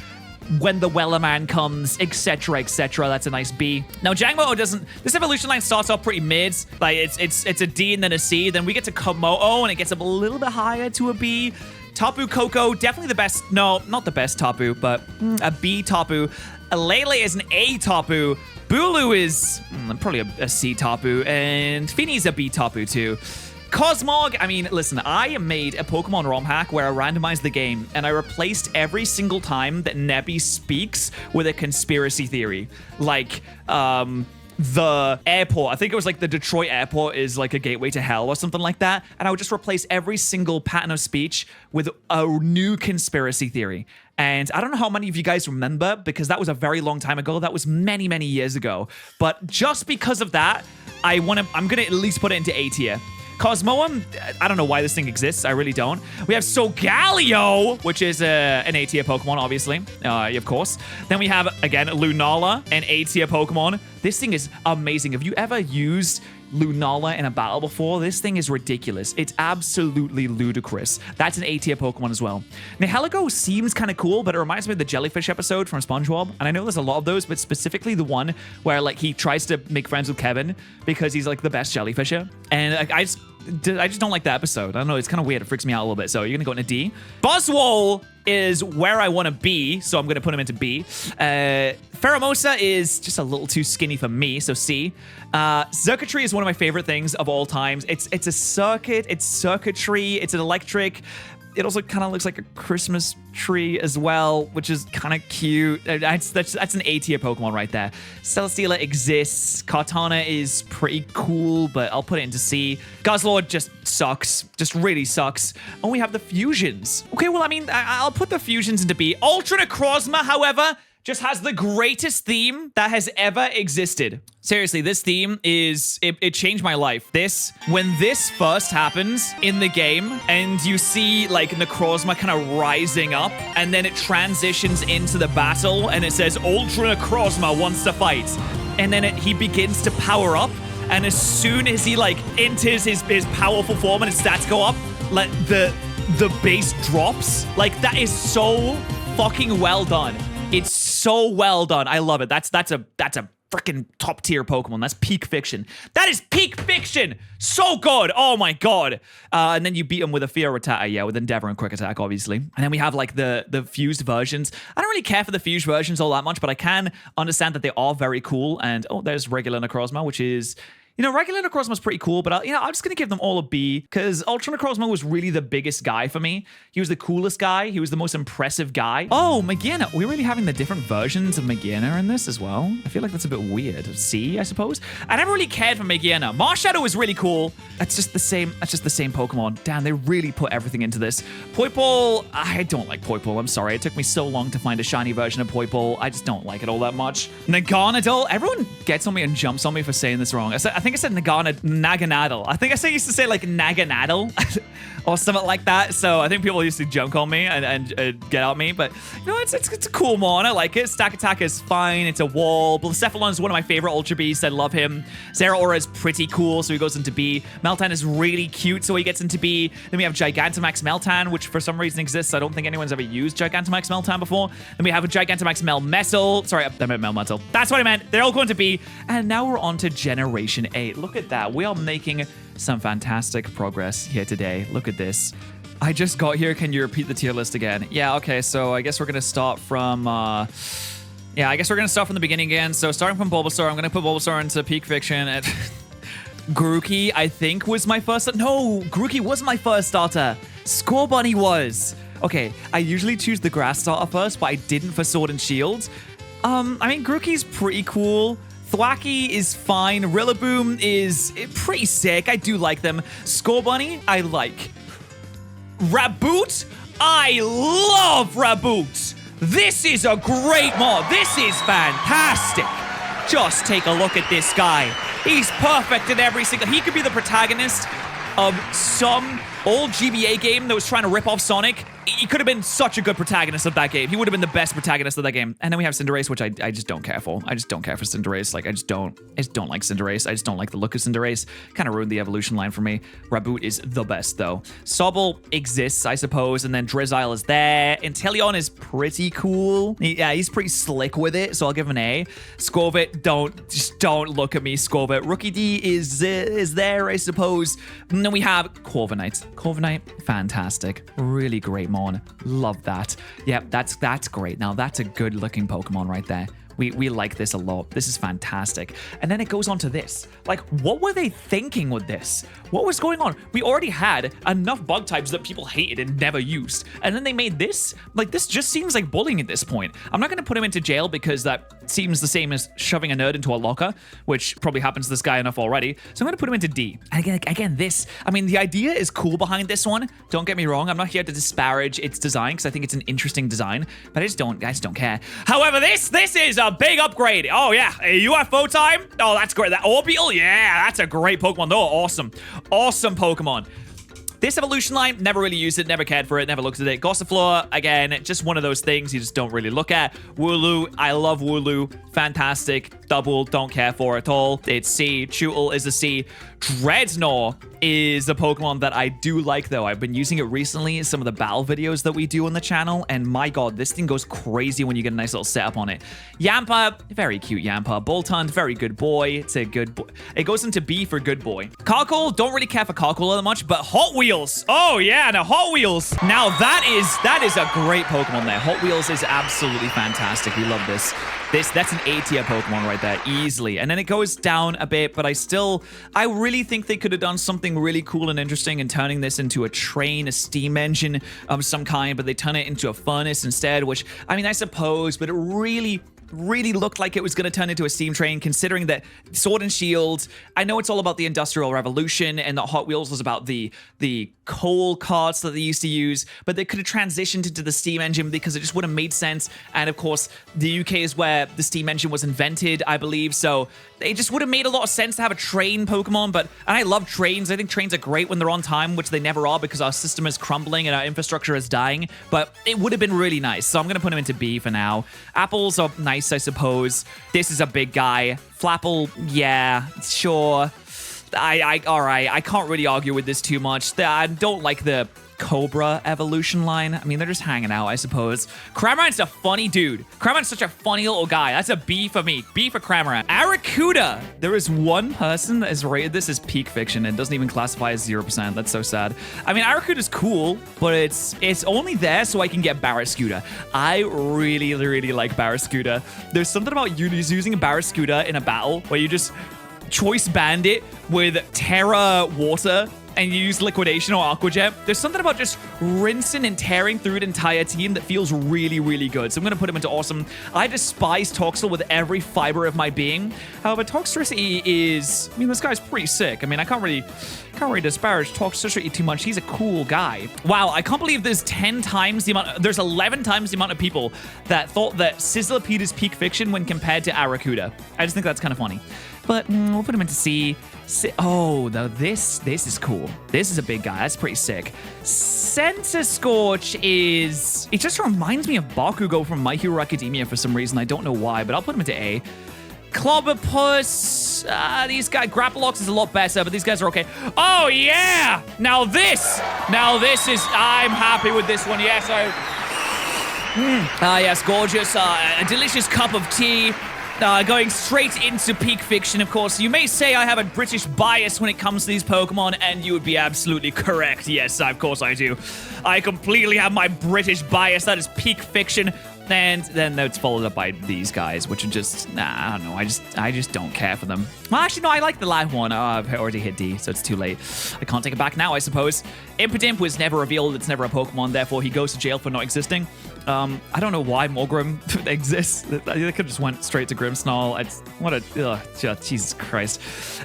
When the Wellerman comes, etc., etc. That's a nice B. Now, Jangmo doesn't... This evolution line starts off pretty mid. Like, it's a D and then a C. Then we get to Komodo, and it gets up a little bit higher to a B. Tapu Koko, definitely the best... No, not the best Tapu, but a B Tapu. Lele is an A Tapu. Bulu is probably a C Tapu. And Fini's a B Tapu, too. Cosmog, I mean, listen, I made a Pokemon ROM hack where I randomized the game and I replaced every single time that Nebby speaks with a conspiracy theory. Like, the airport, I think it was like the Detroit airport is like a gateway to hell or something like that. And I would just replace every single pattern of speech with a new conspiracy theory. And I don't know how many of you guys remember because that was a very long time ago. That was many, many years ago. But just because of that, I'm going to at least put it into A tier. Cosmoem, I don't know why this thing exists. I really don't. We have Solgaleo, which is an A tier Pokemon, obviously, of course. Then we have, again, Lunala, an A tier Pokemon. This thing is amazing. Have you ever used Lunala in a battle before? This thing is ridiculous. It's absolutely ludicrous. That's an A tier Pokemon as well. Nihilego seems kind of cool, but it reminds me of the jellyfish episode from SpongeBob. And I know there's a lot of those, but specifically the one where like he tries to make friends with Kevin because he's like the best jellyfisher. And like, I just don't like that episode. I don't know. It's kind of weird. It freaks me out a little bit. So you're going to go into D. Buzzwole is where I want to be, so I'm going to put him into B. Pheromosa is just a little too skinny for me, so C. Circuitry is one of my favorite things of all times. It's a circuit, it's circuitry, it's an electric. It also kind of looks like a Christmas tree as well, which is kind of cute. That's an A tier Pokemon right there. Celesteela exists. Kartana is pretty cool, but I'll put it into C. Guzzlord just sucks. Just really sucks. And we have the fusions. Okay, well, I mean, I'll put the fusions into B. Ultra Necrozma, however, just has the greatest theme that has ever existed. Seriously, this theme it changed my life. When this first happens in the game and you see like Necrozma kind of rising up and then it transitions into the battle and it says Ultra Necrozma wants to fight. And then he begins to power up. And as soon as he like enters his powerful form and his stats go up, like the base drops. Like that is so fucking well done. It's so well done. I love it. That's a freaking top tier Pokemon. That's peak fiction. That is peak fiction. So good. Oh my god. And then you beat him with a Fear Attack. Yeah, with Endeavor and Quick Attack, obviously. And then we have like the fused versions. I don't really care for the fused versions all that much, but I can understand that they are very cool. And oh, there's regular Necrozma, which is... You know, regular Necrozma is pretty cool, but I'm just going to give them all a B because Ultra Necrozma was really the biggest guy for me. He was the coolest guy. He was the most impressive guy. Oh, Megaena. We're really having the different versions of Megaena in this as well. I feel like that's a bit weird. C, I suppose. I never really cared for Megaena. Marshadow is really cool. That's just the same Pokemon. Damn, they really put everything into this. Poipole, I don't like Poipole. I'm sorry. It took me so long to find a shiny version of Poipole. I just don't like it all that much. Naganadel. Everyone gets on me and jumps on me for saying this wrong. I think I said Naganadel. I think I used to say like Naganadel or something like that. So I think people used to jump on me and get at me. But you know, it's a cool mon. I like it. Stack Attack is fine. It's a wall. Blacephalon is one of my favorite Ultra Beasts. I love him. Zeraora is pretty cool, so he goes into B. Meltan is really cute, so he gets into B. Then we have Gigantamax Meltan, which for some reason exists. I don't think anyone's ever used Gigantamax Meltan before. Then we have a Gigantamax Melmetal. Sorry, I meant Melmetal. That's what I meant. They're all going to B. And now we're on to Generation 8. Look at that. We are making some fantastic progress here today. Look at this. I just got here. Can you repeat the tier list again? Yeah, okay. So I guess we're going to start from... I guess we're going to start from the beginning again. So starting from Bulbasaur, I'm going to put Bulbasaur into Peak Fiction. Grookey, I think, was my first... No, Grookey wasn't my first starter. Scorbunny was. Okay, I usually choose the grass starter first, but I didn't for Sword and Shield. I mean, Grookey's pretty cool. Thwackey is fine. Rillaboom is pretty sick. I do like them. Scorbunny, I like. Raboot, I love Raboot. This is a great mod. This is fantastic. Just take a look at this guy. He's perfect in every single... He could be the protagonist of some old GBA game that was trying to rip off Sonic. He could have been such a good protagonist of that game. He would have been the best protagonist of that game. And then we have Cinderace, which I just don't care for. I just don't care for Cinderace. Like, I just don't like Cinderace. I just don't like the look of Cinderace. Kind of ruined the evolution line for me. Raboot is the best, though. Sobble exists, I suppose, and then Drizzile is there. Inteleon is pretty cool. He's pretty slick with it, so I'll give him an A. Scorvit, don't look at me, Scorvit. Rookie D is there, I suppose. And then we have Corviknight. Corviknight, fantastic. Really great mon. Love that. Yep, that's great. Now, that's a good-looking Pokemon right there. We like this a lot. This is fantastic. And then it goes on to this. Like, what were they thinking with this? What was going on? We already had enough bug types that people hated and never used. And then they made this? Like, this just seems like bullying at this point. I'm not going to put him into jail because that seems the same as shoving a nerd into a locker, which probably happens to this guy enough already. So I'm going to put him into D. And again, this, I mean, the idea is cool behind this one. Don't get me wrong. I'm not here to disparage its design because I think it's an interesting design, but I just don't care. However, this is a big upgrade. Oh, yeah. A UFO time. Oh, that's great. That Orbeal. Yeah, that's a great Pokemon. They're awesome. Awesome Pokemon. This evolution line, never really used it, never cared for it, never looked at it. Gossifleur, again, just one of those things you just don't really look at. Wooloo, I love Wooloo. Fantastic. Double, don't care for at all. It's C. Chewtle is a C. Dreadnought is a Pokemon that I do like, though. I've been using it recently in some of the battle videos that we do on the channel, and my god, this thing goes crazy when you get a nice little setup on it. Yampa, very cute Yampa. Boltund, very good boy. It's a good boy. It goes into B for good boy. Carkle, don't really care for Carkle all that much, but Hot Wheels. Oh, yeah, now Hot Wheels. Now, that is a great Pokemon there. Hot Wheels is absolutely fantastic. We love this. That's an A-tier Pokemon right there, easily. And then it goes down a bit, but I really think they could have done something really cool and interesting in turning this into a train, a steam engine of some kind, but they turn it into a furnace instead, which, I mean, I suppose, but it really really looked like it was going to turn into a steam train, considering that Sword and Shield, I know it's all about the Industrial Revolution and that Hot Wheels was about the coal carts that they used to use, but they could have transitioned into the steam engine because it just would have made sense. And of course, the UK is where the steam engine was invented, I believe, so it just would have made a lot of sense to have a train Pokemon. And I love trains. I think trains are great when they're on time, which they never are because our system is crumbling and our infrastructure is dying, but it would have been really nice. So I'm going to put him into B for now. Apples are nice, I suppose. This is a big guy. Flapple, yeah, sure. All right, I can't really argue with this too much. I don't like the Cobra evolution line. I mean, they're just hanging out, I suppose. Cramorant's a funny dude. Cramorant's such a funny little guy. That's a B for me. B for Cramorant. Arrokuda. There is one person that has rated this as peak fiction and doesn't even classify as 0%. That's so sad. I mean, Arrokuda's cool, but it's only there so I can get Barrascuda. I really, really like Barrascuda. There's something about using a Barrascuda in a battle where you just choice band it with Terra Water and you use Liquidation or Aqua Jet. There's something about just rinsing and tearing through an entire team that feels really, really good. So I'm going to put him into awesome. I despise Toxel with every fiber of my being. However, Toxtricity is... I mean, this guy's pretty sick. I mean, I can't really disparage Toxtricity too much. He's a cool guy. Wow, I can't believe there's 10 times the amount... There's 11 times the amount of people that thought that Sizzlipede is peak fiction when compared to Arrokuda. I just think that's kind of funny. But we'll put him into C. Oh, though this is cool. This is a big guy. That's pretty sick. Centiskorch is... It just reminds me of Bakugo from My Hero Academia for some reason. I don't know why, but I'll put him into A. Clobberpuss. These guys... Grapplox is a lot better, but these guys are okay. Oh, yeah! Now this is... I'm happy with this one. Yes, yes, gorgeous. A delicious cup of tea. Going straight into peak fiction, of course. You may say I have a British bias when it comes to these Pokemon, and you would be absolutely correct. Yes, of course I do. I completely have my British bias. That is peak fiction. And then it's followed up by these guys, which are just, I don't know. I just don't care for them. Well, actually, no, I like the last one. Oh, I've already hit D, so it's too late. I can't take it back now, I suppose. Impidimp was never revealed. It's never a Pokemon. Therefore, he goes to jail for not existing. I don't know why Morgrim exists. They could have just went straight to Grimmsnarl. Jesus Christ.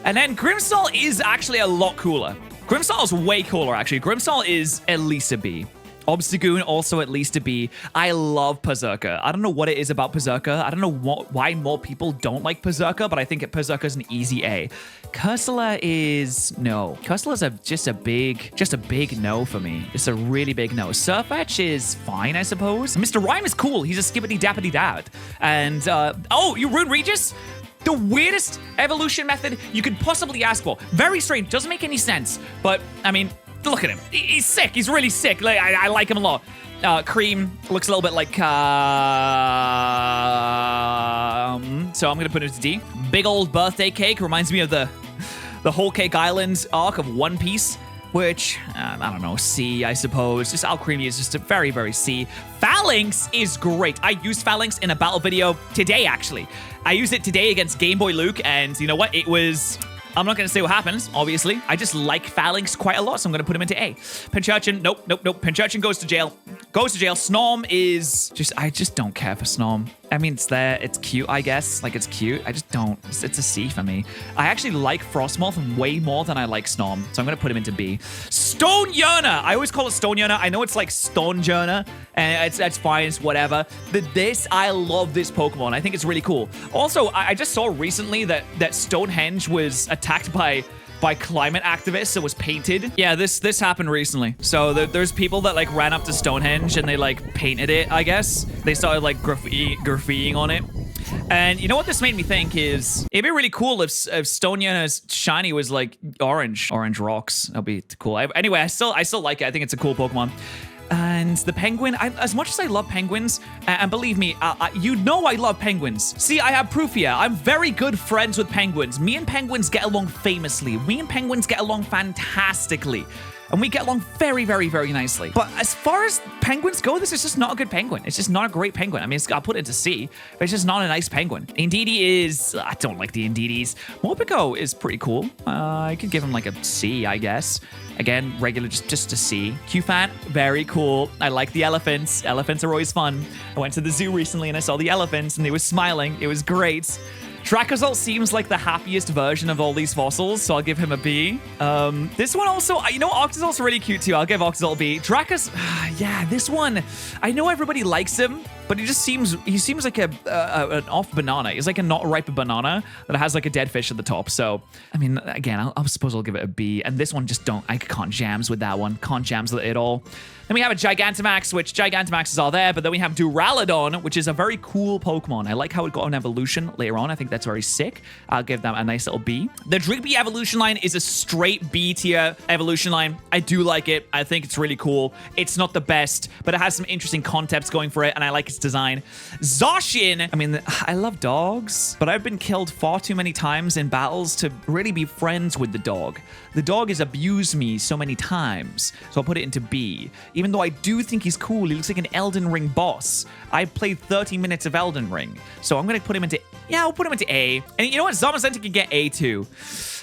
And then Grimmsnarl is actually a lot cooler. Grimmsnarl is way cooler, actually. Grimmsnarl is at least a B. Obstagoon also at least a B. I love Berserker. I don't know what it is about Berserker. I don't know why more people don't like Berserker, but I think Berserker is an easy A. Cursula is no. Cursula's just a big no for me. It's a really big no. Surfetch is fine, I suppose. Mr. Rhyme is cool. He's a skibbity dappity dad. And you Rune Regis? The weirdest evolution method you could possibly ask for. Very strange. Doesn't make any sense. But I mean, look at him. He's sick. He's really sick. I like him a lot. Cream looks a little bit like... so I'm going to put it to D. Big old birthday cake reminds me of the Whole Cake Island arc of One Piece, which, I don't know, C, I suppose. Just Alcremie is just a very, very C. Phalanx is great. I used Phalanx in a battle video today, actually. I used it today against Game Boy Luke, and you know what? It was... I'm not going to say what happens, obviously. I just like Phalanx quite a lot, so I'm going to put him into A. Pincurchin, nope. Pincurchin goes to jail. Snom is just... I just don't care for Snom. I mean, it's there. It's cute, I guess. Like, it's cute. I just don't... It's a C for me. I actually like Frostmoth way more than I like Snom, so I'm going to put him into B. Stone Yearner! I always call it Stone Yearner. I know it's like Stone Yearner, and it's fine. It's whatever. I love this Pokemon. I think it's really cool. Also, I just saw recently that Stonehenge was attacked by climate activists. It was painted. Yeah, this happened recently. So there's people that like ran up to Stonehenge and they like painted it, I guess. They started like graffitiing on it. And you know what this made me think is it'd be really cool if Stoneyana's shiny was like orange rocks. That'd be cool. Anyway, I still like it. I think it's a cool Pokemon. And the penguin, as much as I love penguins, and believe me, you know I love penguins. See, I have proof here. I'm very good friends with penguins. Me and penguins get along famously. Me and penguins get along fantastically. and we get along very, very, very nicely. But as far as penguins go, this is just not a good penguin. It's just not a great penguin. I mean, I'll put it into C, but it's just not a nice penguin. Indeedee is... I don't like the Indeedees. Morpeko is pretty cool. I could give him like a C, I guess. Again, regular, just a C. Qfant, very cool. I like the elephants. Elephants are always fun. I went to the zoo recently and I saw the elephants and they were smiling. It was great. Dracozolt seems like the happiest version of all these fossils, so I'll give him a B. This one also, you know, Octozolt's really cute too. I'll give Octozolt a B. Dracos, yeah, this one, I know everybody likes him, but he seems like an off banana. He's like a not ripe banana that has like a dead fish at the top. So, I mean, again, I suppose I'll give it a B. And this one I can't jams with that one. Can't jams with it at all. Then we have a Gigantamax, which Gigantamaxes are there, but then we have Duraludon, which is a very cool Pokemon. I like how it got an evolution later on. I think that's very sick. I'll give that a nice little B. The Drigby evolution line is a straight B tier evolution line. I do like it. I think it's really cool. It's not the best, but it has some interesting concepts going for it, and I like its design. Zacian, I mean, I love dogs, but I've been killed far too many times in battles to really be friends with the dog. The dog has abused me so many times, so I'll put it into B. Even though I do think he's cool, he looks like an Elden Ring boss. I played 30 minutes of Elden Ring, so I'm going to put him into... Yeah, I'll put him into A. And you know what? Zamazenta can get A too.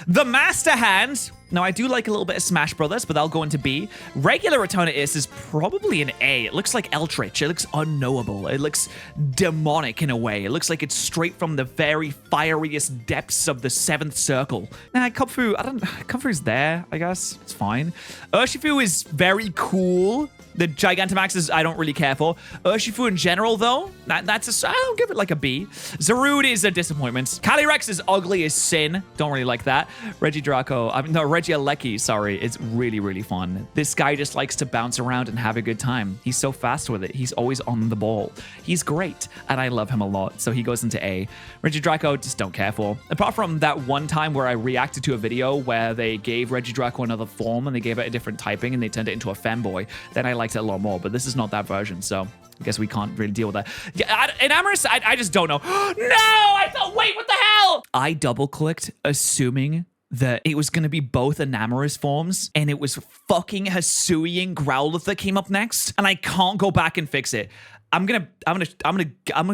The Master Hand... Now, I do like a little bit of Smash Brothers, but I'll go into B. Regular Eternatus is probably an A. It looks like Eldritch. It looks unknowable. It looks demonic in a way. It looks like it's straight from the very fieriest depths of the 7th circle. Nah, Kubfu, Kubfu's there, I guess. It's fine. Urshifu is very cool. The Gigantamaxes I don't really care for. Urshifu in general, though, I'll give it like a B. Zarude is a disappointment. Calyrex is ugly as sin. Don't really like that. Regieleki, sorry. It's really, really fun. This guy just likes to bounce around and have a good time. He's so fast with it. He's always on the ball. He's great, and I love him a lot, so he goes into A. Regidraco, just don't care for. Apart from that one time where I reacted to a video where they gave Regidraco another form and they gave it a different typing and they turned it into a femboy, then I liked it a lot more, but this is not that version, so I guess we can't really deal with that. Yeah, in Amorous, I just don't know. No! I thought, wait, what the hell? I double-clicked assuming that it was going to be both Enamorous forms, and it was fucking Hisui and Growlithe that came up next, and I can't go back and fix it. I'm gonna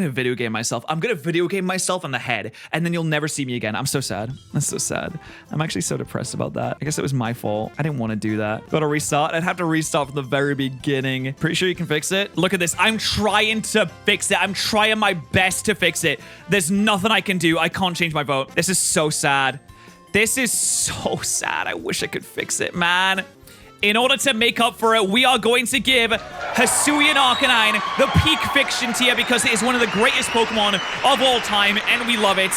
video game myself. I'm gonna video game myself in the head, and then you'll never see me again. I'm so sad. That's so sad. I'm actually so depressed about that. I guess it was my fault. I didn't want to do that. Gotta restart. I'd have to restart from the very beginning. Pretty sure you can fix it. Look at this. I'm trying to fix it. I'm trying my best to fix it. There's nothing I can do. I can't change my vote. This is so sad. This is so sad. I wish I could fix it, man. In order to make up for it, we are going to give Hisuian Arcanine the peak fiction tier because it is one of the greatest Pokemon of all time, and we love it.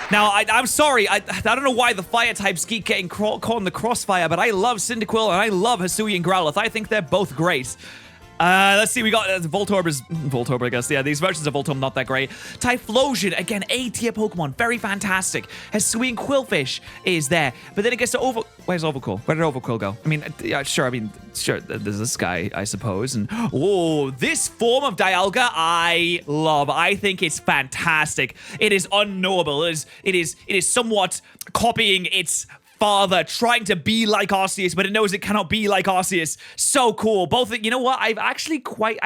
Now, I'm sorry, I don't know why the fire types keep getting caught in the crossfire, but I love Cyndaquil and I love Hisui and Growlithe. I think they're both great. Let's see, we got Voltorb, I guess. Yeah, these versions of Voltorb not that great. Typhlosion, again, A-tier Pokemon, very fantastic. Hisui and Quillfish is there. But then it gets to where's Overquill? Where did Overquill go? I mean, yeah, sure, there's this guy, I suppose. And, oh, this form of Dialga, I love. I think it's fantastic. It is unknowable. It is somewhat copying its father, trying to be like Arceus, but it knows it cannot be like Arceus. So cool. Both, you know what? I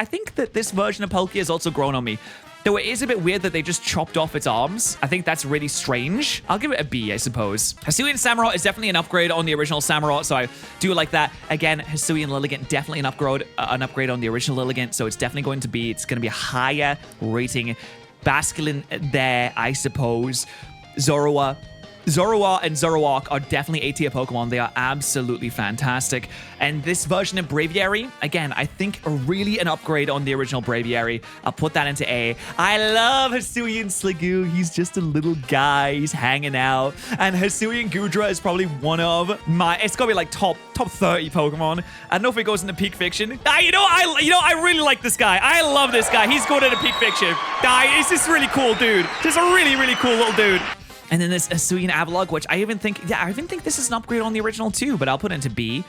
think that this version of Palkia has also grown on me. Though it is a bit weird that they just chopped off its arms. I think that's really strange. I'll give it a B, I suppose. Hisuian Samurott is definitely an upgrade on the original Samurott, so I do like that. Again, Hisuian Lilligant, definitely an upgrade on the original Lilligant, so it's definitely going to be, it's going to be a higher rating. Basculin there, I suppose. Zorua and Zoroark are definitely A-tier Pokemon. They are absolutely fantastic. And this version of Braviary, again, I think really an upgrade on the original Braviary. I'll put that into A. I love Hisuian Sliggoo. He's just a little guy. He's hanging out. And Hisuian Gudra is probably one of it's got to be like top 30 Pokemon. I don't know if it goes into peak fiction. I really like this guy. I love this guy. He's going into peak fiction. He's just really cool dude. Just a really, really cool little dude. And then this Hisuian Avalugg, which I even think this is an upgrade on the original too, but I'll put it into B.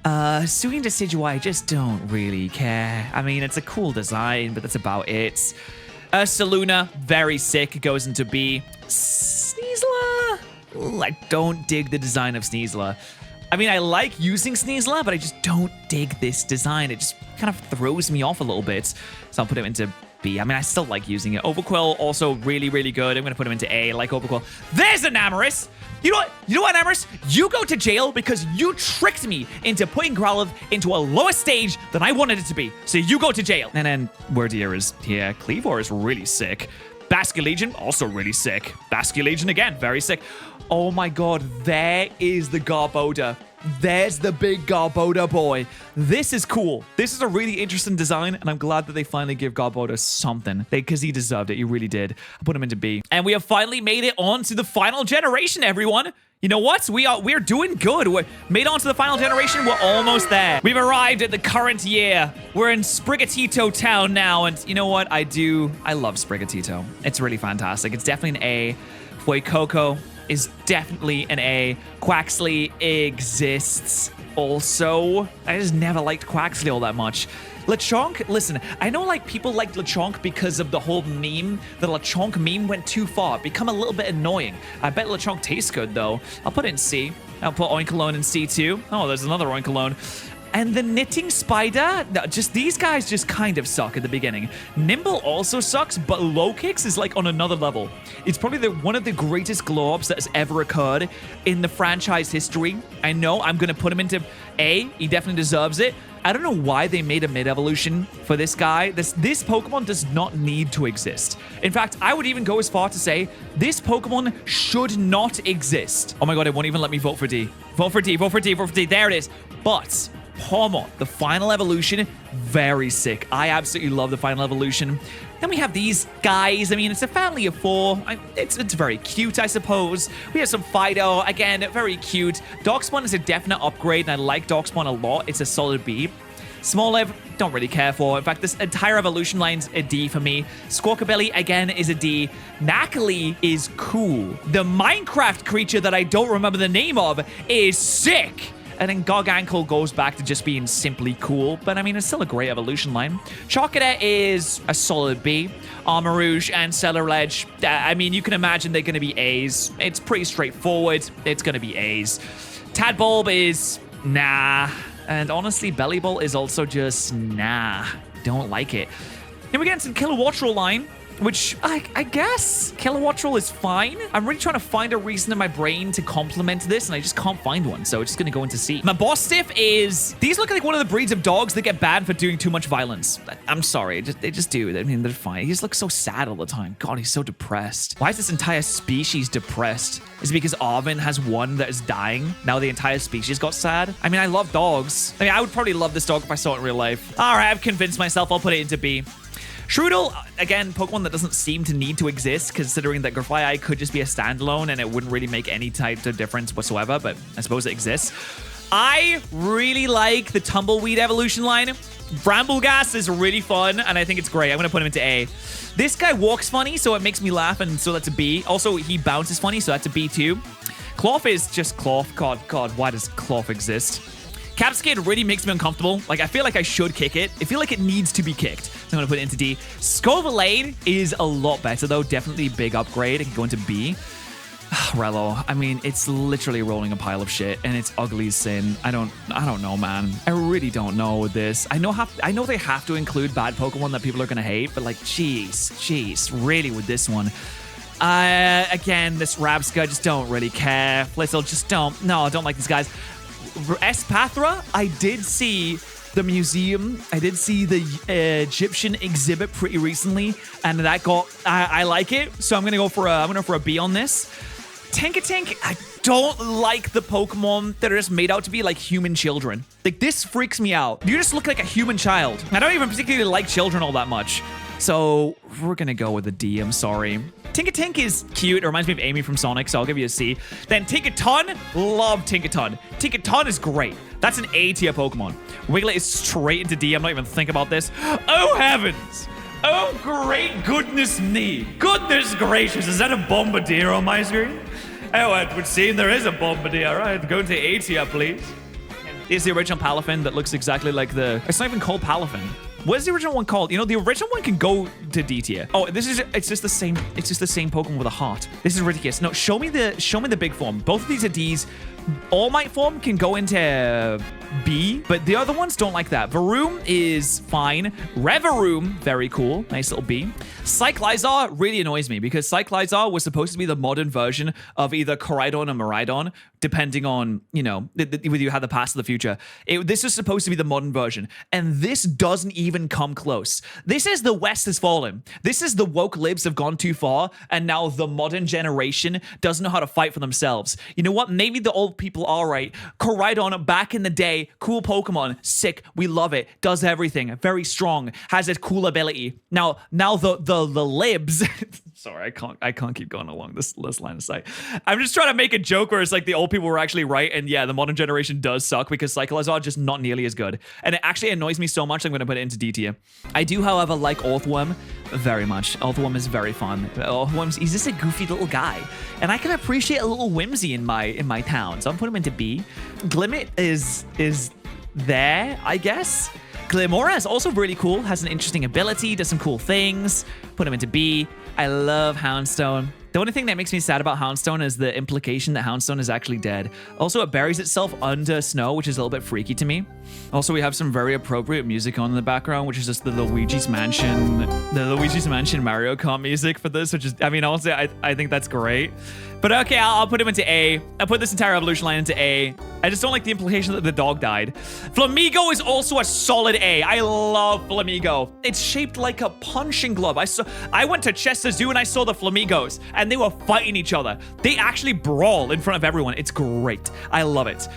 Hisuian Decidueye, I just don't really care. I mean, it's a cool design, but that's about it. Saluna, very sick, goes into B. Sneasler? Ooh, I don't dig the design of Sneasler. I mean, I like using Sneasler, but I just don't dig this design. It just kind of throws me off a little bit. So I'll put him into B. I mean, I still like using it. Overquill, also really, really good. I'm going to put him into A, like Overquill. There's an Amorous. You know what? You know what, Amorous? You go to jail because you tricked me into putting Growlithe into a lower stage than I wanted it to be. So you go to jail. And then Wordier is here. Cleavor is really sick. Basculegion, also really sick. Basculegion again, very sick. Oh my god, there is the Garbodor. There's the big Garbodor boy. This is cool. This is a really interesting design, and I'm glad that they finally give Garbodor something. Because he deserved it. He really did. I put him into B. And we have finally made it on to the final generation, everyone. You know what? We're doing good. We're made on to the final generation. We're almost there. We've arrived at the current year. We're in Sprigatito town now, and you know what? I love Sprigatito. It's really fantastic. It's definitely an A. Fuecoco is definitely an A. Quaxley exists also. I just never liked Quaxley all that much. Lechonk, listen, I know like people liked Lechonk because of the whole meme. The Lechonk meme went too far, become a little bit annoying. I bet Lechonk tastes good though. I'll put it in C. I'll put Oinkologne in C too. Oh, there's another Oinkologne. And the Knitting Spider, just these guys just kind of suck at the beginning. Nimble also sucks, but Low Kicks is like on another level. It's probably one of the greatest glow-ups that has ever occurred in the franchise history. I know I'm going to put him into A. He definitely deserves it. I don't know why they made a mid-evolution for this guy. This Pokemon does not need to exist. In fact, I would even go as far to say this Pokemon should not exist. Oh my god, it won't even let me vote for D. Vote for D, vote for D, vote for D. There it is. But Pawmot, the final evolution, very sick. I absolutely love the final evolution. Then we have these guys. I mean, it's a family of 4. It's very cute, I suppose. We have some Fido. Again, very cute. Darkspawn is a definite upgrade, and I like Darkspawn a lot. It's a solid B. Smoliv, don't really care for. In fact, this entire evolution line's a D for me. Squawkabilly, again, is a D. Knackley is cool. The Minecraft creature that I don't remember the name of is sick. And then Gargankle goes back to just being simply cool. But, I mean, it's still a great evolution line. Chocolate is a solid B. Armarouge and Ceruledge, I mean, you can imagine they're going to be A's. It's pretty straightforward. It's going to be A's. Tadbulb is nah. And honestly, Bellibolt is also just nah. Don't like it. Then we get into the Kilowattrel line, which I guess Kilowattrel is fine. I'm really trying to find a reason in my brain to compliment this, and I just can't find one, so it's just going to go into C. My Mabostiff is... These look like one of the breeds of dogs that get banned for doing too much violence. I'm sorry. They just do. I mean, they're fine. He just looks so sad all the time. God, he's so depressed. Why is this entire species depressed? Is it because Arvin has one that is dying? Now the entire species got sad? I mean, I love dogs. I mean, I would probably love this dog if I saw it in real life. All right, I've convinced myself. I'll put it into B. Shroodle, again, Pokemon that doesn't seem to need to exist, considering that Grafaiai could just be a standalone and it wouldn't really make any type of difference whatsoever, but I suppose it exists. I really like the Tumbleweed evolution line. Bramblegas is really fun, and I think it's great. I'm going to put him into A. This guy walks funny, so it makes me laugh, and so that's a B. Also, he bounces funny, so that's a B too. Cloth is just Cloth. God, why does Cloth exist? Capscade really makes me uncomfortable. Like, I feel like I should kick it. I feel like it needs to be kicked. So I'm going to put it into D. Scovalade is a lot better, though. Definitely a big upgrade. It can go into B. Rello, I mean, it's literally rolling a pile of shit, and it's ugly as sin. I don't know, man. I really don't know with this. I know they have to include bad Pokemon that people are going to hate, but like, jeez, really with this one. Again, this Rabsca, just don't really care. Flitzel, just don't like these guys. Espathra, I did see the museum. I did see the Egyptian exhibit pretty recently, and that got I like it. So I'm gonna go for a B on this. Tinkatink, I don't like the Pokemon that are just made out to be like human children. Like, this freaks me out. You just look like a human child. I don't even particularly like children all that much. So we're gonna go with a D, I'm sorry. Tinkatink is cute. It reminds me of Amy from Sonic, so I'll give you a C. Then Tinkaton, love Tinkaton. Tinkaton is great. That's an A tier Pokemon. Wigglet is straight into D. I'm not even thinking about this. Oh, heavens. Oh, great goodness me. Goodness gracious, is that a Bombardier on my screen? Oh, it would seem there is a Bombardier. All right, go to A tier, please. Here's the original Palafin that looks exactly like the... It's not even called Palafin. What's the original one called? You know, the original one can go to D tier. Oh, it's just the same Pokemon with a heart. This is ridiculous. No, show me the big form. Both of these are Ds. All Might form can go into B, but the other ones don't like that. Varoom is fine. Revaroom, very cool. Nice little B. Cyclizar really annoys me because Cyclizar was supposed to be the modern version of either Koraidon or Miraidon, depending on, you know, whether you had the past or the future. This is supposed to be the modern version, and this doesn't even come close. This is the West has fallen. This is the woke libs have gone too far, and now the modern generation doesn't know how to fight for themselves. You know what? Maybe the old people are right. Koraidon, back in the day, cool Pokemon, sick, we love it, does everything, very strong, has a cool ability. Now the libs. Sorry, I can't keep going along this line of sight. I'm just trying to make a joke where it's like the old people were actually right, and yeah, the modern generation does suck because Cyclizar just not nearly as good. And it actually annoys me so much I'm going to put it into D tier. I do, however, like Orthworm very much. Orthworm is very fun. He's just a goofy little guy, and I can appreciate a little whimsy in my town, so I'm putting him into B. Glimmet is there, I guess. Glimora is also really cool, has an interesting ability, does some cool things. Put him into B. I love Houndstone. The only thing that makes me sad about Houndstone is the implication that Houndstone is actually dead. Also, it buries itself under snow, which is a little bit freaky to me. Also, we have some very appropriate music on in the background, which is just the Luigi's Mansion Mario Kart music for this, which is, I mean, honestly, I think that's great. But okay, I'll put him into A. I'll put this entire evolution line into A. I just don't like the implication that the dog died. Flamigo is also a solid A. I love Flamigo. It's shaped like a punching glove. I went to Chester Zoo and I saw the Flamigos, and they were fighting each other. They actually brawl in front of everyone. It's great. I love it.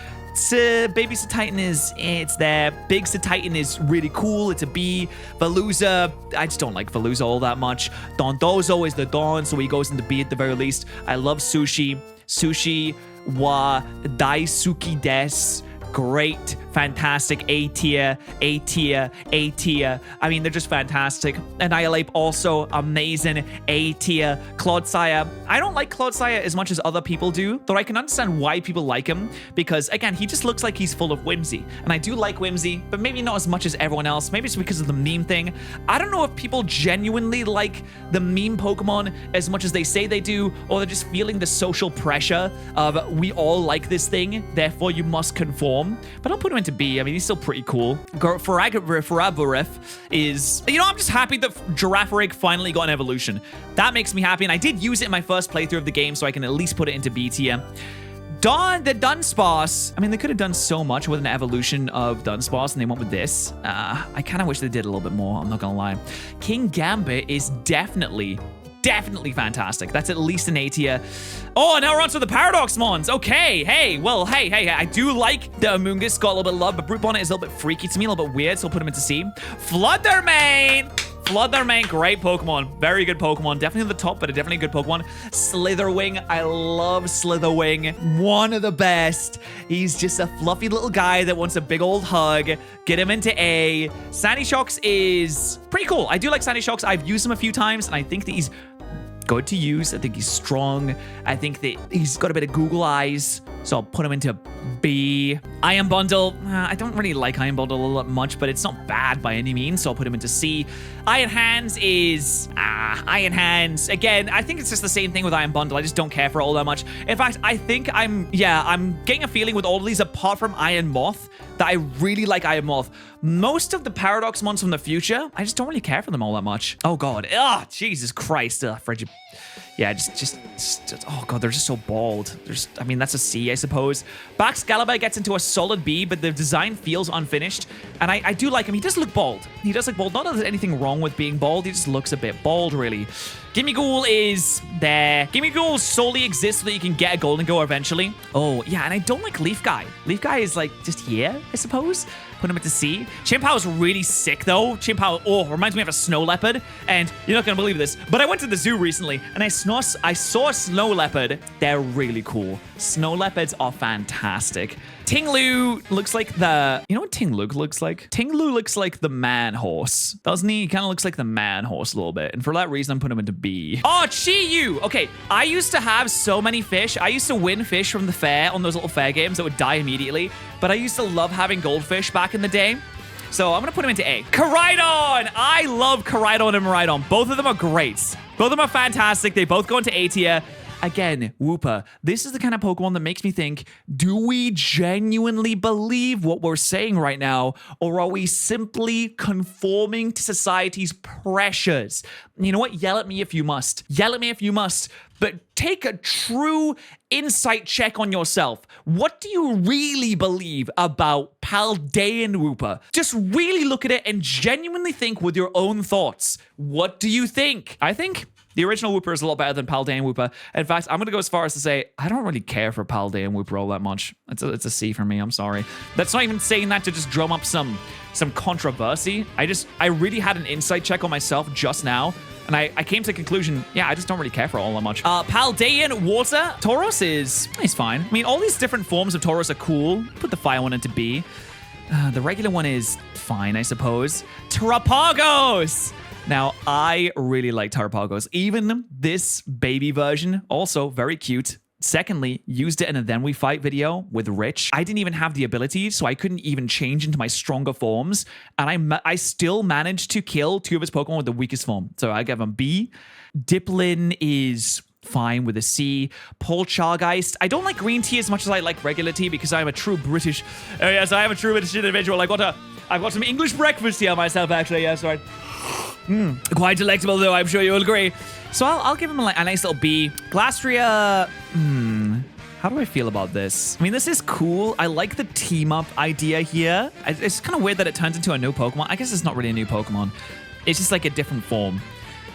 Baby Titan it's there. Big Titan is really cool. It's a B. Veluza, I just don't like Veluza all that much. Dondozo is the Dawn, so he goes into B at the very least. I love Sushi. Sushi wa Daisuki des. Great, fantastic, A tier, A tier, A tier. I mean, they're just fantastic. Annihilate also amazing, A tier. Clodsire, I don't like Clodsire as much as other people do, though I can understand why people like him, because again, he just looks like he's full of whimsy. And I do like whimsy, but maybe not as much as everyone else. Maybe it's because of the meme thing. I don't know if people genuinely like the meme Pokemon as much as they say they do, or they're just feeling the social pressure of we all like this thing, therefore you must conform. But I'll put him into B. I mean, he's still pretty cool. Faraburif is... You know, I'm just happy that Girafarig finally got an evolution. That makes me happy, and I did use it in my first playthrough of the game, so I can at least put it into B tier. The Dunsparce. I mean, they could have done so much with an evolution of Dunsparce, and they went with this. I kind of wish they did a little bit more, I'm not gonna lie. King Gambit is definitely fantastic. That's at least an A tier. Oh, now we're on to the Paradox Mons. Okay, hey, well, hey, I do like the Amoonguss, got a little bit of love, but Brute Bonnet is a little bit freaky to me, a little bit weird, so I'll put him into C. Fluttermane, great Pokemon. Very good Pokemon. Definitely the top, but a definitely good Pokemon. Slitherwing, I love Slitherwing. One of the best. He's just a fluffy little guy that wants a big old hug. Get him into A. Sandy Shocks is pretty cool. I do like Sandy Shocks. I've used him a few times, and I think that he's good to use. I think he's strong. I think that he's got a bit of Google eyes, so I'll put him into B. Iron Bundle, I don't really like Iron Bundle a lot much, but it's not bad by any means, so I'll put him into C. Iron Hands is... Iron Hands. Again, I think it's just the same thing with Iron Bundle. I just don't care for it all that much. In fact, I think I'm getting a feeling with all of these, apart from Iron Moth, that I really like Iron Moth. Most of the Paradox Mons from the future, I just don't really care for them all that much. Oh, God. Ugh, Jesus Christ. Frigid. Yeah, just, oh God, they're just so bald. I mean, that's a C, I suppose. Baxcalibur gets into a solid B, but the design feels unfinished. And I do like him. He does look bald. He does look bald. Not that there's anything wrong with being bald. He just looks a bit bald, really. Gimmighoul is there. Gimmighoul solely exists so that you can get a Golden Go eventually. Oh, yeah, and I don't like Leaf Guy. Leaf Guy is like just here, I suppose. Put him into C. Chimpow is really sick, though. Chimpow, reminds me of a snow leopard. And you're not going to believe this, but I went to the zoo recently, and I saw a snow leopard. They're really cool. Snow leopards are fantastic. Tinglu looks like the... You know what Tinglu looks like? Tinglu looks like the man horse, doesn't he? He kind of looks like the man horse a little bit. And for that reason, I'm putting him into B. Oh, Chi-Yu! Okay, I used to have so many fish. I used to win fish from the fair on those little fair games that would die immediately. But I used to love having goldfish back in the day. So I'm going to put him into A. Koraidon! I love Koraidon and Miraidon. Both of them are great. Both of them are fantastic. They both go into A tier. Again, Wooper, this is the kind of Pokemon that makes me think, do we genuinely believe what we're saying right now, or are we simply conforming to society's pressures? You know what? Yell at me if you must. Yell at me if you must. But take a true insight check on yourself. What do you really believe about Paldean Wooper? Just really look at it and genuinely think with your own thoughts. What do you think? I think the original Wooper is a lot better than Paldean Wooper. In fact, I'm going to go as far as to say, I don't really care for Paldean Wooper all that much. It's a C for me. I'm sorry. That's not even saying that to just drum up some controversy. I really had an insight check on myself just now. And I came to the conclusion, yeah, I just don't really care for it all that much. Paldean Water. Tauros he's fine. I mean, all these different forms of Tauros are cool. Put the fire one into B. The regular one is fine, I suppose. Terrapagos! Now, I really like Terrapagos. Even this baby version, also very cute. Secondly, used it in a Then We Fight video with Rich. I didn't even have the ability, so I couldn't even change into my stronger forms. And I still managed to kill 2 of his Pokemon with the weakest form. So I give him B. Diplin is fine with a C. Poltergeist. I don't like green tea as much as I like regular tea because I'm a true British... yes, I am a true British individual. I've got some English breakfast here myself, actually. Yes, right. Quite delectable, though, I'm sure you'll agree. So I'll give him a nice little B. Glastria, how do I feel about this? I mean, this is cool. I like the team-up idea here. It's kind of weird that it turns into a new Pokemon. I guess it's not really a new Pokemon. It's just like a different form.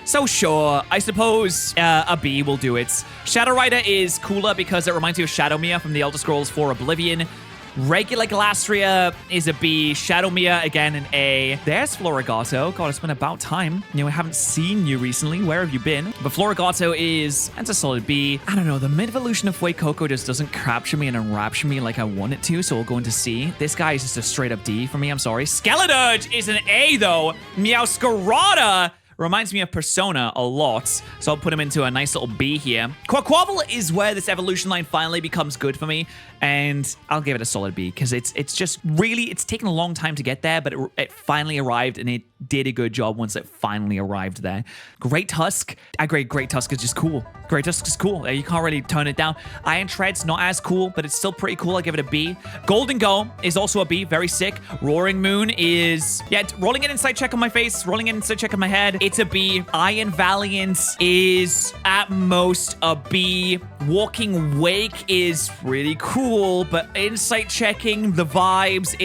So sure, I suppose a B will do it. Shadow Rider is cooler because it reminds me of Shadowmere from the Elder Scrolls 4 Oblivion. Regular Glastria is a B. Shadowmere, again, an A. There's Florigato. God, it's been about time. You know, I haven't seen you recently. Where have you been? But Florigato that's a solid B. I don't know. The mid-evolution of Fuecoco just doesn't capture me and enrapture me like I want it to, so we'll go into C. This guy is just a straight-up D for me. I'm sorry. Skeledirge is an A, though. Meowscarada reminds me of Persona a lot, so I'll put him into a nice little B here. Quaquaval is where this evolution line finally becomes good for me, and I'll give it a solid B, because it's just really, it's taken a long time to get there, but it finally arrived, and it did a good job once it finally arrived there. Great Tusk. I agree, Great Tusk is just cool. Great Tusk is cool. You can't really tone it down. Iron Tread's not as cool, but it's still pretty cool. I give it a B. Golden Go is also a B. Very sick. Roaring Moon is... yeah, rolling an insight check on my face. Rolling an insight check on my head. It's a B. Iron Valiant is at most a B. Walking Wake is really cool, but insight checking the vibes.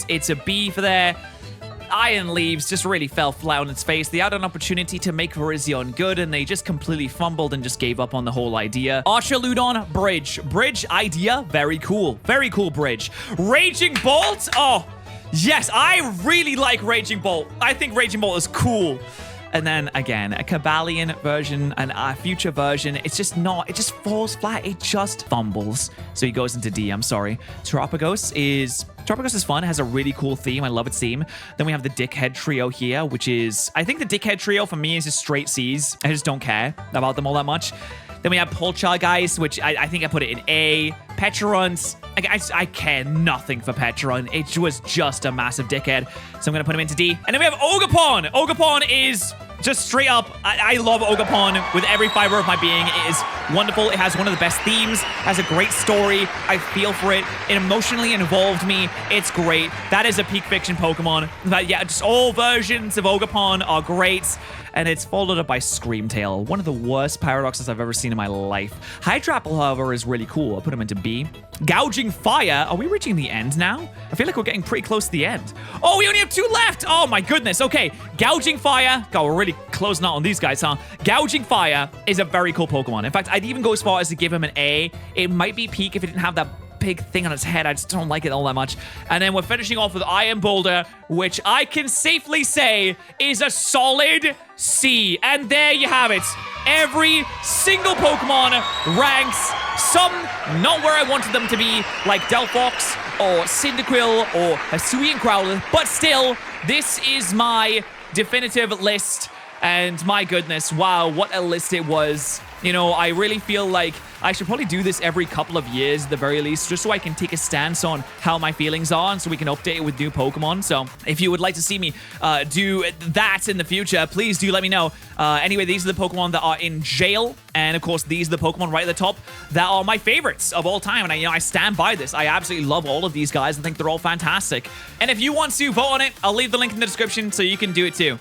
It's a B for there. Iron Leaves just really fell flat on its face. They had an opportunity to make Virizion good, and they just completely fumbled and just gave up on the whole idea. Archaludon, Bridge. Bridge idea, very cool. Very cool bridge. Raging Bolt, oh, yes, I really like Raging Bolt. I think Raging Bolt is cool. And then, again, a Cabalion version and a future version. It's just not, it just falls flat. It just fumbles. So he goes into D, I'm sorry. Terrapagos is fun. It has a really cool theme. I love its theme. Then we have the Dickhead Trio here, which is... I think the Dickhead Trio for me is just straight C's. I just don't care about them all that much. Then we have Poltergeist, which I think I put it in A. Pecharunt. I care nothing for Pecharunt. It was just a massive dickhead. So I'm going to put him into D. And then we have Ogerpon. Ogerpon is... just straight up, I love Ogerpon with every fiber of my being. It is wonderful. It has one of the best themes, has a great story. I feel for it. It emotionally involved me. It's great. That is a peak fiction Pokemon. But yeah, just all versions of Ogerpon are great. And it's followed up by Screamtail, one of the worst paradoxes I've ever seen in my life. Hydrapple, however, is really cool. I'll put him into B. Gouging Fire. Are we reaching the end now? I feel like we're getting pretty close to the end. Oh, we only have 2 left. Oh my goodness. Okay. Gouging Fire. God, we're really closing out on these guys, huh? Gouging Fire is a very cool Pokemon. In fact, I'd even go as far as to give him an A. It might be peak if it didn't have that big thing on its head. I just don't like it all that much. And then we're finishing off with Iron Boulder, which I can safely say is a solid C. And there you have it. Every single Pokemon ranks, some not where I wanted them to be, like Delphox or Cyndaquil or Hisuian Crowler, but still, this is my definitive list. And my goodness, wow, what a list it was. You know, I really feel like I should probably do this every couple of years at the very least, just so I can take a stance on how my feelings are and so we can update it with new Pokemon. So if you would like to see me do that in the future, please do let me know. Anyway, these are the Pokemon that are in jail. And of course, these are the Pokemon right at the top that are my favorites of all time. And I stand by this. I absolutely love all of these guys. I think they're all fantastic. And if you want to vote on it, I'll leave the link in the description so you can do it too.